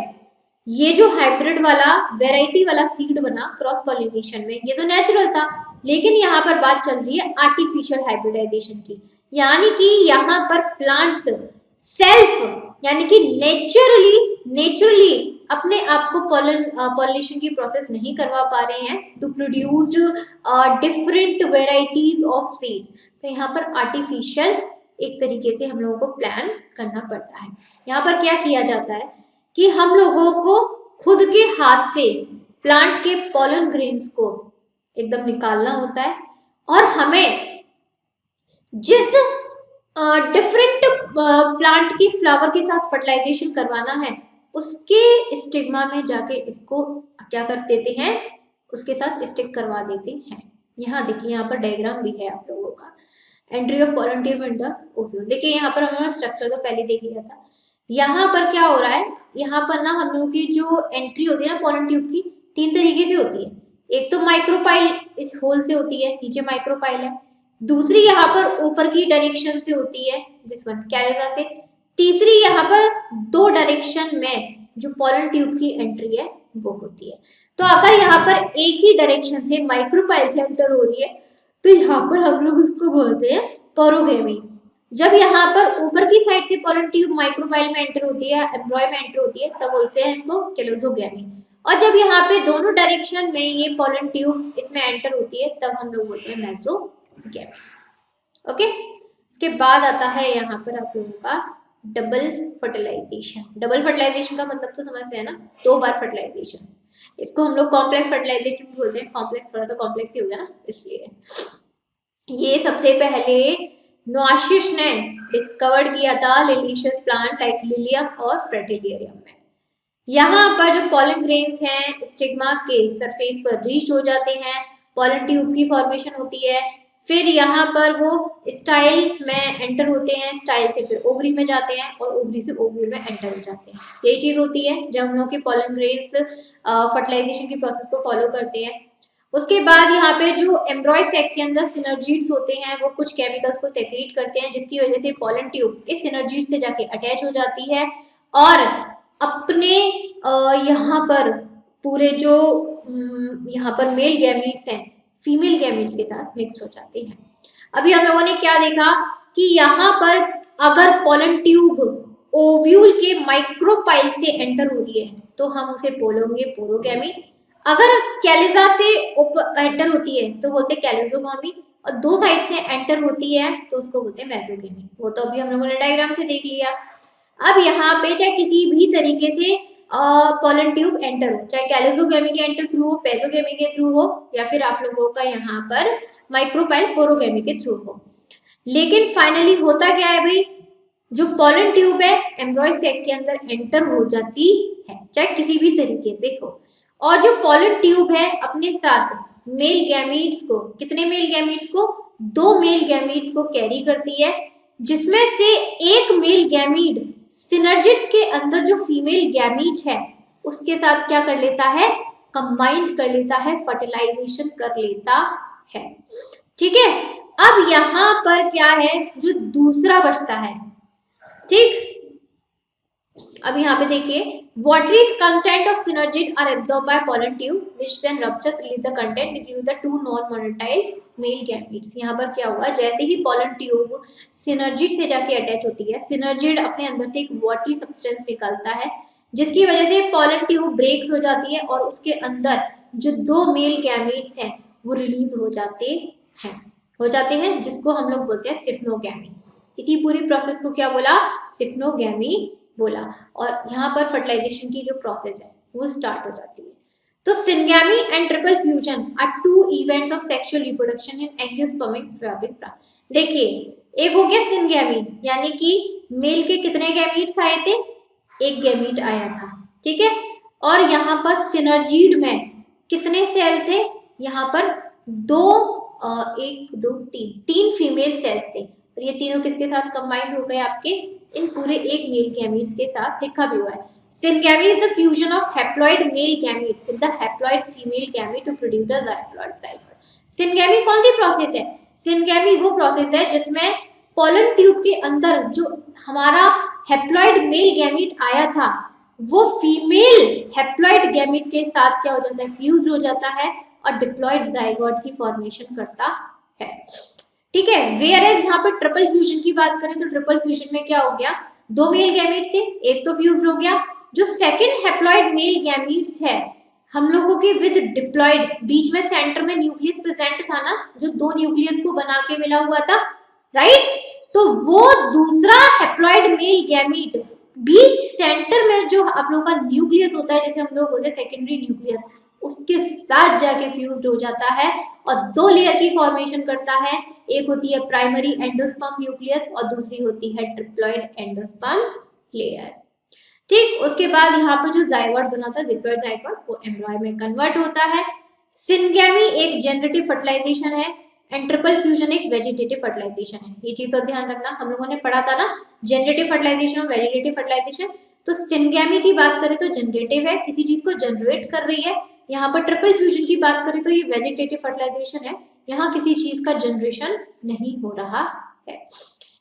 Speaker 1: ये जो हाइब्रिड वाला वेराइटी वाला सीड बना क्रॉस पॉलिनेशन में, ये तो नेचुरल था। लेकिन यहाँ पर बात चल रही है आर्टिफिशियल हाइब्रिडाइजेशन की, यानी कि यहाँ पर प्लांट्स सेल्फ यानी कि नेचुरली अपने आप को पॉलिनेशन की प्रोसेस नहीं करवा पा रहे हैं to produced different varieties of seeds. तो यहाँ पर आर्टिफिशियल एक तरीके से हम लोगों को प्लान करना पड़ता है। यहाँ पर क्या किया जाता है कि हम लोगों को खुद के हाथ से प्लांट के पॉलन ग्रेन्स को एकदम निकालना होता है और हमें जिस डिफरेंट प्लांट के फ्लावर के साथ फर्टिलाइजेशन करवाना है उसके स्टिग्मा में जाके इसको क्या कर देते हैं, उसके साथ स्टिक करवा देते हैं। यहाँ देखिए, यहाँ पर डायग्राम भी है आप लोगों का, entry of pollen tube in the ovule. देखिए यहाँ पर हमने स्ट्रक्चर तो पहले देख लिया था। यहाँ पर क्या हो रहा है, यहाँ पर ना हम लोगों की जो एंट्री होती है ना पॉलन ट्यूब की, 3 तरीके से होती है। एक तो माइक्रोपाइल इस होल से होती है, नीचे माइक्रोपाइल है। दूसरी यहाँ पर ऊपर की डायरेक्शन से होती है, दिस वन कैलिजा से। तीसरी यहाँ पर 2 डायरेक्शन में जो पॉलन ट्यूब की एंट्री है वो होती है। तो अगर यहाँ पर एक ही डायरेक्शन से माइक्रोपाइल से एंटर हो रही है तो यहाँ पर हम लोग उसको बोलते हैं पोरोगेमी। जब यहाँ पर ऊपर की साइड से पॉलन ट्यूब माइक्रोपाइल में एंटर होती है, एम्ब्रॉय में एंटर होती है, तब बोलते हैं इसको कैलोजोगेमी। और जब यहाँ पे दोनों डायरेक्शन में ये पॉलन ट्यूब इसमें एंटर होती है तब हम लोग बोलते हैं मेसोगेमी। ओके, इसके बाद आता है यहाँ पर आप लोगों का डबल फर्टिलाइजेशन। डबल फर्टिलाइजेशन का मतलब तो समझ है ना, 2 बार फर्टिलाइजेशन। इसको हम लोग कॉम्प्लेक्स फर्टिलाइजेशन बोलते हैं। कॉम्प्लेक्स थोड़ा सा कॉम्प्लेक्स ही हो गया ना, इसलिए ये सबसे पहले नोआसिस ने डिस्कवर्ड किया था लिलिशियस प्लांट लाइक लिलियम और फ्रेटिलियरियम में। यहाँ पर जो पॉलन ग्रेन्स हैं स्टिग्मा के सरफेस पर रीच हो जाते हैं, पॉलन ट्यूब की फॉर्मेशन होती है, फिर यहाँ पर वो स्टाइल में एंटर होते हैं, स्टाइल से फिर ओवरी में जाते हैं और ओवरी से ओव्यूल में एंटर हो जाते हैं। यही चीज होती है जब हम लोग के पॉलन ग्रेन्स फर्टिलाइजेशन की प्रोसेस को फॉलो करते हैं। उसके बाद यहाँ पे जो एम्ब्रॉय सैक के अंदर सिनर्जिड्स होते हैं वो कुछ केमिकल्स को सेक्रेट करते हैं, जिसकी वजह से पॉलन ट्यूब इस सिनर्जिड से जाके अटैच हो जाती है और अपने यहाँ पर पूरे जो यहाँ पर मेल गैमीट्स हैं फीमेल गैमीट्स के साथ मिक्स हो जाती हैं। अभी हम लोगों ने क्या देखा कि यहाँ पर अगर पॉलन ट्यूब ओव्यूल के माइक्रोपाइल से एंटर हो रही है तो हम उसे बोलेंगे पोरोगैमी। अगर कैलिजा से एंटर होती है तो बोलते हैं कैलिजोगामी, और दो साइड से एंटर होती है तो उसको बोलते हैं मेसोगैमी। वो तो अभी हम लोगों ने डायग्राम से देख लिया। अब यहाँ पे चाहे किसी भी तरीके से पॉलन ट्यूब एंटर हो, चाहे कैलिजोगैमी के एंटर थ्रू हो, पेसोगैमी के थ्रू हो, या फिर आप लोगों का यहाँ पर माइक्रोपाइल पोरोगैमी के थ्रू हो, लेकिन फाइनली होता क्या है भाई, जो पॉलन ट्यूब है एम्ब्रॉय सैक के अंदर एंटर हो जाती है चाहे किसी भी तरीके से हो, और जो पॉलन ट्यूब है अपने साथ मेल गैमीट्स को, कितने मेल गैमीट्स को, 2 मेल गैमीट्स को कैरी करती है, जिसमें से एक मेल गैमीट सिनर्जिड्स के अंदर जो फीमेल गैमीट है उसके साथ क्या कर लेता है, कंबाइंड कर लेता है, फर्टिलाइजेशन कर लेता है। ठीक है, अब यहाँ पर क्या है, जो दूसरा बचता है, ठीक, अब यहाँ पे देखिए, watery content of synergid are absorbed by pollen tube which then ruptures release the content including the 2 non-monotile male gametes। यहाँ पर क्या हुआ, जैसे ही pollen tube synergid से जाके अटैच होती है, synergid अपने अंदर से एक watery substance निकालता है जिसकी वजह से pollen tube breaks हो जाती है और उसके अंदर जो 2 male gametes हैं वो रिलीज हो जाते हैं जिसको हम लोग बोलते हैं सिफ्नोगैमी। इसी पूरी प्रोसेस को क्या बोला, सिफ्नोगैमी बोला, और यहाँ पर फर्टिलाइजेशन की जो प्रोसेस है वो स्टार्ट हो जाती है। तो syngamy and triple fusion are 2 events of sexual reproduction in angiospermic fabric plant. देखिए, एक हो गया सिनगैमी, यानी कि मेल के कितने गैमीट्स आए थे, एक गैमीट आया था, ठीक है, और यहाँ पर सिनर्जीड में कितने सेल थे, यहाँ पर 3 फीमेल सेल्स थे, और ये तीनों किसके साथ कंबाइंड हो गए, आपके इन पूरे एक मेल गैमीट्स के साथ, लिखा भी हुआ है syngamy is the fusion of haploid male gamete with the haploid female gamete to produce the haploid zygote. Syngamy कौन सी प्रोसेस है, सिनगैमी वो प्रोसेस है जिसमें पॉलन ट्यूब के अंदर जो हमारा हैप्लॉइड मेल गैमीट आया था वो फीमेल हैप्लॉइड गैमीट के साथ क्या हो जाता है, फ्यूज हो जाता है और डिप्लॉइड जाइगोट की फॉर्मेशन करता है। ठीक है, वेयर एज यहाँ पर ट्रिपल फ्यूजन की बात करें तो ट्रिपल फ्यूजन में क्या हो गया, 2 मेल गैमीट से एक तो फ्यूज हो गया, जो सेकंड हैप्लॉइड मेल गैमीट्स है हम लोगों के विद डिप्लॉइड, बीच में सेंटर में न्यूक्लियस प्रेजेंट था ना, जो 2 न्यूक्लियस को बना के मिला हुआ था, राइट, तो वो दूसरा हैप्लॉइड मेल गैमीट बीच सेंटर में जो आप लोगों का न्यूक्लियस होता है, जैसे हम लोग बोलते हैं सेकेंडरी न्यूक्लियस, उसके साथ जाके फ्यूज हो जाता है और 2 लेयर की फॉर्मेशन करता है। एक होती है प्राइमरी एंडोस्पर्म न्यूक्लियस और दूसरी होती है ट्रिप्लॉइड एंडोस्पर्म लेयर। ठीक, उसके बाद यहाँ पर जो जाइगोट बना था, जिप्लॉइड जाइगोट, वो एम्ब्रॉय में कन्वर्ट होता है। सिनगैमी एक जनरेटिव फर्टिलाइजेशन है एंड ट्रिपल फ्यूजन एक वेजिटेटिव फर्टिलाइजेशन है। ये चीज का ध्यान रखना, हम लोगों ने पढ़ा था ना जनरेटिव फर्टिलाइजेशन और वेजिटेटिव फर्टिलाइजेशन। तो सिनगैमी की बात करें तो जनरेटिव है, किसी चीज को जनरेट कर रही है। यहाँ पर ट्रिपल फ्यूजन की बात करें तो ये वेजिटेटिव फर्टिलाइजेशन है, यहाँ किसी चीज का जनरेशन नहीं हो रहा है,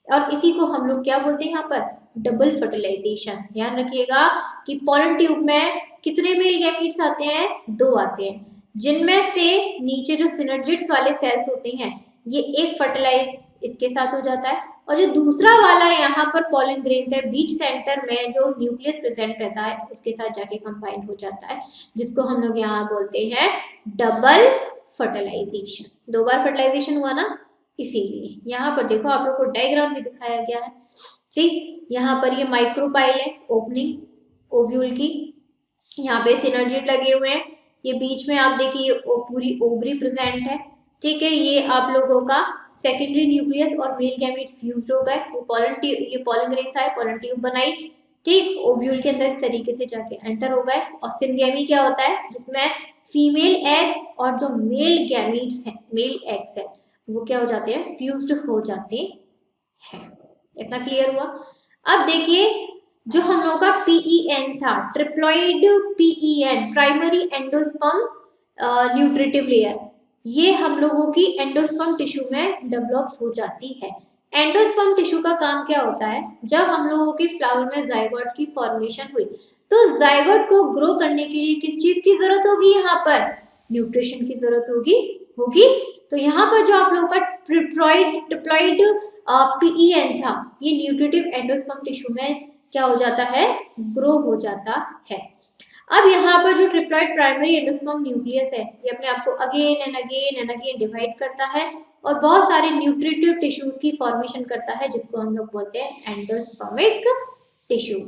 Speaker 1: और इसी को हम लोग क्या बोलते हैं यहाँ पर, डबल फर्टिलाइजेशन। ध्यान रखिएगा कि पॉलन ट्यूब में कितने मेल गैमीट्स आते हैं, 2 आते हैं, जिनमें से नीचे जो सिनर्जिड्स वाले सेल्स होते हैं ये एक फर्टिलाइज इसके साथ हो जाता है, और जो दूसरा वाला यहाँ पर पॉलन ग्रेन्स है बीच सेंटर में जो न्यूक्लियस प्रेजेंट रहता है उसके साथ जाके कंबाइन हो जाता है, जिसको हम लोग यहाँ बोलते हैं डबल फर्टिलाइजेशन। 2 बार फर्टिलाइजेशन हुआ ना, इसीलिए यहाँ पर देखो आप लोग को डायग्राम में दिखाया गया है। ठीक, यहाँ पर ये माइक्रोपाइल है, ओपनिंग ओव्यूल की, यहाँ पे सिनर्जिड लगे हुए हैं, ये बीच में आप देखिए पूरी ओवरी प्रेजेंट है। ठीक है, ये आप लोगों का सेकेंडरी न्यूक्लियस और मेल गैमीट्स फ्यूज्ड हो गए, ये पॉलन ग्रेन्स आए, पॉलन ट्यूब बनाई। ठीक, ओव्यूल के अंदर इस तरीके से जाके एंटर हो गए। और सिनगेमी क्या होता है, जिसमें फीमेल एग और जो मेल गैमीट्स हैं, मेल एग्स है, वो क्या हो जाते हैं, फ्यूज्ड हो जाते हैं। इतना क्लियर हुआ। अब देखिए जो हम लोगों का पीईएन था, triploid PEN, primary endosperm nutritive layer, ये हम लोगों की एंडोस्पर्म टिश्यू में डेवलप्स हो जाती है। एंडोस्पर्म टिश्यू का काम क्या होता है, जब हम लोगों के फ्लावर में जाइगोट की फॉर्मेशन हुई तो जाइगोट को ग्रो करने के लिए किस चीज की जरूरत होगी, यहाँ पर न्यूट्रिशन की जरूरत होगी। तो यहाँ पर जो आप लोगों का ट्रिप्लॉइड पीईएन था, ये न्यूट्रिटिव एंडोस्पर्म टिश्यू में क्या हो जाता है, ग्रो हो जाता है। अब यहाँ पर जो ट्रिप्लॉइड प्राइमरी एंडोस्पर्म न्यूक्लियस है, ये अपने आप को again and again and again divide करता है और बहुत सारे न्यूट्रिटिव टिश्यूज की फॉर्मेशन करता है, जिसको हम लोग बोलते हैं एंडोस्पर्मिक टिश्यू।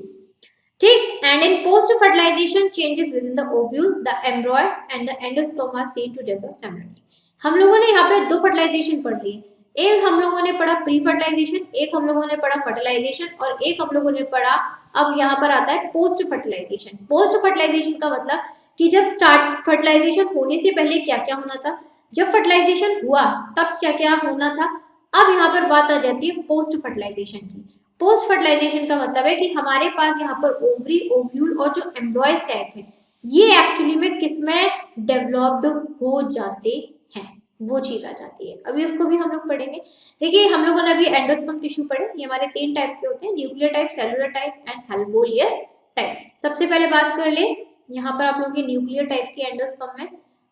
Speaker 1: ठीक, and in post fertilisation changes within the ovule, the embryoid and the endosperm are seen to develop separately. हम लोगों ने यहाँ पे 2 फर्टिलाइजेशन पढ़ ली, एक हम लोगों ने पढ़ा प्री फर्टिलाइजेशन, एक हम लोगों ने पढ़ा फर्टिलाइजेशन, और एक हम लोगों ने पढ़ा, अब यहाँ पर आता है पोस्ट फर्टिलाइजेशन। पोस्ट फर्टिलाइजेशन का मतलब कि जब स्टार्ट फर्टिलाइजेशन होने से पहले क्या क्या होना था, जब फर्टिलाइजेशन हुआ तब क्या क्या होना था। अब यहाँ पर बात आ जाती है पोस्ट फर्टिलाइजेशन की। पोस्ट फर्टिलाइजेशन का मतलब है कि हमारे पास यहाँ पर ओवरी, ओव्यूल और जो एम्ब्रॉय सैक है, ये एक्चुअली में किसमें डेवलप्ड हो जाते हैं, वो चीज आ जाती है। अभी उसको भी हम लोग पढ़ेंगे। देखिए हम लोगों ने अभी एंडोस्पर्म टिश्यू पढ़े, ये हमारे 3 टाइप के होते हैं, nuclear type, cellular type and helobial type. सबसे पहले बात कर ले यहाँ पर आप लोगों के न्यूक्लियर टाइप की एंडोस्पर्म में,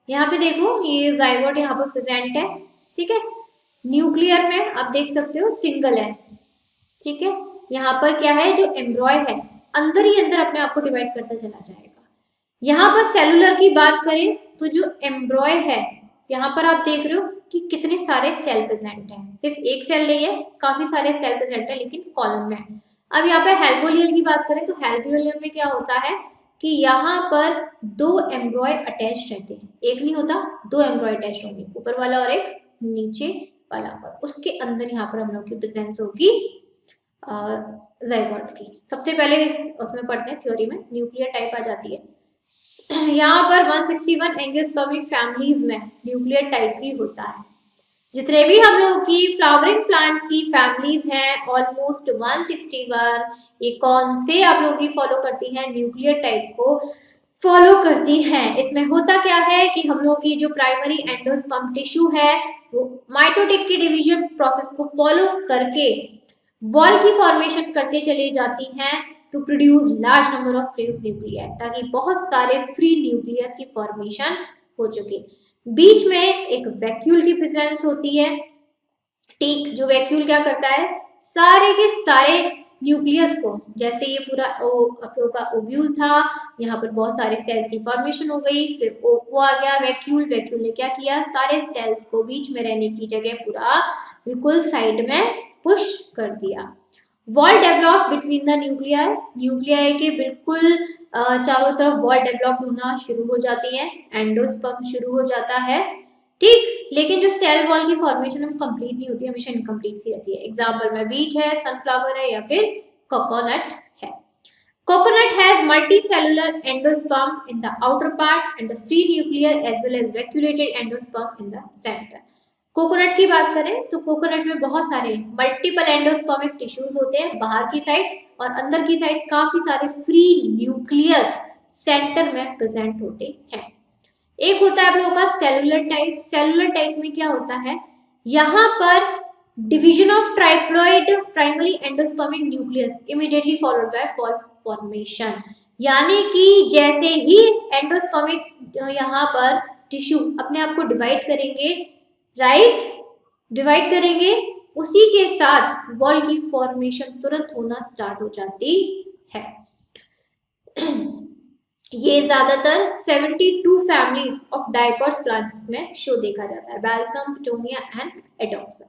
Speaker 1: यहाँ पे देखो ये जाइगोट यहाँ पर प्रेजेंट है, ठीक है। न्यूक्लियर में आप देख सकते हो सिंगल है, ठीक है। यहाँ पर क्या है, जो एम्ब्रॉय है अंदर ही अंदर अपने आप को डिवाइड करता चला जाएगा। यहाँ पर सेलुलर की बात करें तो जो एम्ब्रॉय है, यहाँ पर आप देख रहे हो कि कितने सारे सेल प्रेजेंट हैं, सिर्फ एक सेल नहीं है, काफी सारे सेल प्रेजेंट है लेकिन कॉलम में है। अब यहाँ पे हेल्बोलियल की बात करें तो हेल्बोलियल में क्या होता है कि यहाँ पर 2 एम्ब्रॉय अटैच रहते हैं, एक नहीं होता, 2 एम्ब्रॉय अटैच होंगे, ऊपर वाला और एक नीचे वाला, और उसके अंदर यहाँ पर हम लोग की प्रेजेंस होगी जाइगोट की। सबसे पहले उसमें पढ़ते हैं थ्योरी में, न्यूक्लियर टाइप आ जाती है। यहाँ पर 161 एंजियोस्पर्मिक फैमिलीज में न्यूक्लियर टाइप भी होता है। जितने भी हम लोग की फ्लावरिंग प्लांट्स की फैमिलीज हैं ऑलमोस्ट 161, ये कौन से आप लोग की फॉलो करती हैं, न्यूक्लियर टाइप को फॉलो करती हैं। इसमें होता क्या है कि हम लोग की जो प्राइमरी एंडोस्पर्म टिश्यू है वो माइटोटिक के डिवीजन प्रोसेस को फॉलो करके वॉल की फॉर्मेशन करते चले जाती हैं to produce large number of free nuclear, ताकि बहुत सारे फ्री न्यूक्लियस की फॉर्मेशन हो चुके। बीच में एक वैक्यूल की प्रेजेंस होती है, ठीक, जो वैक्यूल क्या करता है, सारे के सारे न्यूक्लियस को, जैसे ये पूरा आप लोगों का ओव्यूल था, यहाँ पर बहुत सारे सेल्स की फॉर्मेशन हो गई, फिर ओवो आ गया, वैक्यूल ने क्या किया, सारे सेल्स को बीच में रहने की जगह पूरा बिल्कुल साइड में पुश कर दिया। Wall develop between the nuclei के बिल्कुल चारों तरफ वॉल डेवलप होना शुरू हो जाती है, एंडोस्पर्म शुरू हो जाता है, ठीक। लेकिन जो सेल वॉल की फॉर्मेशन है कंप्लीट नहीं होती, हमेशा इनकम्प्लीट सी रहती है। एग्जांपल में बीज है, सनफ्लावर है या फिर कोकोनट है। Coconut has multicellular endosperm in the outer part and the free nuclear as well as vacuolated endosperm in the center. Coconut की बात करें तो कोकोनट में बहुत सारे मल्टीपल एंडोस्पर्मिक टिश्यूज होते हैं बाहर की साइड, और अंदर की साइड काफी सारे फ्री न्यूक्लियस सेंटर में प्रेजेंट होते हैं। एक होता है आप लोगों का सेलुलर टाइप। सेलुलर टाइप में क्या होता है, यहाँ पर division of triploid primary endospermic nucleus immediately followed by formation, यानी कि जैसे ही एंडोस्पर्मिक यहाँ पर टिश्यू अपने आप को डिवाइड करेंगे, राइट, डिवाइड करेंगे, उसी के साथ वॉल की फॉर्मेशन तुरंत होना स्टार्ट हो जाती है। ये ज्यादातर 72 फैमिलीज ऑफ डाइकोट्स प्लांट्स में शो देखा जाता है, बैल्सम, पिटोनिया एंड एडोक्सा।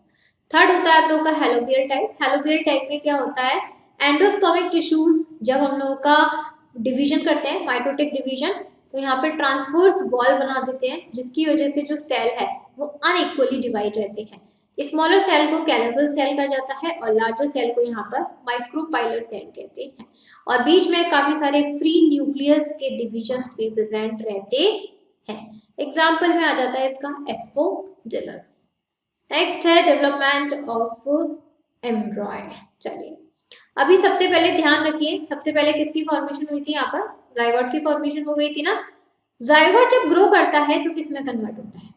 Speaker 1: थर्ड होता है आप लोगों का हेलोबियल टाइप। हेलोबियल टाइप में क्या होता है, एंडोस्पर्मिक टिश्यूज जब हम लोगों का डिवीजन करते हैं, माइटोटिक डिवीजन, तो यहाँ पे ट्रांसवर्स वॉल बना देते हैं, जिसकी वजह से जो सेल है वो अनइक्वली डिवाइड रहते हैं। स्मॉलर सेल को कैलोसल सेल कहा जाता है और लार्जर सेल को यहाँ पर माइक्रोपाइलर सेल कहते हैं। और बीच में काफी सारे फ्री न्यूक्लियस के डिविजन्स भी प्रेजेंट रहते हैं। एग्जाम्पल में आ जाता है इसका एस्पोडिलस। नेक्स्ट है डेवलपमेंट ऑफ एम्ब्रॉय। चलिए अभी सबसे पहले ध्यान रखिए, सबसे पहले किसकी फॉर्मेशन हुई थी, यहाँ पर जाइगोट की फॉर्मेशन हो गई थी ना। जाइगोट जब ग्रो करता है तो किस में कन्वर्ट होता है,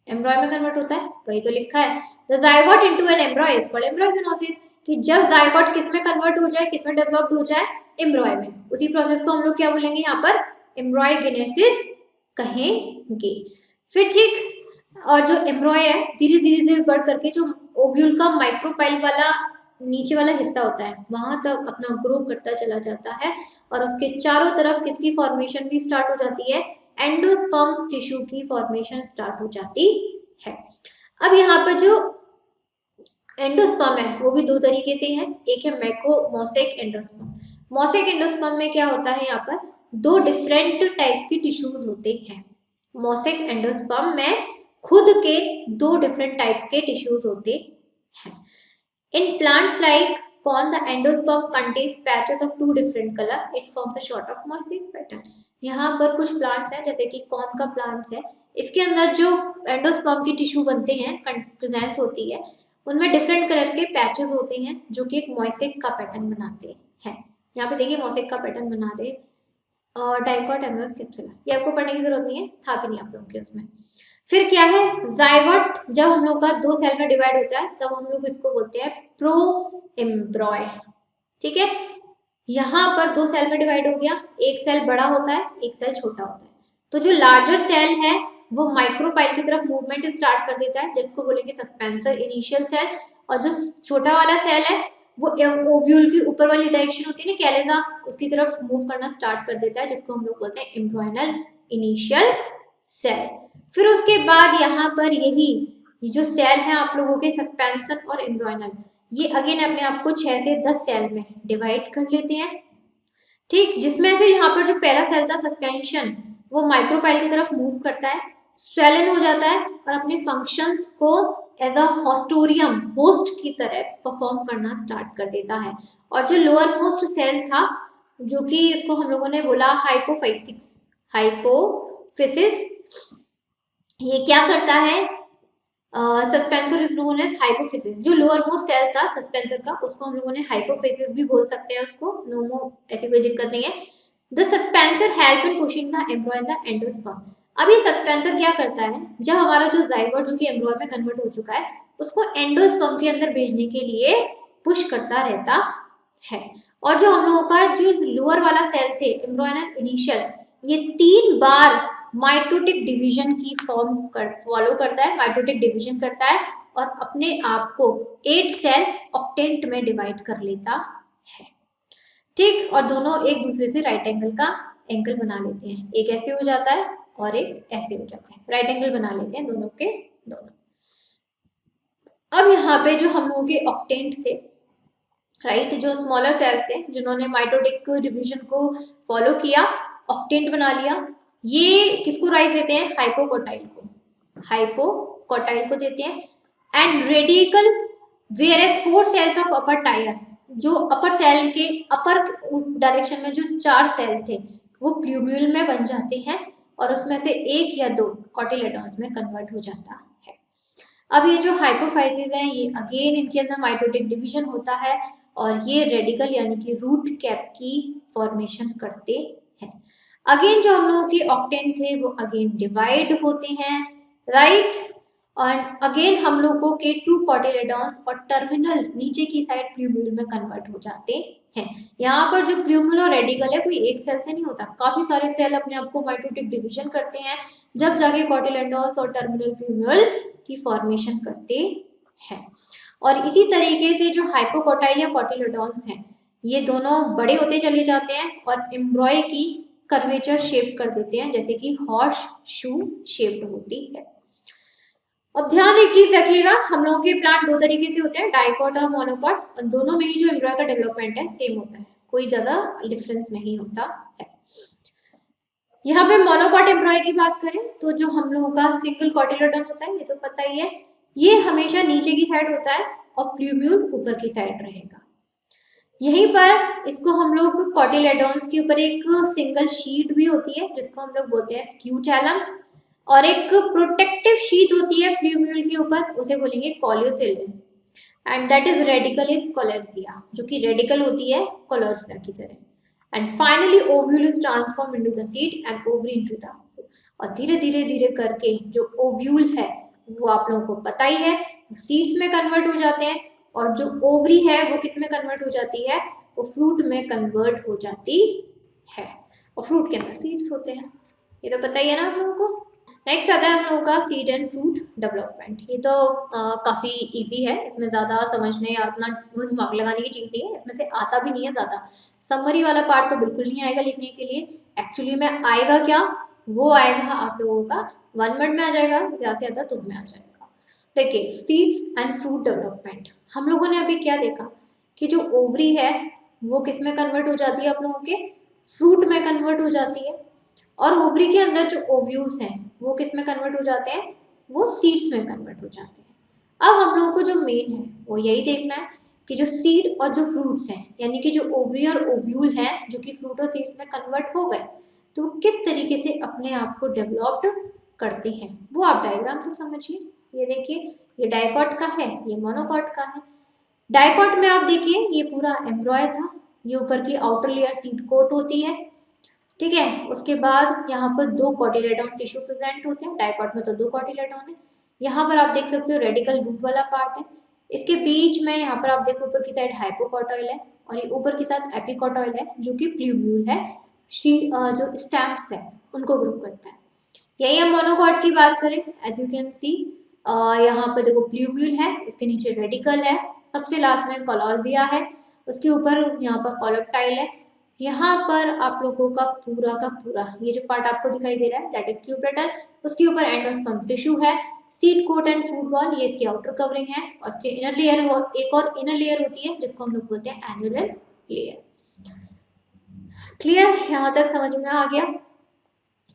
Speaker 1: एम्ब्रॉय में कन्वर्ट होता है, वही तो लिखा है the zygote into an embryo is called embryogenesis, कि जब जाइगोट किस में कन्वर्ट हो जाए, किस में डेवलप्ड हो जाए, एम्ब्रॉय में, उसी प्रोसेस को हम लोग क्या बोलेंगे यहाँ पर एम्ब्रॉयगेनेसिस कहेंगे। फिर ठीक, और जो एम्ब्रॉय है धीरे धीरे बढ़ करके जो ओव्यूल का माइक्रोपाइल वाला नीचे वाला हिस्सा होता है वहां तक अपना ग्रो करता चला जाता है और उसके चारों तरफ किसकी फॉर्मेशन भी स्टार्ट हो जाती है, एंडोस्पर्म टिश्यू की फॉर्मेशन स्टार्ट हो जाती है। अब यहाँ पर जो एंडोस्पर्म है वो भी दो तरीके से है, एक है मैकोमोसेक एंडोस्पर्म। मोसेक एंडोस्पर्म में क्या होता है, यहाँ पर दो डिफरेंट टाइप्स की टिश्यूज होते हैं। मोसेक एंडोस्पर्म में खुद के दो डिफरेंट टाइप के टिश्यूज होते हैं। In plants like corn, the endosperm contains patches of two different color. It forms a sort of mosaic pattern. यहाँ पर कुछ प्लांट्स हैं जैसे कि कॉर्न का प्लांट्स है, इसके अंदर जो एंडोस्पर्म की टिश्यू बनते हैं, प्रेजेंस होती है, उनमें डिफरेंट कलर्स के पैचेस होते हैं जो कि एक मोसेक का पैटर्न बनाते हैं। यहाँ पे देखिए मोसेक का पैटर्न बना रहे और डाइकोट एमरोस कैप्सुला, ये आपको पढ़ने की जरूरत नहीं है, था भी नहीं आप लोगों के उसमें। फिर क्या है, जाइगोट जब हम लोग का दो सेल में डिवाइड होता है तब हम लोग इसको बोलते हैं प्रो एम्ब्रॉय। ठीक है, यहाँ पर दो सेल में डिवाइड हो गया, एक सेल बड़ा होता है एक सेल छोटा होता है। तो जो लार्जर सेल है वो माइक्रोपाइल की तरफ मूवमेंट स्टार्ट कर देता है जिसको बोलेंगे सस्पेंसर इनिशियल सेल, और जो छोटा वाला सेल है वो ओव्यूल की ऊपर वाली डायरेक्शन होती है ना कैलेजा, उसकी तरफ मूव करना स्टार्ट कर देता है जिसको हम लोग बोलते हैं एम्ब्रॉयनल इनिशियल सेल। फिर उसके बाद यहाँ पर यही जो सेल है आप लोगों के सस्पेंशन और एम्ब्रॉयनल, ये अगेन अपने आप को 6 से 10 सेल में डिवाइड कर लेते हैं। ठीक, जिसमें से यहाँ पर जो पहला सेल था सस्पेंशन वो माइक्रोपाइल की तरफ मूव करता है, स्वेलन हो जाता है और अपने फंक्शंस को एज अ हॉस्टोरियम होस्ट की तरह परफॉर्म करना स्टार्ट कर देता है। और जो लोअर मोस्ट सेल था जो कि इसको हम लोगों ने बोला हाइपोफिसिस, ये क्या करता है, suspensor is known as hypophysis. जो लोअर मोस्ट सेल था सस्पेंसर का उसको हम लोगों ने हाइपोफिसिस भी बोल सकते हैं उसको, नोमो ऐसी कोई दिक्कत नहीं है। The suspensor help in pushing the embryo in the endosperm. अब ये सस्पेंसर क्या करता है, जब हमारा जो जाइगोट जो कि एम्ब्रॉय में कन्वर्ट हो चुका है उसको एंडोस्पर्म के अंदर भेजने के लिए पुश करता रहता है। और जो हम लोगों का जो लोअर वाला सेल थे एम्ब्रॉयनल इनिशियल, ये 3 बार माइटोटिक डिवीजन की फॉलो करता है, माइटोटिक डिवीजन करता है और अपने आप को 8 सेल ऑक्टेंट में डिवाइड कर लेता है। ठीक, और दोनों एक दूसरे से राइट एंगल का एंगल बना लेते हैं, एक ऐसे हो जाता है और एक ऐसे हो जाता है, राइट एंगल बना लेते हैं दोनों के दोनों। अब यहाँ पे जो हम लोगों के ऑक्टेंट थे, राइट, जो स्मॉलर सेल्स थे जिन्होंने माइटोटिक डिवीजन को फॉलो किया, ऑक्टेंट बना लिया, ये किसको राइज देते हैं, हाइपोकोटाइल को, हाइपोकोटाइल को देते हैं। And radicle where as 4 cells of upper tier, जो अपर सेल के अपर डायरेक्शन में जो 4 सेल थे वो प्लूम्यूल में बन जाते हैं और उसमें से 1 या 2 कॉटिलेडॉन्स में कन्वर्ट हो जाता है। अब ये जो हाइपोफाइसिस हैं ये अगेन इनके अंदर माइटोटिक डिवीजन होता है और ये रेडिकल यानी कि रूट कैप की फॉर्मेशन करते हैं। अगेन जो हम लोगों के ऑक्टेंट थे वो अगेन डिवाइड होते हैं, राइट, और अगेन हम लोगों के 2 कॉटिलेडॉन्स और टर्मिनल नीचे की साइड प्लूम्यूल में कन्वर्ट हो जाते हैं। यहाँ पर जो प्लूम्यूल और रेडिकल है कोई एक सेल से नहीं होता, काफी सारे सेल अपने आप को माइटोटिक डिवीजन करते हैं जब जाके कॉटिलेडॉन्स और टर्मिनल प्लूम्यूल की फॉर्मेशन करते हैं। और इसी तरीके से जो हाइपोकोटाइल या कॉटिलेडॉन्स हैं ये दोनों बड़े होते चले जाते हैं और एम्ब्रॉय की कर्वेचर शेप कर देते हैं जैसे कि हॉर्स शू शेप्ड होती है। अब ध्यान एक चीज रखिएगा, हम लोगों के प्लांट 2 तरीके से होते हैं, डाइकोट और मोनोकोट, और दोनों में ही जो एम्ब्रॉय का डेवलपमेंट है सेम होता है, कोई ज्यादा डिफरेंस नहीं होता है। यहाँ पे मोनोकोट एम्ब्रॉय की बात करें तो जो हम लोगों का सिंगल कॉटिलेडॉन होता है ये तो पता ही है, ये हमेशा नीचे की साइड होता है और प्ल्यूम्यूल ऊपर की साइड रहेगा। यहीं पर इसको हम लोग कॉटिलेडॉन्स के ऊपर एक सिंगल शीट भी होती है जिसको हम लोग बोलते हैं स्क्यूटैलम, और एक प्रोटेक्टिव शीट होती है प्ल्यूम्यूल के ऊपर, उसे बोलेंगे coleoptile, and that is radicle is coleorhiza, जो कि रेडिकल होती है कोलेर्जिया की तरह। And finally ovule is transform into the seed and ovary into the, और धीरे धीरे धीरे करके जो ओव्यूल है वो आप लोगों को पता ही है सीड्स में कन्वर्ट हो जाते हैं, और जो ओवरी है वो किस में कन्वर्ट हो जाती है, वो फ्रूट में कन्वर्ट हो जाती है, और फ्रूट के अंदर सीड्स होते हैं। ये तो पता ही है ना आप लोगों को। नेक्स्ट आता है हम लोगों का सीड एंड फ्रूट डेवलपमेंट। ये तो काफ़ी इजी है, इसमें ज़्यादा समझने या उतना दिमाग लगाने की चीज़ नहीं है, इसमें से आता भी नहीं है ज़्यादा। समरी वाला पार्ट तो बिल्कुल नहीं आएगा लिखने के लिए, एक्चुअली में आएगा क्या, वो आएगा आप लोगों का 1 वर्ड में आ जाएगा, ज़्यादा से ज़्यादा 2 में आ जाएगा। देखिए सीड्स एंड फ्रूट डेवलपमेंट, हम लोगों ने अभी क्या देखा कि जो ओवरी है वो किस में कन्वर्ट हो जाती है, आप लोगों के फ्रूट में कन्वर्ट हो जाती है, और ओवरी के अंदर जो ओव्यूल्स हैं वो किस में कन्वर्ट हो जाते हैं, वो सीड्स में कन्वर्ट हो जाते हैं। अब हम लोगों को जो मेन है वो यही देखना है कि जो सीड और जो फ्रूट्स हैं, यानी कि जो ओवरी और ओव्यूल हैं जो कि फ्रूट और सीड्स में कन्वर्ट हो गए, तो वो किस तरीके से अपने आप को डेवलप्ड करते हैं वो आप डायग्राम से समझिए। ये देखिए, ये डाइकॉट का है, ये मोनोकॉट का है। डाइकॉट में आप देखिए ये पूरा एम्ब्रॉय था, ये ऊपर की आउटर लेयर सीड कोट होती है, ठीक है। उसके बाद यहाँ पर 2 कॉटिलेडॉन टिश्यू प्रेजेंट होते हैं, डाइकॉट में तो 2 कॉटिलेडॉन है। यहाँ पर आप देख सकते हो रेडिकल रूट वाला पार्ट है, इसके बीच में यहाँ पर आप देखो ऊपर की साइड हाइपोकॉटॉइल है, और ये ऊपर की साइड एपिकॉटॉइल है जो कि प्ल्यूम्यूल है, जो स्टैम्प्स है उनको ग्रुप करता है। यही हम मोनोकॉट की बात करें, एज यू कैन सी यहाँ पर देखो प्ल्यूम्यूल है, इसके नीचे रेडिकल है, सबसे लास्ट में कॉलोजिया है, उसके ऊपर यहाँ पर कॉलोप्टाइल है। यहाँ पर आप लोगों का पूरा ये जो पार्ट आपको दिखाई दे रहा है दैट इज क्यूपेटल, उसके ऊपर एंडोस्पर्म टिश्यू है, seed coat and fruit wall, ये इसकी आउटर कवरिंग है, और इसके इनर लेयर एक और इनर लेयर होती है जिसको हम लोग बोलते हैं एन्युलर लेयर। क्लियर, यहाँ तक समझ में आ गया।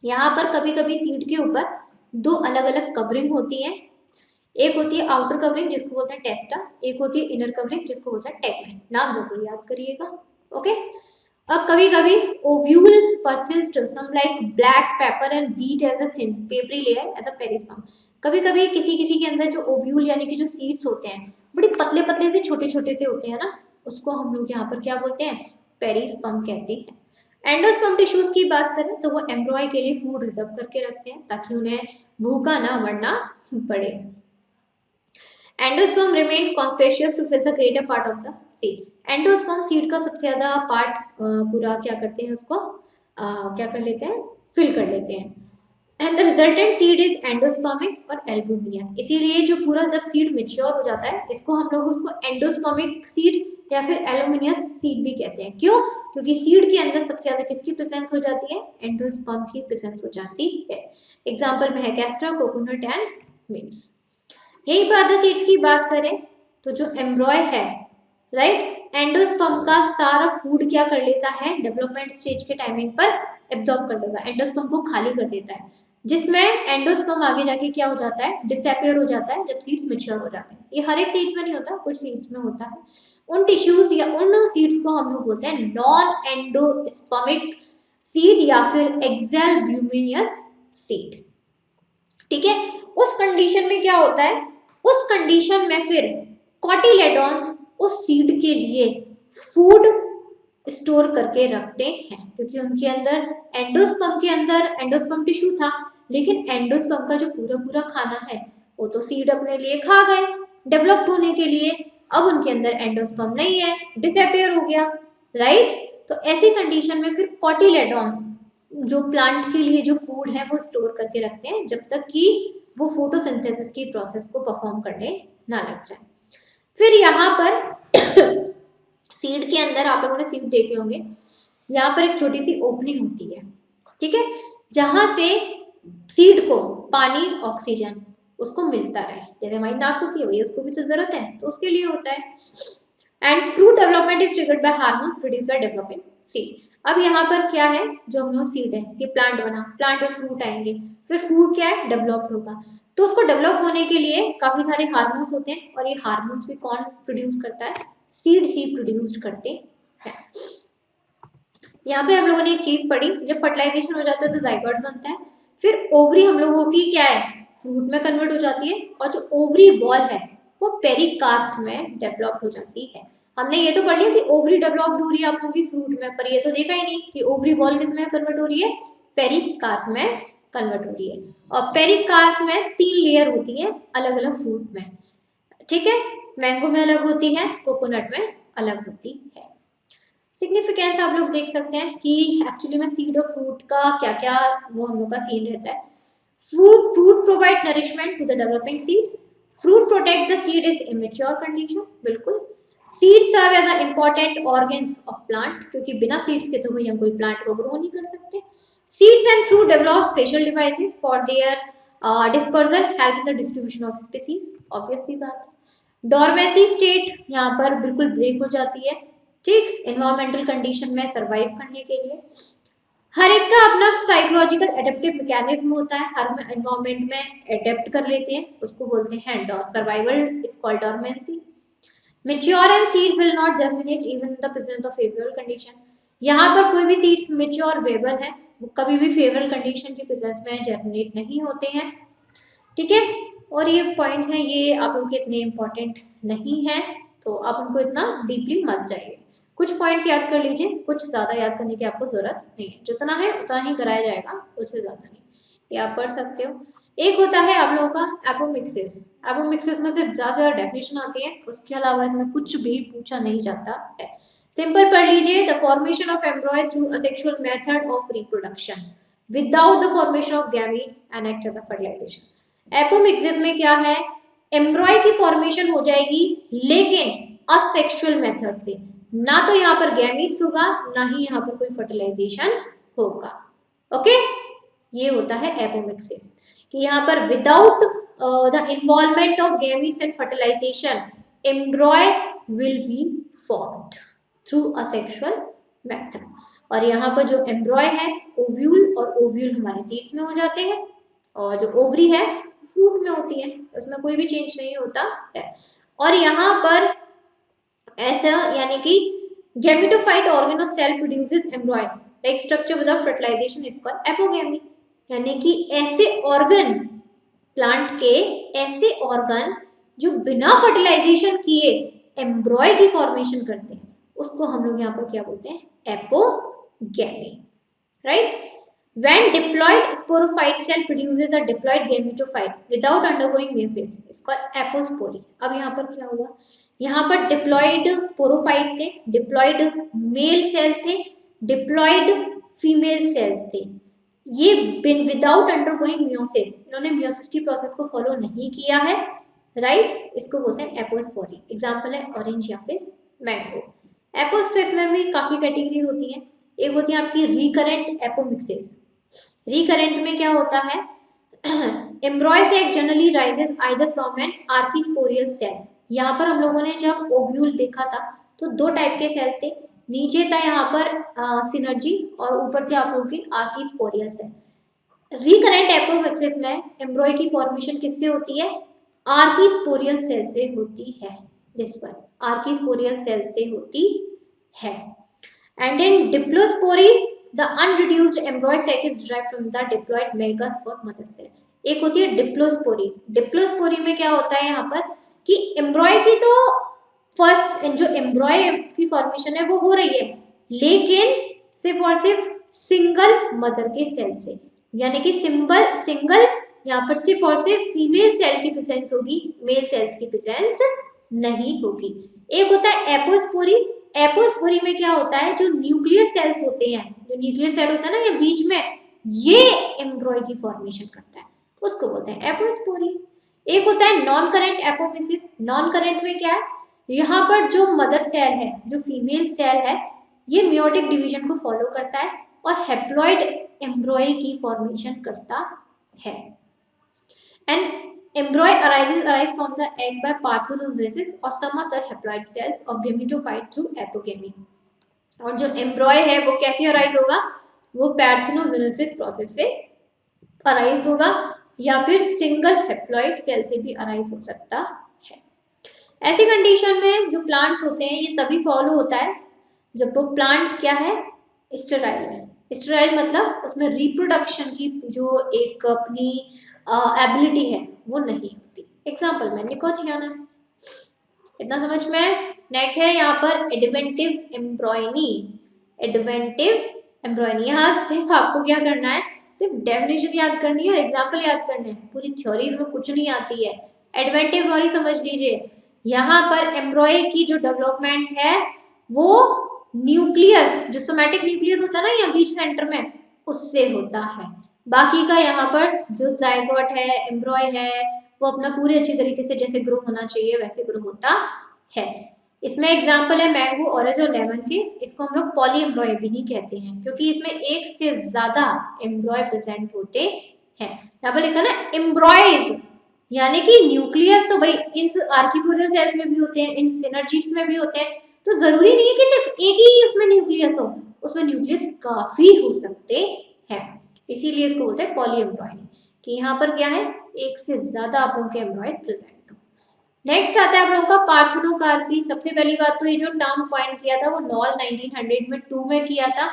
Speaker 1: यहाँ पर कभी कभी सीड के ऊपर 2 अलग अलग कवरिंग होती है, एक होती है आउटर कवरिंग जिसको बोलते हैं टेस्टा, एक होती है इनर कवरिंग जिसको बोलते हैं टेगमेंट, नाम जरूर याद करिएगा, ओके। और कभी कभी ovule persist some like black pepper and beet as a thin papery layer as a perisperm. कभी कभी किसी किसी के अंदर जो ओव्यूल यानी कि जो सीड्स होते हैं बड़े पतले पतले से छोटे छोटे से होते हैं ना, उसको हम लोग यहाँ पर क्या बोलते हैं, पेरिस्पर्म कहते हैं। एंडोस्पर्म टिश्यूज की बात करें तो वो एम्ब्रॉय के लिए फूड रिजर्व करके रखते हैं ताकि उन्हें भूखा ना मरना पड़े। Endosperm remain conspicuous to fill the greater part of the seed. Endosperm seed का सबसे ज्यादा पार्ट पूरा क्या करते हैं, उसको क्या कर लेते हैं, फिल कर लेते हैं। And the resultant seed is endospermic और एल्बुमिनस, इसीलिए जो पूरा जब सीड मेच्योर हो जाता है इसको हम लोग उसको एंडोस्पर्मिक सीड या फिर एल्यूमिनियस सीड भी कहते हैं। क्यों, क्योंकि सीड के अंदर सबसे ज्यादा किसकी प्रेजेंस हो जाती है, एंडोस्पर्म की प्रेजेंस हो जाती है। एग्जांपल में है कैस्टर, कोकोनट एंड मिल्स। यही पर अदर सीड्स की बात करें तो जो एम्ब्रॉय है, राइट, एंडोस्पर्म का सारा फूड क्या कर लेता है, डेवलपमेंट स्टेज के टाइमिंग पर एब्जॉर्ब कर लेगा, एंडोस्पर्म को खाली कर देता है, जिसमें एंडोस्पर्म आगे जाके क्या हो जाता है, डिसअपियर हो जाता है जब सीड्स मैच्योर हो जाते हैं। ये हर एक सीड्स में नहीं होता, कुछ सीड्स में होता है। उन टिश्यूज या उन सीड्स को हम लोग बोलते हैं नॉन एंडोस्पर्मिक सीड या फिर एक्सैल्ब्यूमिनियस सीड, ठीक है। उस कंडीशन में क्या होता है, उस कंडीशन में फिर कॉटिलेडॉन्स उस सीड के लिए फूड स्टोर करके रखते हैं, क्योंकि उनके अंदर एंडोस्पर्म टिश्यू था, लेकिन एंडोस्पर्म का जो पूरा खाना है वो तो सीड अपने लिए खा गए डेवलप्ड होने के लिए, अब उनके अंदर एंडोस्पर्म नहीं है, डिसअपियर हो गया, राइट। तो ऐसी कंडीशन में फिर कॉटिलेडॉन्स जो प्लांट के लिए जो फूड है वो स्टोर करके रखते हैं जब तक कि वो फोटोसिंथेसिस की प्रोसेस को परफॉर्म करने ना लग जाए। फिर यहाँ पर सीड के अंदर आप लोगों ने सीड देखे होंगे, यहाँ पर एक छोटी सी ओपनिंग होती है, ठीक है, जहां से सीड को पानी ऑक्सीजन उसको मिलता रहे, जैसे हमारी नाक होती है वही उसको भी तो जरूरत है, तो उसके लिए होता है। And fruit development is triggered by hormones produced by developing seed. अब यहाँ पर क्या है, जो हम लोग सीड है, ये प्लांट बना, प्लांट में फ्रूट आएंगे, फिर फूड क्या है, डेवलप्ड होगा। तो उसको डेवलप होने के लिए काफी सारे हार्मोन्स होते हैं, और ये हार्मोन्स भी कौन प्रोड्यूस करता है, सीड ही प्रोड्यूस करते हैं। यहाँ पे हम लोगों ने एक चीज पढ़ी, जब फर्टिलाइजेशन हो जाता है तो जाइगोट बनता है, फिर ओवरी हम लोगों की क्या है, फ्रूट में कन्वर्ट हो जाती है, और जो ओवरी बॉल है वो पेरिकार्प में डेवलप हो जाती है। हमने ये तो पढ़ लिया कि ओवरी डेवलप्ड हो रही है आप लोगों की फ्रूट में, पर ये तो देखा ही नहीं कि ओवरी बॉल किस में कन्वर्ट हो रही है, पेरिकार्प में कन्वर्ट हो रही है। और पेरिकार्प में 3 लेयर होती है अलग अलग फ्रूट में, ठीक है, मैंगो में अलग होती है, कोकोनट में अलग होती है। सिग्निफिकेंस आप लोग देख सकते हैं कि एक्चुअली में सीड और फ्रूट का क्या क्या वो हम लोग का सीन रहता है। Fruit provide nourishment to the developing seeds, fruit protect the seed is immature condition, बिल्कुल। Seeds serve as a important organs of plant, क्योंकि बिना सीड्स के तो भाई हम कोई प्लांट को ग्रो नहीं कर सकते। Seeds and fruit develop special devices for their dispersal, help in the distribution of species, obvious सी बात है। डोरमेंसी स्टेट यहाँ पर बिल्कुल ब्रेक हो जाती है, ठीक, एनवायरमेंटल कंडीशन में सरवाइव करने के लिए। हर एक का अपना साइकोलॉजिकल एडेप्टिव मैकेनिज्म होता है, हर एनवायरमेंट में एडेप्ट कर लेते हैं, उसको बोलते हैं survival is called dormancy. Mature and seeds will not germinate even in the presence of favourable condition, यहाँ पर कोई भी सीड्स मैच्योर वेबल है वो कभी भी फेवरेबल कंडीशन के प्रेजेंस में जर्मिनेट नहीं होते हैं, ठीक है। और ये पॉइंट्स हैं, ये आप लोगों के इतने इंपॉर्टेंट नहीं है, तो आप उनको इतना डीपली मत जाइए। कुछ पॉइंट्स याद कर लीजिए, कुछ ज़्यादा याद करने की आपको ज़रूरत नहीं है, जितना है उतना ही कराया जाएगा, उससे ज़्यादा नहीं, ये आप पढ़ सकते हो। एक होता है आप लोगों का एपोमिक्सिस, एपोमिक्सिस में सिर्फ ज़्यादा से ज़्यादा डेफिनेशन आती है, उसके अलावा इसमें कुछ भी पूछा नहीं जाता है। सिंपल पढ़ लीजिए, the formation of embryo through a sexual method of reproduction without the formation of gametes and act as a fertilization. Apomixis में क्या है, एम्ब्रॉय की फॉर्मेशन हो जाएगी लेकिन असेक्सुअल मेथड से, ना तो यहाँ पर गैमीट्स होगा ना ही यहाँ पर कोई फर्टिलाइजेशन होगा, ओके। ये होता है एपोमिक्सिस, कि यहाँ पर without the involvement of gametes and fertilization embryo will be formed through asexual method. और यहाँ पर जो एम्ब्रॉय है ओव्यूल, और ओव्यूल हमारे सीड्स में हो जाते हैं, और जो ओवरी है फ्रूट में होती है, उसमें कोई भी चेंज नहीं होता है। और यहाँ पर ऐसा यानी कि gametophyte organ of cell produces embryo like structure without fertilization is called apogamy, यानी कि ऐसे ऑर्गन, प्लांट के ऐसे ऑर्गन जो बिना फर्टिलाइजेशन किए एम्ब्रॉय की फॉर्मेशन करते हैं, उसको हम लोग यहाँ पर क्या बोलते हैं, apogamy, right. When diploid sporophyte cell produces a diploid gametophyte without undergoing meiosis, it's called apospory। अब यहाँ पर क्या हुआ, यहाँ पर डिप्लॉइड स्पोरोफाइट थे, डिप्लॉइड मेल सेल थे, डिप्लॉइड फीमेल सेल्स थे, ये विदाउट अंडरगोइंग मियोसिस, इन्होंने मियोसिस की प्रोसेस को फॉलो नहीं किया है, राइट, इसको बोलते हैं एपोस्पोरी। एग्जांपल है ऑरेंज या फिर मैंगो। एपोस्पोरिस में भी काफी कैटेगरीज होती हैं, एक होती है आपकी रिकरेंट एपोमिक्सिस। रिकरेंट में क्या होता है, embryo sac generally rises either from an archesporial cell. यहाँ पर हम लोगों ने जब ओव्यूल देखा था तो 2 टाइप के सेल थे, नीचे था यहाँ पर सिनर्जी और ऊपर थे आप लोगों के आर्किस्पोरियल सेल। रिकरेंट एपोमिक्सिस में एम्ब्रॉय की फॉर्मेशन किससे होती है, आर्किस्पोरियल सेल से होती है, दिस वन आर्किस्पोरियल सेल से होती है। And in diplospory, the unreduced embryo sac is derived from the diploid megaspore mother cell। एक होती है डिप्लोस्पोरी। डिप्लोस्पोरी में क्या होता है यहाँ पर कि एम्ब्रॉय की तो फर्स्ट जो एम्ब्रॉय की फॉर्मेशन है वो हो रही है, लेकिन सिर्फ और सिर्फ सिंगल मदर के सेल से, यानी कि सिंगल यहाँ पर सिर्फ और सिर्फ फीमेल सेल की प्रेजेंस होगी, मेल सेल्स की प्रेजेंस नहीं होगी। एक होता है एपोस्पोरी। एपोस्पोरी में क्या होता है, जो न्यूक्लियर सेल्स होते हैं, जो न्यूक्लियर सेल होता है ना ये बीच में, ये एम्ब्रॉय की फॉर्मेशन करता है, उसको बोलते हैं एपोस्पोरी। एक होता है नॉन करेंट एपोमिसिस। नॉन करेंट में क्या है, यहाँ पर जो मदर सेल है, जो फीमेल सेल है, ये मियोटिक डिवीजन को फॉलो करता है और हेप्लॉइड एम्ब्रॉय की फॉर्मेशन करता है। And embryo arise from the egg by parthenogenesis or some other haploid cells of gametophyte through apogamy। और जो एम्ब्रॉय है वो कैसे अराइज होगा, वो पैर्थेनोजेनेसिस प्रोसेस से अराइज होगा, या फिर सिंगल हेप्लॉइड सेल से भी अराइज हो सकता है। ऐसी कंडीशन में जो प्लांट्स होते हैं ये तभी फॉलो होता है जब वो प्लांट क्या है, स्टेराइल है। स्टेराइल मतलब उसमें रिप्रोडक्शन की जो एक अपनी एबिलिटी है वो नहीं होती। एग्जाम्पल में निकोटियाना है, इतना समझ में। नेक है यहाँ पर एडवेंटिव एम्ब्रॉयनी। एडवेंटिव एम्ब्रॉयनी, यहाँ सिर्फ आपको क्या करना है, सिर्फ डेफिनेशन याद करनी है और एग्जाम्पल याद करने हैं, पूरी थ्योरीज में कुछ नहीं आती है। एडवेंटिव एम्ब्रॉयनी समझ लीजिए, यहाँ पर एम्ब्रॉय की जो डेवलपमेंट है वो न्यूक्लियस, जो सोमैटिक न्यूक्लियस होता है ना यहाँ बीच सेंटर में, उससे होता है। बाकी का यहाँ पर जो जायगोट है, एम्ब्रॉय है, वो अपना पूरे अच्छी तरीके से जैसे ग्रो होना चाहिए वैसे ग्रो होता है। इसमें एग्जाम्पल है मैंगो, ऑरेंज और लेमन के। इसको हम लोग पॉली एम्ब्रॉय भी नहीं कहते हैं क्योंकि इसमें एक से ज्यादा एम्ब्रॉय प्रेजेंट होते हैं। यहाँ पर लिखा ना एम्ब्रॉयज, यानी कि न्यूक्लियस तो भाई इन आर्किपोरियल सेल्स में भी होते हैं, इन सिनर्जीड्स में भी होते हैं, तो जरूरी नहीं है कि सिर्फ एक ही उसमें न्यूक्लियस हो, उसमें न्यूक्लियस काफी हो सकते हैं। इसीलिए इसको बोलते हैं पॉली एम्ब्रॉयनी, कि यहाँ पर क्या है, एक से ज्यादा आप लोगों के एम्ब्रॉयज प्रेजेंट हो। नेक्स्ट आता है आप लोगों का पार्थेनोकार्पी। सबसे पहली बात तो ये जो टर्म पॉइंट किया था वो नॉल 1900 में 2 में किया था।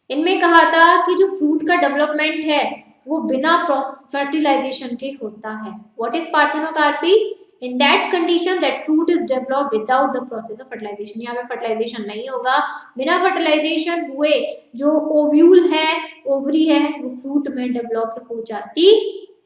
Speaker 1: इनमें कहा था कि जो फ्रूट का डेवलपमेंट है वो बिना फर्टिलाइजेशन के होता है। What is parthenocarpy? In that condition that fruit is develop without the process of fertilization. यहाँ पे फर्टिलाइजेशन नहीं होगा, बिना फर्टिलाइजेशन हुए जो ओव्यूल है, ओवरी है, वो फ्रूट में डेवलप्ड हो जाती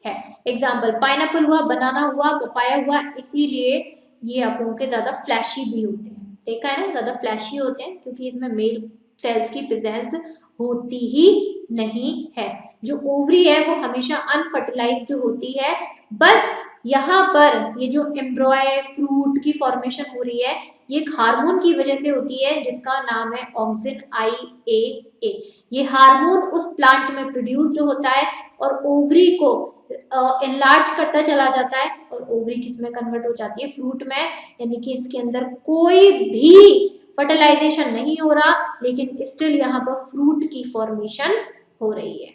Speaker 1: है। एग्जाम्पल पाइनएप्पल हुआ, बनाना हुआ, पपाया हुआ, इसीलिए ये आप लोगों के ज्यादा फ्लैशी भी होते हैं। देखा है ना, ज्यादा फ्लैशी होते हैं क्योंकि इसमें मेल सेल्स की प्रेजेंस होती ही नहीं है। जो ओवरी है वो हमेशा अनफर्टिलाइज्ड होती है। बस यहाँ पर ये जो एम्ब्रॉय फ्रूट की फॉर्मेशन हो रही है ये एक हार्मोन की वजह से होती है जिसका नाम है ऑक्सिन IAA। ये हार्मोन उस प्लांट में प्रोड्यूस्ड होता है और ओवरी को एनलार्ज करता चला जाता है और ओवरी किस में कन्वर्ट हो जाती है, फ्रूट में। यानी कि इसके अंदर कोई भी फर्टिलाइजेशन नहीं हो रहा लेकिन स्टिल यहाँ पर फ्रूट की फॉर्मेशन हो रही है।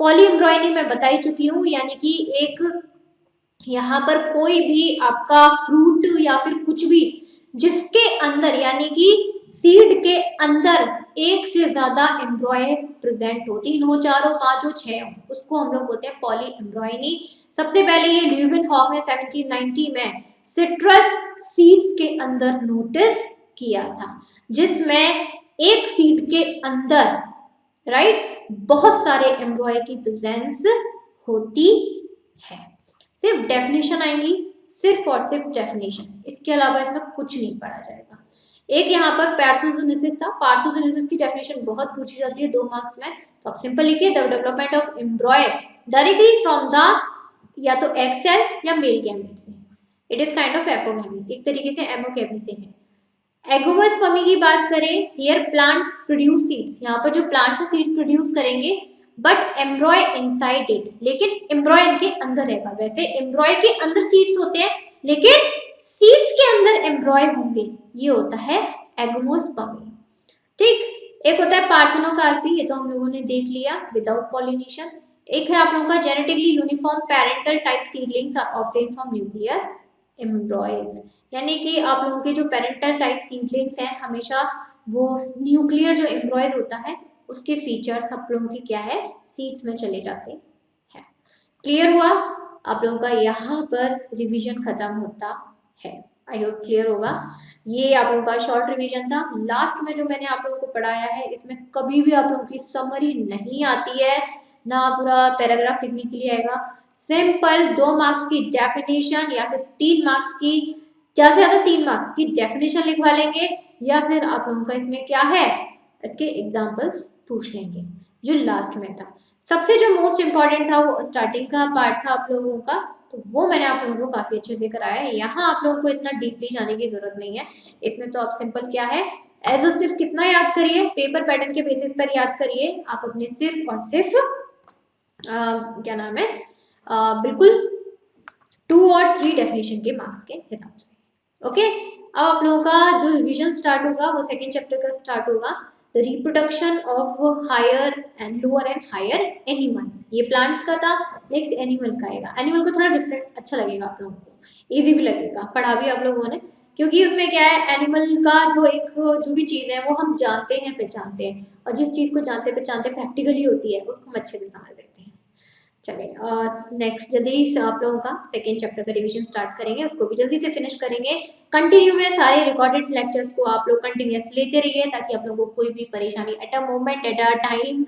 Speaker 1: पॉली एम्ब्रॉयनी मैं बता ही चुकी हूँ, यानी कि एक यहाँ पर कोई भी आपका फ्रूट या फिर कुछ भी जिसके अंदर यानी कि सीड के अंदर एक से ज्यादा एम्ब्रॉय प्रेजेंट हो, 3 हो, 4 हो, 5 हो, 6 हो, उसको हम लोग बोलते हैं पॉली एम्ब्रॉयनी। सबसे पहले ये ल्यूवेनहॉक ने 1790 में सिट्रस सीड्स के अंदर नोटिस किया था, जिसमें एक सीड के अंदर राइट बहुत सारे एम्ब्रॉय की प्रेजेंस होती है। सिर्फ डेफिनेशन आएंगी, सिर्फ और सिर्फ डेफिनेशन, इसके अलावा इसमें कुछ नहीं पढ़ा जाएगा। एक यहाँ पर पार्थोजेनेसिस था। पार्थोजेनेसिस की डेफिनेशन बहुत पूछी जाती है 2 मार्क्स में, तो आप सिंपल लिखिए the development of एम्ब्रॉय directly from the या तो एग सेल या मेल गैमेट से। It is kind of apogamy, एक तरीके से एमोगैमी से है। एगोमोस्पर्मी की बात करें, हियर प्लांट्स प्रोड्यूस सीड्स, यहाँ पर जो प्लांट्स सीड्स प्रोड्यूस करेंगे बट एम्ब्रॉय इनसाइड इट, लेकिन एम्ब्रॉय इनके अंदर रहेगा। वैसे एम्ब्रॉय के अंदर सीड्स होते हैं लेकिन सीड्स के अंदर एम्ब्रॉय होंगे, ये होता है एगोमोस्पर्मी। ठीक, एक होता है पार्थेनोकार्पी, ये तो हम लोगों ने देख लिया, विदाउट पॉलिनेशन। एक है आप लोगों का genetically uniform parental type seedlings are obtained from nuclear embryos, यानी कि आप लोगों के जो पेरेंटल टाइप सीडलिंग्स हैं हमेशा वो न्यूक्लियर जो एम्ब्रॉयज होता है उसके फीचर्स आप लोगों की क्या है, सीड्स में चले जाते हैं। क्लियर हुआ? आप लोगों का यहाँ पर रिवीजन खत्म होता है। आई होप क्लियर होगा। ये आप लोगों का शॉर्ट रिवीजन था। लास्ट में जो मैंने आप लोगों को पढ़ाया है इसमें कभी भी आप लोगों की समरी नहीं आती है, ना पूरा पैराग्राफ लिखने के लिए आएगा। सिंपल 2 मार्क्स की डेफिनेशन या फिर 3 मार्क्स की, ज्यादा से ज्यादा 3 मार्क्स की डेफिनेशन लिखवा लेंगे या फिर आप लोगों का इसमें क्या है, इसके एग्जाम्पल्स पूछ लेंगे जो लास्ट में था। सबसे जो मोस्ट इंपॉर्टेंट था वो स्टार्टिंग का पार्ट था आप लोगों का, तो वो मैंने आप लोगों को काफी अच्छे से कराया है। यहाँ आप लोगों को इतना डीपली जाने की जरूरत नहीं है। इसमें तो आप सिंपल क्या है, एज अ सिर्फ कितना याद करिए, पेपर पैटर्न के बेसिस पर याद करिए। आप अपने सिर्फ और सिर्फ क्या नाम है, बिल्कुल 2 और 3 डेफिनेशन के मार्क्स के हिसाब से। ओके, अब आप लोगों का जो रिवीजन स्टार्ट होगा वो सेकेंड चैप्टर का स्टार्ट होगा। The reproduction of higher and lower and higher animals. ये प्लांट्स का था, नेक्स्ट एनिमल का आएगा। एनिमल को थोड़ा डिफरेंट अच्छा लगेगा आप लोगों को, इजी भी लगेगा, पढ़ा भी आप लोगों ने, क्योंकि उसमें क्या है, एनिमल का जो भी चीज़ है वो हम जानते हैं पहचानते हैं, और जिस चीज़ को जानते पहचानते प्रैक्टिकली होती है उसको हम अच्छे से समझ लेते हैं। चलिए नेक्स्ट जल्दी से आप लोगों का सेकेंड चैप्टर का रिवीजन स्टार्ट करेंगे, उसको भी जल्दी से फिनिश करेंगे। कंटिन्यू में सारे रिकॉर्डेड लेक्चर्स को आप लोग कंटिन्यूस लेते रहिए, ताकि आप लोगों को कोई भी परेशानी at a moment at a time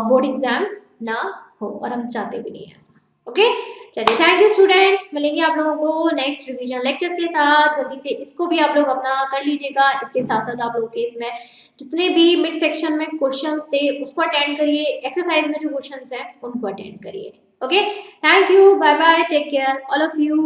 Speaker 1: board exam ना हो, और हम चाहते भी नहीं है ऐसा। ओके, चलिए थैंक यू स्टूडेंट, मिलेंगे आप लोगों को नेक्स्ट रिवीजन लेक्चर्स के साथ। जल्दी से इसको भी आप लोग अपना कर लीजिएगा। इसके साथ साथ आप लोग के इसमें जितने भी मिड सेक्शन में क्वेश्चंस थे उसको अटेंड करिए, एक्सरसाइज में जो क्वेश्चंस हैं उनको अटेंड करिए। Okay, thank you, bye bye, take care all of you.